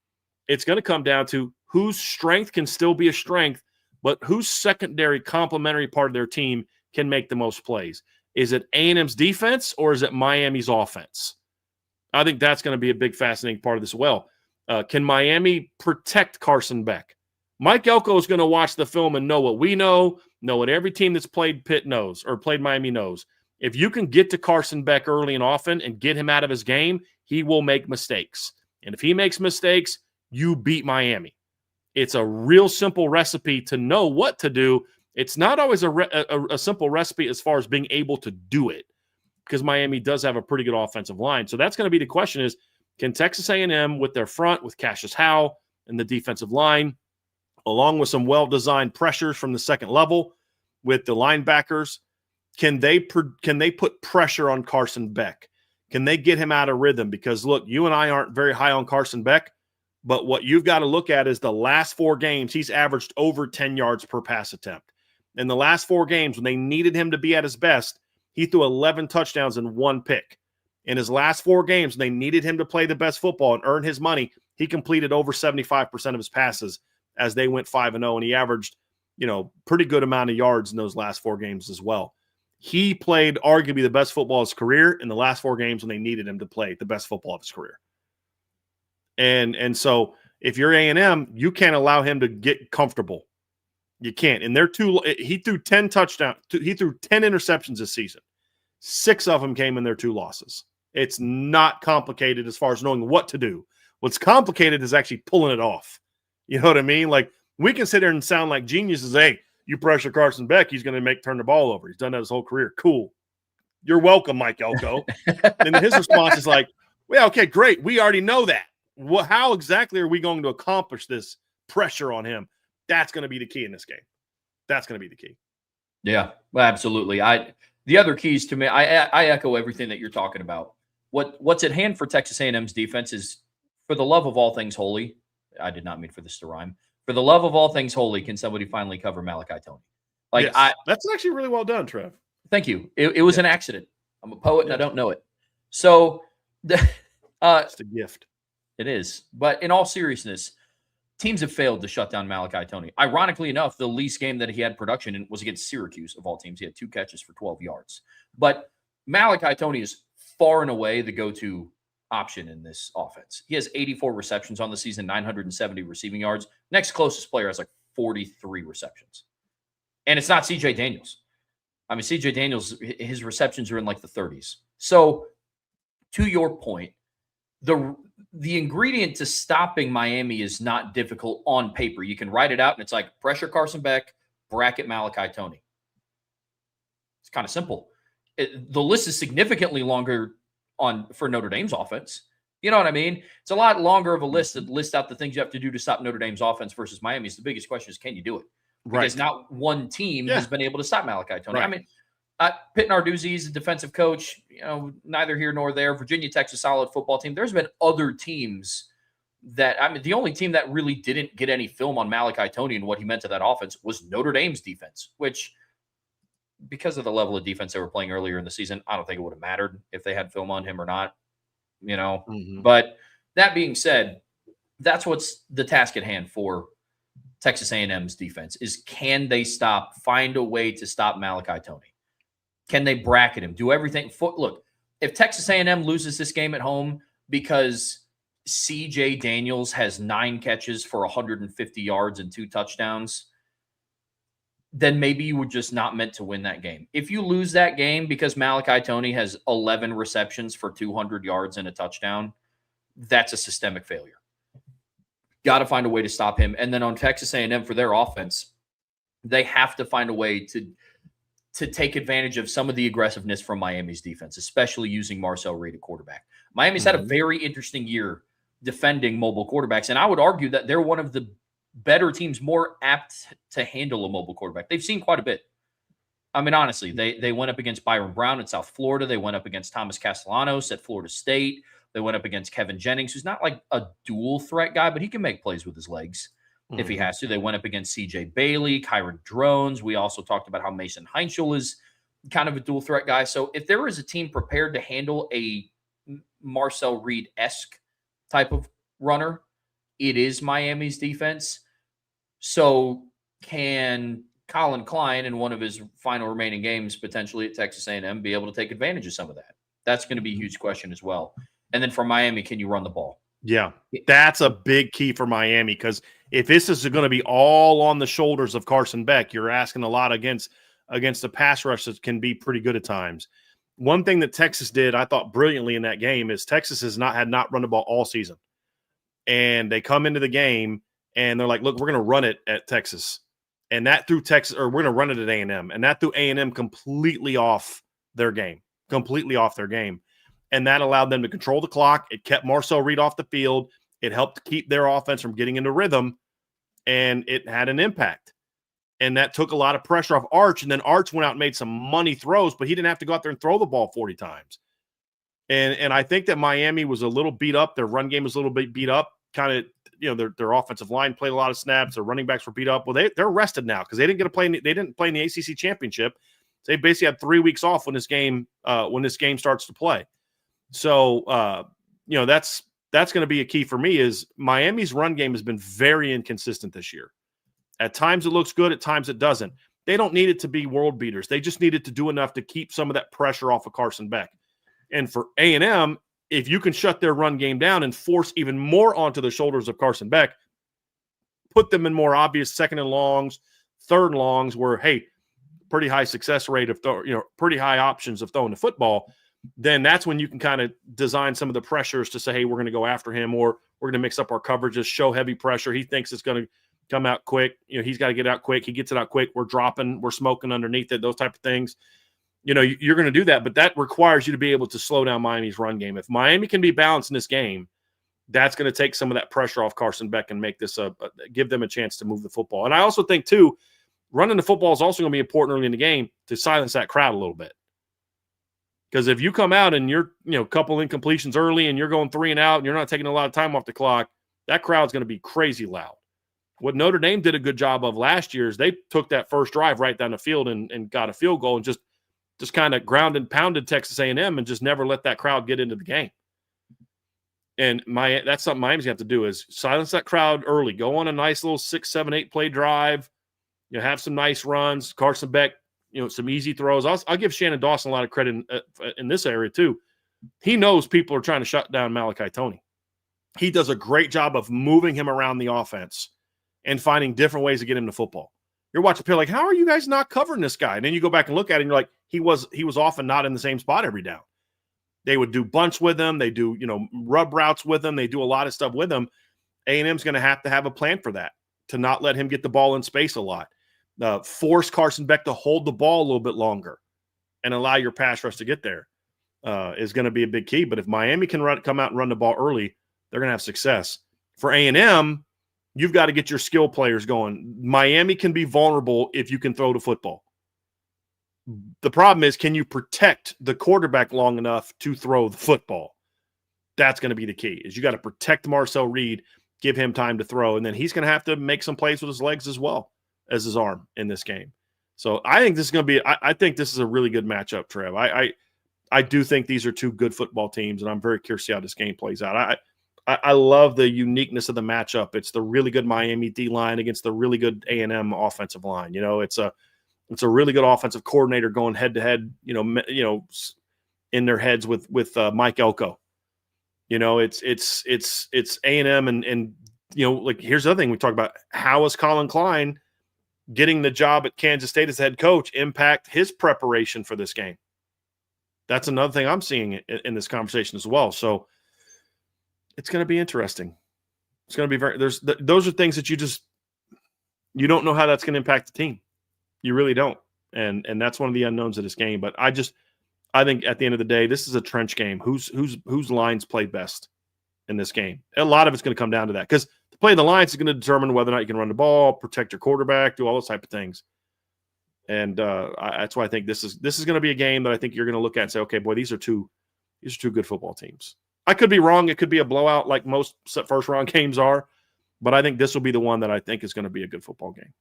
it's going to come down to whose strength can still be a strength, but whose secondary complementary part of their team can make the most plays. Is it A&M's defense or is it Miami's offense? I think that's going to be a big fascinating part of this as well. Can Miami protect Carson Beck? Mike Elko is going to watch the film and know what we know what every team that's played Pitt knows or played Miami knows. If you can get to Carson Beck early and often and get him out of his game, he will make mistakes. And if he makes mistakes, you beat Miami. It's a real simple recipe to know what to do It's not always a simple recipe as far as being able to do it, because Miami does have a pretty good offensive line. So that's going to be the question is, can Texas A&M with their front, with Cassius Howe and the defensive line, along with some well-designed pressures from the second level with the linebackers, can they put pressure on Carson Beck? Can they get him out of rhythm? Because, look, you and I aren't very high on Carson Beck, but what you've got to look at is the last 4 games, he's averaged over 10 yards per pass attempt. In the last 4 games, when they needed him to be at his best, he threw 11 touchdowns and 1 pick. In his last 4 games, when they needed him to play the best football and earn his money, he completed over 75% of his passes as they went 5-0, and he averaged, pretty good amount of yards in those last 4 games as well. He played arguably the best football of his career in the last 4 games when they needed him to play the best football of his career. And so if you're A&M, you can't allow him to get comfortable. You can't. And he threw 10 touchdowns. He threw 10 interceptions this season. 6 of them came in their 2 losses. It's not complicated as far as knowing what to do. What's complicated is actually pulling it off. You know what I mean? Like, we can sit there and sound like geniuses. Hey, you pressure Carson Beck, he's going to turn the ball over. He's done that his whole career. Cool. You're welcome, Mike Elko. And his response is like, well, okay, great. We already know that. How exactly are we going to accomplish this pressure on him? That's going to be the key in this game. That's going to be the key. Yeah, well, absolutely. The other keys to me, I echo everything that you're talking about. What's at hand for Texas A&M's defense is, for the love of all things holy, I did not mean for this to rhyme. For the love of all things holy, can somebody finally cover Malachi Toney? Yes, that's actually really well done, Trev. Thank you. It was an accident. I'm a poet and I don't know it. So it's a gift. It is. But in all seriousness, teams have failed to shut down Malachi Toney. Ironically enough, the least game that he had production in was against Syracuse, of all teams. He had 2 catches for 12 yards. But Malachi Toney is far and away the go-to option in this offense. He has 84 receptions on the season, 970 receiving yards. Next closest player has 43 receptions. And it's not C.J. Daniels. I mean, C.J. Daniels, his receptions are in the 30s. So, to your point, the ingredient to stopping Miami is not difficult on paper. You can write it out, and it's like pressure Carson Beck, bracket Malachi Toney. It's kind of simple. The list is significantly longer for Notre Dame's offense. You know what I mean? It's a lot longer of a list to list out the things you have to do to stop Notre Dame's offense versus Miami's. The biggest question is, can you do it? Because not one team has been able to stop Malachi Toney. Right. I mean, Pitt Narduzzi is a defensive coach, neither here nor there. Virginia Tech's a solid football team. There's been other teams the only team that really didn't get any film on Malachi Toney and what he meant to that offense was Notre Dame's defense, which, because of the level of defense they were playing earlier in the season, I don't think it would have mattered if they had film on him or not, But that being said, that's what's the task at hand for Texas A&M's defense is, can they find a way to stop Malachi Toney? Can they bracket him? Do everything. Look, if Texas A&M loses this game at home because C.J. Daniels has 9 catches for 150 yards and 2 touchdowns, then maybe you were just not meant to win that game. If you lose that game because Malachi Toney has 11 receptions for 200 yards and a touchdown, that's a systemic failure. Got to find a way to stop him. And then on Texas A&M for their offense, they have to find a way to take advantage of some of the aggressiveness from Miami's defense, especially using Marcel Reed at quarterback. Miami's had a very interesting year defending mobile quarterbacks, and I would argue that they're one of the better teams more apt to handle a mobile quarterback. They've seen quite a bit. I mean, honestly, they went up against Byron Brown at South Florida. They went up against Thomas Castellanos at Florida State. They went up against Kevin Jennings, who's not like a dual threat guy, but he can make plays with his legs if he has to. They went up against C.J. Bailey, Kyron Drones. We also talked about how Mason Heinschel is kind of a dual threat guy. So if there is a team prepared to handle a Marcel Reed-esque type of runner, it is Miami's defense. So can Colin Klein in one of his final remaining games, potentially at Texas A&M, be able to take advantage of some of that? That's going to be a huge question as well. And then for Miami, can you run the ball? Yeah, that's a big key for Miami, because if this is going to be all on the shoulders of Carson Beck, you're asking a lot against a pass rush that can be pretty good at times. One thing that Texas did, I thought brilliantly in that game, is Texas had not run the ball all season. And they come into the game and they're like, look, we're going to run it at Texas. And that threw Texas, or we're going to run it at A&M, and that threw A&M completely off their game. And that allowed them to control the clock. It kept Marcel Reed off the field. It helped keep their offense from getting into rhythm, and it had an impact. And that took a lot of pressure off Arch, and then Arch went out and made some money throws, but he didn't have to go out there and throw the ball 40 times. And I think that Miami was a little beat up. Their run game was a little bit beat up. Kind of, their offensive line played a lot of snaps. Their running backs were beat up. Well, they're rested now because they didn't get to play. They didn't play in the ACC championship. So they basically had 3 weeks off when this game starts to play. So that's going to be a key for me. Is Miami's run game has been very inconsistent this year. At times it looks good. At times it doesn't. They don't need it to be world beaters. They just need it to do enough to keep some of that pressure off of Carson Beck. And for A&M, if you can shut their run game down and force even more onto the shoulders of Carson Beck, put them in more obvious second and longs, third and longs where, hey, pretty high success rate of pretty high options of throwing the football, then that's when you can kind of design some of the pressures to say, hey, we're going to go after him, or we're going to mix up our coverages, show heavy pressure. He thinks it's going to come out quick. He's got to get out quick. He gets it out quick. We're dropping, we're smoking underneath it, those type of things. You're going to do that, but that requires you to be able to slow down Miami's run game. If Miami can be balanced in this game, that's going to take some of that pressure off Carson Beck and make this give them a chance to move the football. And I also think, too, running the football is also going to be important early in the game to silence that crowd a little bit. Because if you come out and you're, a couple incompletions early and you're going 3 and out and you're not taking a lot of time off the clock, that crowd's going to be crazy loud. What Notre Dame did a good job of last year is they took that first drive right down the field and got a field goal and just kind of ground and pounded Texas A&M and just never let that crowd get into the game. And that's something Miami's going to have to do is silence that crowd early. Go on a nice little 6, 7, 8 play drive. Have some nice runs. Carson Beck, some easy throws. I'll give Shannon Dawson a lot of credit in this area too. He knows people are trying to shut down Malachi Toney. He does a great job of moving him around the offense and finding different ways to get him to football. You're watching people like, how are you guys not covering this guy? And then you go back and look at it and you're like, he was often not in the same spot every down. They would do bunch with him. They do, rub routes with him. They do a lot of stuff with him. A&M's going to have a plan for that, to not let him get the ball in space a lot. Force Carson Beck to hold the ball a little bit longer and allow your pass rush to get there is going to be a big key. But if Miami can come out and run the ball early, they're going to have success. For A&M, you've got to get your skill players going. Miami can be vulnerable if you can throw the football. The problem is, can you protect the quarterback long enough to throw the football? That's going to be the key, is you got to protect Marcel Reed, give him time to throw, and then he's going to have to make some plays with his legs as well as his arm in this game. So I think this is going to be – I think this is a really good matchup, Trev. I do think these are two good football teams, and I'm very curious to see how this game plays out. I love the uniqueness of the matchup. It's the really good Miami D-line against the really good A&M offensive line. It's a really good offensive coordinator going head-to-head, in their heads with Mike Elko. It's A&M and here's the other thing we talk about. How is Colin Klein getting the job at Kansas State as head coach impact his preparation for this game? That's another thing I'm seeing in this conversation as well. So it's going to be interesting. It's going to be those are things that you don't know how that's going to impact the team. You really don't. And that's one of the unknowns of this game. But I think at the end of the day, this is a trench game. Whose lines play best in this game? A lot of it's going to come down to that, because the play of the lines is going to determine whether or not you can run the ball, protect your quarterback, do all those type of things. And that's why I think this is going to be a game that I think you're going to look at and say, okay, boy, these are two good football teams. I could be wrong. It could be a blowout like most first round games are, but I think this will be the one that I think is going to be a good football game.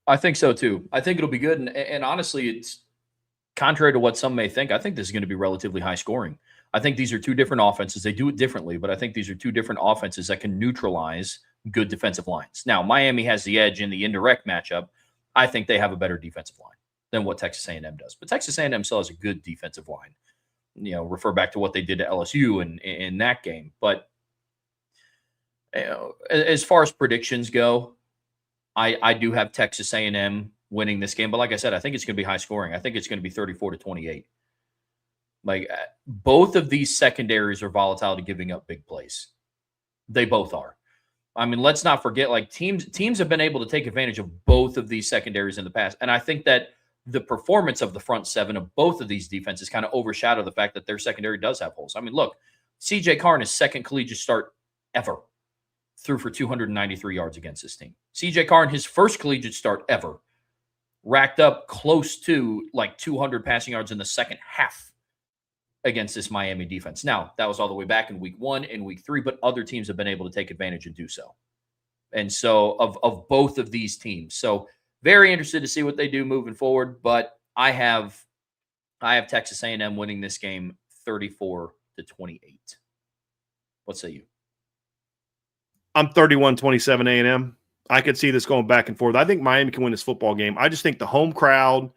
I think so too. I think it'll be good. And honestly, it's contrary to what some may think. I think this is going to be relatively high scoring. I think these are two different offenses. They do it differently, but I think these are two different offenses that can neutralize good defensive lines. Now, Miami has the edge in the indirect matchup. I think they have a better defensive line than what Texas A&M does. But Texas A&M still has a good defensive line. Refer back to what they did to LSU in that game. But as far as predictions go, I do have Texas A&M winning this game. But like I said, I think it's going to be high scoring. I think it's going to be 34-28. Like, both of these secondaries are volatile to giving up big plays. They both are. I mean, let's not forget, like teams have been able to take advantage of both of these secondaries in the past. And I think that the performance of the front seven of both of these defenses kind of overshadow the fact that their secondary does have holes. I mean, look, CJ Carr in his second collegiate start ever threw for 293 yards against this team. CJ Carr in his first collegiate start ever racked up close to like 200 passing yards in the second half against this Miami defense. Now, that was all the way back in week 1 and week 3, but other teams have been able to take advantage and do so. And so of both of these teams. So very interested to see what they do moving forward, but I have Texas A&M winning this game 34-28. What say you? I'm 31-27 A&M. I could see this going back and forth. I think Miami can win this football game. I just think the home crowd,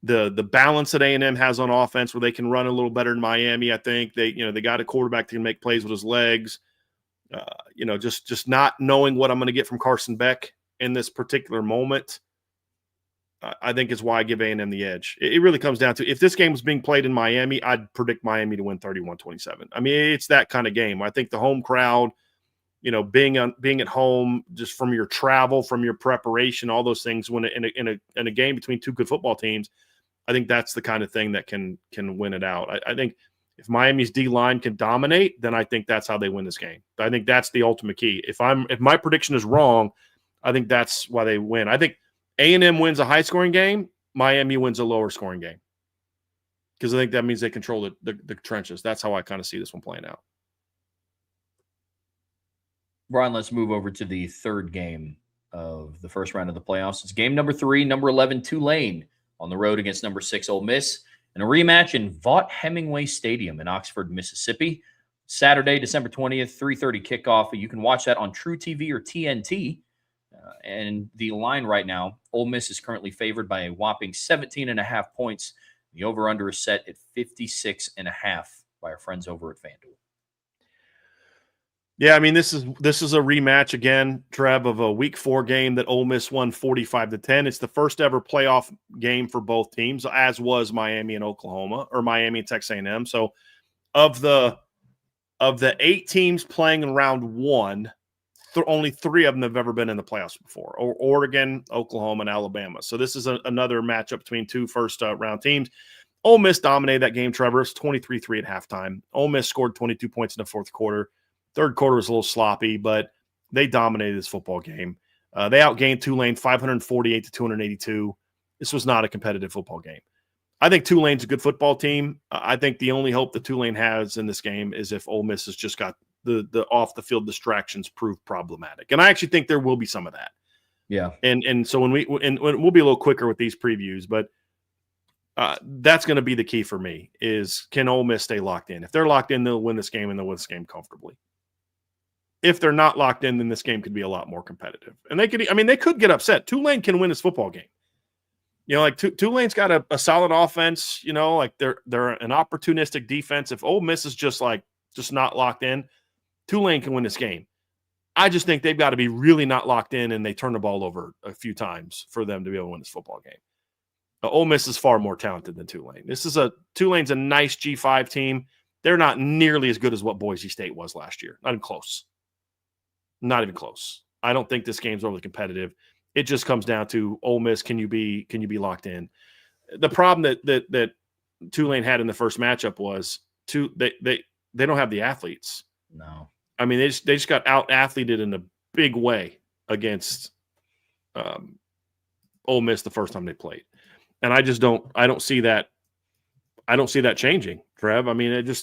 the balance that A&M has on offense where they can run a little better than Miami, I think. They got a quarterback that can make plays with his legs. Just not knowing what I'm going to get from Carson Beck in this particular moment, I think is why I give A&M the edge. It really comes down to, if this game was being played in Miami, I'd predict Miami to win 31-27. I mean, it's that kind of game. I think the home crowd, being at home, just from your travel, from your preparation, all those things, when in a game between two good football teams, I think that's the kind of thing that can win it out. I think if Miami's D-line can dominate, then I think that's how they win this game. I think that's the ultimate key. If my prediction is wrong, I think that's why they win. I think A&M wins a high-scoring game, Miami wins a lower-scoring game, because I think that means they control the trenches. That's how I kind of see this one playing out. Brian, let's move over to the third game of the first round of the playoffs. It's game number 3, number 11, Tulane, on the road against number 6, Ole Miss, and a rematch in Vaught-Hemingway Stadium in Oxford, Mississippi. Saturday, December 20th, 3:30 kickoff. You can watch that on True TV or TNT. And the line right now, Ole Miss is currently favored by a whopping 17.5 points. The over-under is set at 56.5 by our friends over at FanDuel. Yeah, I mean, this is a rematch again, Trev, of a Week 4 game that Ole Miss won 45-10. It's the first ever playoff game for both teams, as was Miami and Oklahoma, or Miami and Texas A&M. So, of the 8 teams playing in round 1, only 3 of them have ever been in the playoffs before: Oregon, Oklahoma, and Alabama. So this is another matchup between 2 first-round teams. Ole Miss dominated that game, Trevor. It's 23-3 at halftime. Ole Miss scored 22 points in the fourth quarter. Third quarter was a little sloppy, but they dominated this football game. They outgained Tulane 548-282. This was not a competitive football game. I think Tulane's a good football team. I think the only hope that Tulane has in this game is if Ole Miss has just got the off-the-field distractions prove problematic. And I actually think there will be some of that. Yeah. And so when we'll be a little quicker with these previews, but that's going to be the key for me is, can Ole Miss stay locked in? If they're locked in, they'll win this game, and they'll win this game comfortably. If they're not locked in, then this game could be a lot more competitive. And they could get upset. Tulane can win this football game. Tulane's got a solid offense, they're an opportunistic defense. If Ole Miss is just not locked in, Tulane can win this game. I just think they've got to be really not locked in, and they turn the ball over a few times for them to be able to win this football game. Ole Miss is far more talented than Tulane. Tulane's a nice G5 team. They're not nearly as good as what Boise State was last year. Not even close. Not even close. I don't think this game's overly competitive. It just comes down to Ole Miss. Can you be locked in? The problem that Tulane had in the first matchup was they don't have the athletes. No. I mean, they just got out-athleted in a big way against Ole Miss the first time they played. And I don't see that changing, Trev. I mean,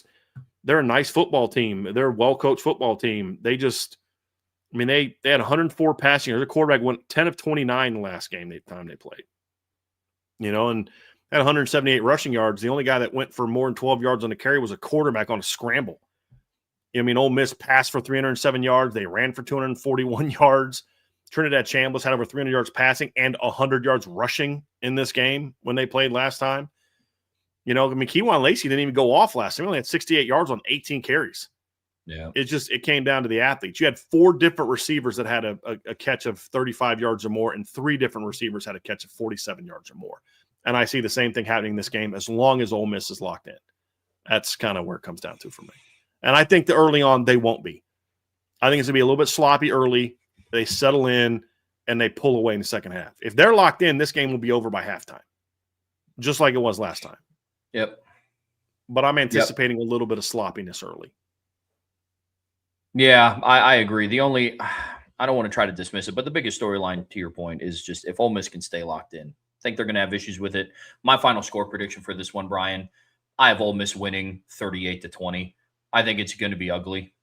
they're a nice football team. They're a well-coached football team. They had 104 passing yards. The quarterback went 10 of 29 the last game time they played. And had 178 rushing yards. The only guy that went for more than 12 yards on the carry was a quarterback on a scramble. Ole Miss passed for 307 yards. They ran for 241 yards. Trinidad Chambliss had over 300 yards passing and 100 yards rushing in this game when they played last time. Keywan Lacey didn't even go off last time. He only had 68 yards on 18 carries. Yeah. It came down to the athletes. You had 4 different receivers that had a catch of 35 yards or more, and 3 different receivers had a catch of 47 yards or more. And I see the same thing happening in this game as long as Ole Miss is locked in. That's kind of where it comes down to for me. And I think that early on they won't be. I think it's going to be a little bit sloppy early. They settle in and they pull away in the second half. If they're locked in, this game will be over by halftime, just like it was last time. Yep. But I'm anticipating a little bit of sloppiness early. Yeah, I agree. I don't want to try to dismiss it, but the biggest storyline, to your point, is just if Ole Miss can stay locked in. I think they're going to have issues with it. My final score prediction for this one, Brian, I have Ole Miss winning 38-20. I think it's going to be ugly.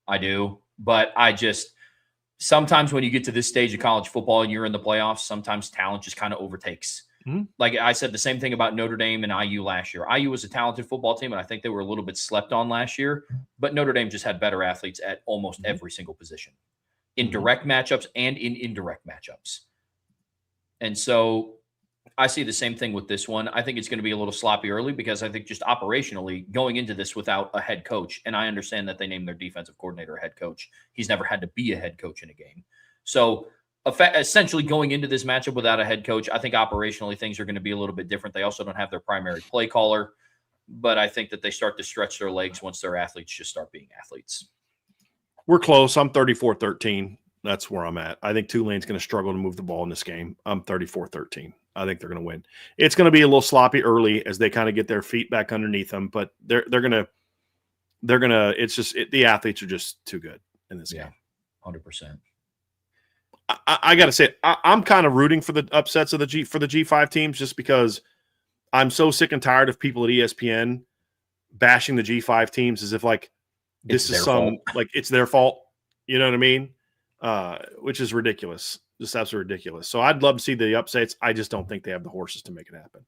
I do. But sometimes when you get to this stage of college football and you're in the playoffs, sometimes talent just kind of overtakes. Mm-hmm. Like I said, the same thing about Notre Dame and IU last year. IU was a talented football team, and I think they were a little bit slept on last year. But Notre Dame just had better athletes at almost every single position, in direct matchups and in indirect matchups. And so I see the same thing with this one. I think it's going to be a little sloppy early because I think just operationally going into this without a head coach, and I understand that they named their defensive coordinator a head coach. He's never had to be a head coach in a game. So essentially going into this matchup without a head coach, I think operationally things are going to be a little bit different. They also don't have their primary play caller, but I think that they start to stretch their legs once their athletes just start being athletes. We're close. I'm 34-13. That's where I'm at. I think Tulane's going to struggle to move the ball in this game. I'm 34-13. I think they're going to win. It's going to be a little sloppy early as they kind of get their feet back underneath them, but they're going to it's just the athletes are just too good in this game. 100%. I got to say, I'm kind of rooting for the upsets of the G5 teams just because I'm so sick and tired of people at ESPN bashing the G5 teams as if like this is it's their fault. You know what I mean? Which is ridiculous. Just absolutely ridiculous. So I'd love to see the upsets. I just don't think they have the horses to make it happen.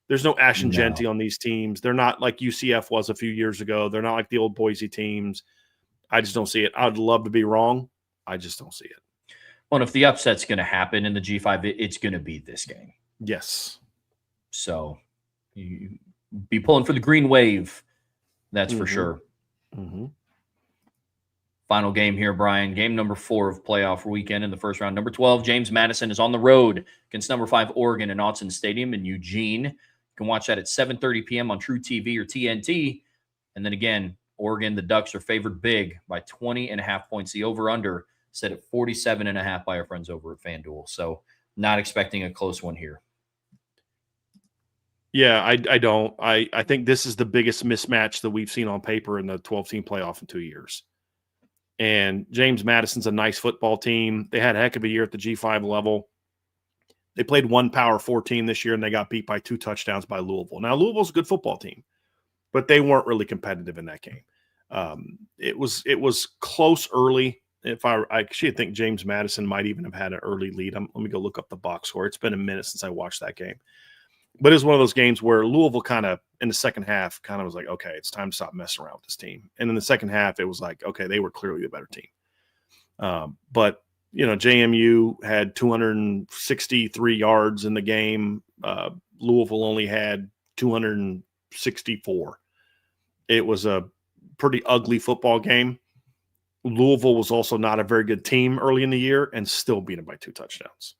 There's no Ash and Genty on these teams. They're not like UCF was a few years ago. They're not like the old Boise teams. I just don't see it. I'd love to be wrong. I just don't see it. Well, if the upset's going to happen in the G5, it's going to be this game. Yes. So you be pulling for the green wave. That's for sure. Mm-hmm. Final game here, Brian. Game number 4 of playoff weekend in the first round. Number 12, James Madison is on the road against number 5, Oregon in Autzen Stadium in Eugene. You can watch that at 7:30 p.m. on True TV or TNT. And then again, Oregon, the Ducks are favored big by 20.5 points. The over-under set at 47.5 by our friends over at FanDuel. So not expecting a close one here. Yeah, I don't. I think this is the biggest mismatch that we've seen on paper in the 12-team playoff in 2 years. And James Madison's a nice football team. They had a heck of a year at the G5 level. They played one Power 4 team this year, and they got beat by 2 touchdowns by Louisville. Now, Louisville's a good football team, but they weren't really competitive in that game. It was close early. If I actually think James Madison might even have had an early lead. Let me go look up the box score. It's been a minute since I watched that game. But it was one of those games where Louisville kind of, in the second half, kind of was like, okay, it's time to stop messing around with this team. And in the second half, it was like, okay, they were clearly the better team. But, JMU had 263 yards in the game. Louisville only had 264. It was a pretty ugly football game. Louisville was also not a very good team early in the year and still beat them by 2 touchdowns.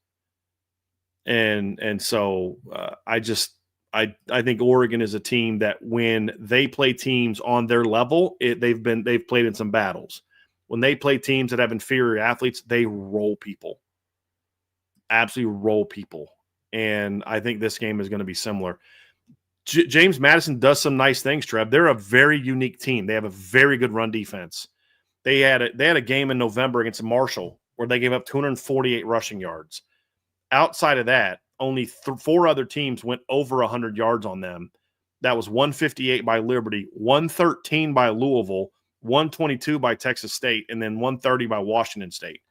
And so I think Oregon is a team that when they play teams on their level, they've played in some battles. When they play teams that have inferior athletes, they roll people, absolutely roll people. And I think this game is going to be similar. James Madison does some nice things, Trev. They're a very unique team. They have a very good run defense. They had a game in November against Marshall where they gave up 248 rushing yards. Outside of that, only 4 other teams went over 100 yards on them. That was 158 by Liberty, 113 by Louisville, 122 by Texas State, and then 130 by Washington State.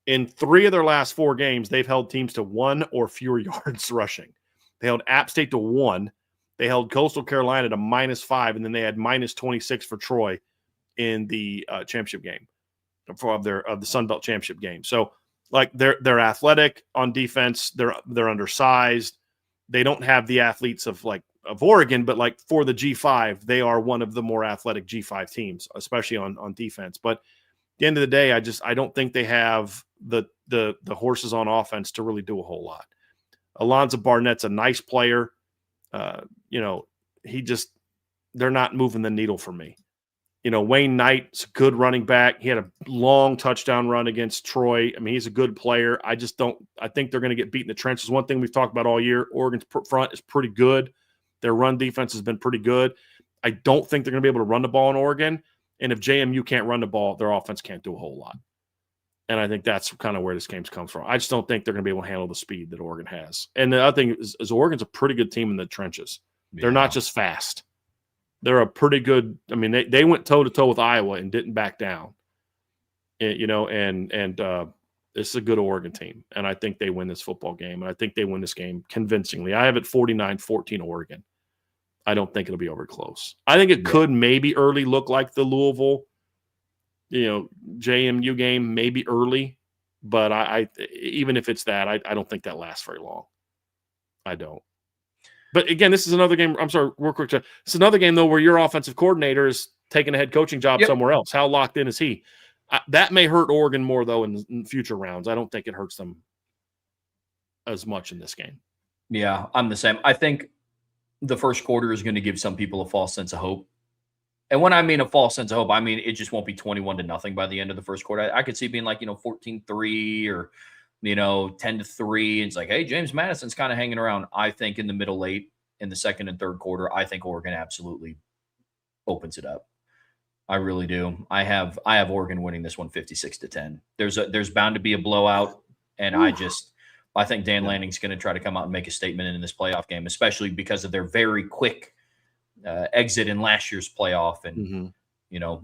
In 3 of their last 4 games, they've held teams to 1 or fewer yards rushing. They held App State to 1. They held Coastal Carolina to -5, and then they had -26 for Troy in the championship game of the Sun Belt championship game. So, like they're athletic on defense. They're undersized. They don't have the athletes of Oregon, but like for the G5, they are one of the more athletic G5 teams, especially on defense. But at the end of the day, I don't think they have the horses on offense to really do a whole lot. Alonzo Barnett's a nice player. They're not moving the needle for me. Wayne Knight's a good running back. He had a long touchdown run against Troy. I mean, he's a good player. I think they're going to get beat in the trenches. One thing we've talked about all year, Oregon's front is pretty good. Their run defense has been pretty good. I don't think they're going to be able to run the ball in Oregon. And if JMU can't run the ball, their offense can't do a whole lot. And I think that's kind of where this game comes from. I just don't think they're going to be able to handle the speed that Oregon has. And the other thing is Oregon's a pretty good team in the trenches. Yeah. They're not just fast. They're a pretty good – I mean, they went toe-to-toe with Iowa and didn't back down. And it's a good Oregon team. And I think they win this football game. And I think they win this game convincingly. I have it 49-14 Oregon. I don't think it'll be over close. I think it could maybe early look like the Louisville, JMU game, maybe early. But I even if it's that, I don't think that lasts very long. I don't. But again, this is another game. I'm sorry, real quick. It's another game, though, where your offensive coordinator is taking a head coaching job somewhere else. How locked in is he? That may hurt Oregon more, though, in future rounds. I don't think it hurts them as much in this game. Yeah, I'm the same. I think the first quarter is going to give some people a false sense of hope. And when I mean a false sense of hope, I mean it just won't be 21-0 by the end of the first quarter. I could see it being like, 14-3 or 10-3. It's like, hey, James Madison's kind of hanging around. I think in the middle late in the second and third quarter, I think Oregon absolutely opens it up. I really do. I have Oregon winning this one 56-10. There's bound to be a blowout, and I think Dan Lanning's going to try to come out and make a statement in this playoff game, especially because of their very quick exit in last year's playoff, and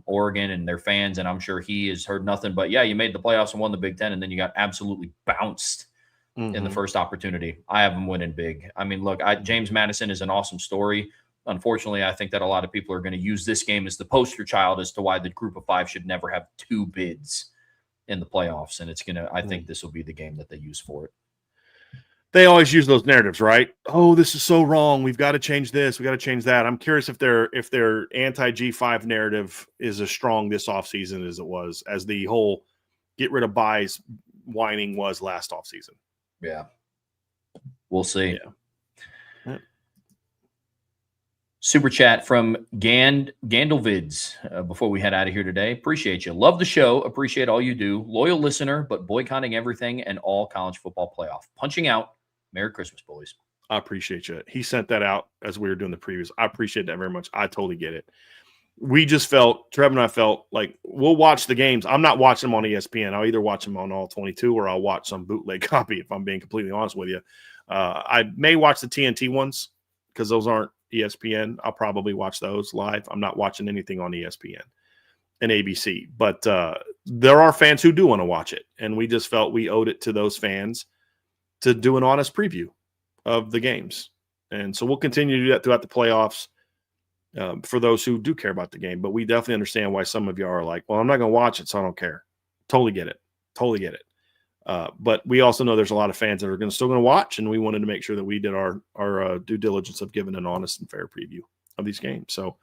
Oregon and their fans, and I'm sure he has heard nothing but, you made the playoffs and won the Big Ten, and then you got absolutely bounced in the first opportunity. I have them winning big. I mean, look, James Madison is an awesome story. Unfortunately, I think that a lot of people are going to use this game as the poster child as to why the group of five should never have two bids in the playoffs, and I think this will be the game that they use for it. They always use those narratives, right? Oh, this is so wrong. We've got to change this. We got to change that. I'm curious if their anti-G5 narrative is as strong this offseason as it was, as the whole get rid of buys whining was last offseason. Yeah. We'll see. Yeah. Super chat from Gandelvids before we head out of here today. Appreciate you. Love the show. Appreciate all you do. Loyal listener, but boycotting everything and all college football playoff. Punching out. Merry Christmas, boys. I appreciate you. He sent that out as we were doing the previews. I appreciate that very much. I totally get it. We just Trev and I felt like we'll watch the games. I'm not watching them on ESPN. I'll either watch them on all 22 or I'll watch some bootleg copy, if I'm being completely honest with you. I may watch the TNT ones because those aren't ESPN. I'll probably watch those live. I'm not watching anything on ESPN and ABC. But there are fans who do want to watch it, and we just felt we owed it to those fans to do an honest preview of the games. And so we'll continue to do that throughout the playoffs for those who do care about the game. But we definitely understand why some of you are like, well, I'm not going to watch it, so I don't care. Totally get it. But we also know there's a lot of fans that are still going to watch, and we wanted to make sure that we did our due diligence of giving an honest and fair preview of these games. So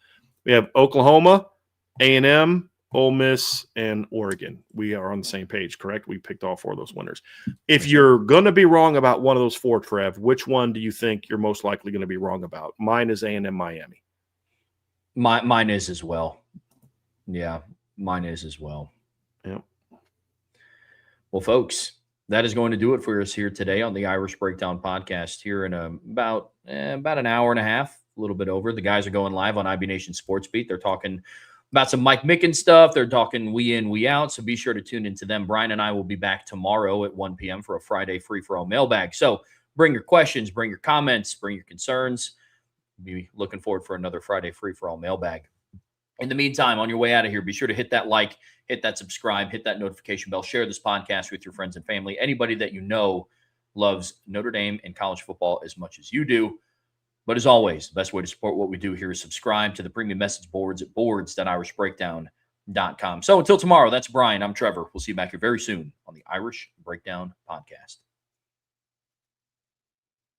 we have Oklahoma, A&M, Ole Miss, and Oregon. We are on the same page, correct? We picked all four of those winners. If you're going to be wrong about one of those four, Trev, which one do you think you're most likely going to be wrong about? Mine is A&M Miami. Mine is as well. Yeah, mine is as well. Yep. Well, folks, that is going to do it for us here today on the Irish Breakdown podcast here in about an hour and a half, a little bit over. The guys are going live on IB Nation Sports Beat. They're talking about some Mike Mickens stuff. They're talking we in, we out. So be sure to tune into them. Brian and I will be back tomorrow at 1 p.m. for a Friday free-for-all mailbag. So bring your questions, bring your comments, bring your concerns. Be looking forward for another Friday free-for-all mailbag. In the meantime, on your way out of here, be sure to hit that like, hit that subscribe, hit that notification bell, share this podcast with your friends and family. Anybody that you know loves Notre Dame and college football as much as you do. But as always, the best way to support what we do here is subscribe to the premium message boards at boards.irishbreakdown.com. So until tomorrow, that's Brian. I'm Trevor. We'll see you back here very soon on the Irish Breakdown podcast.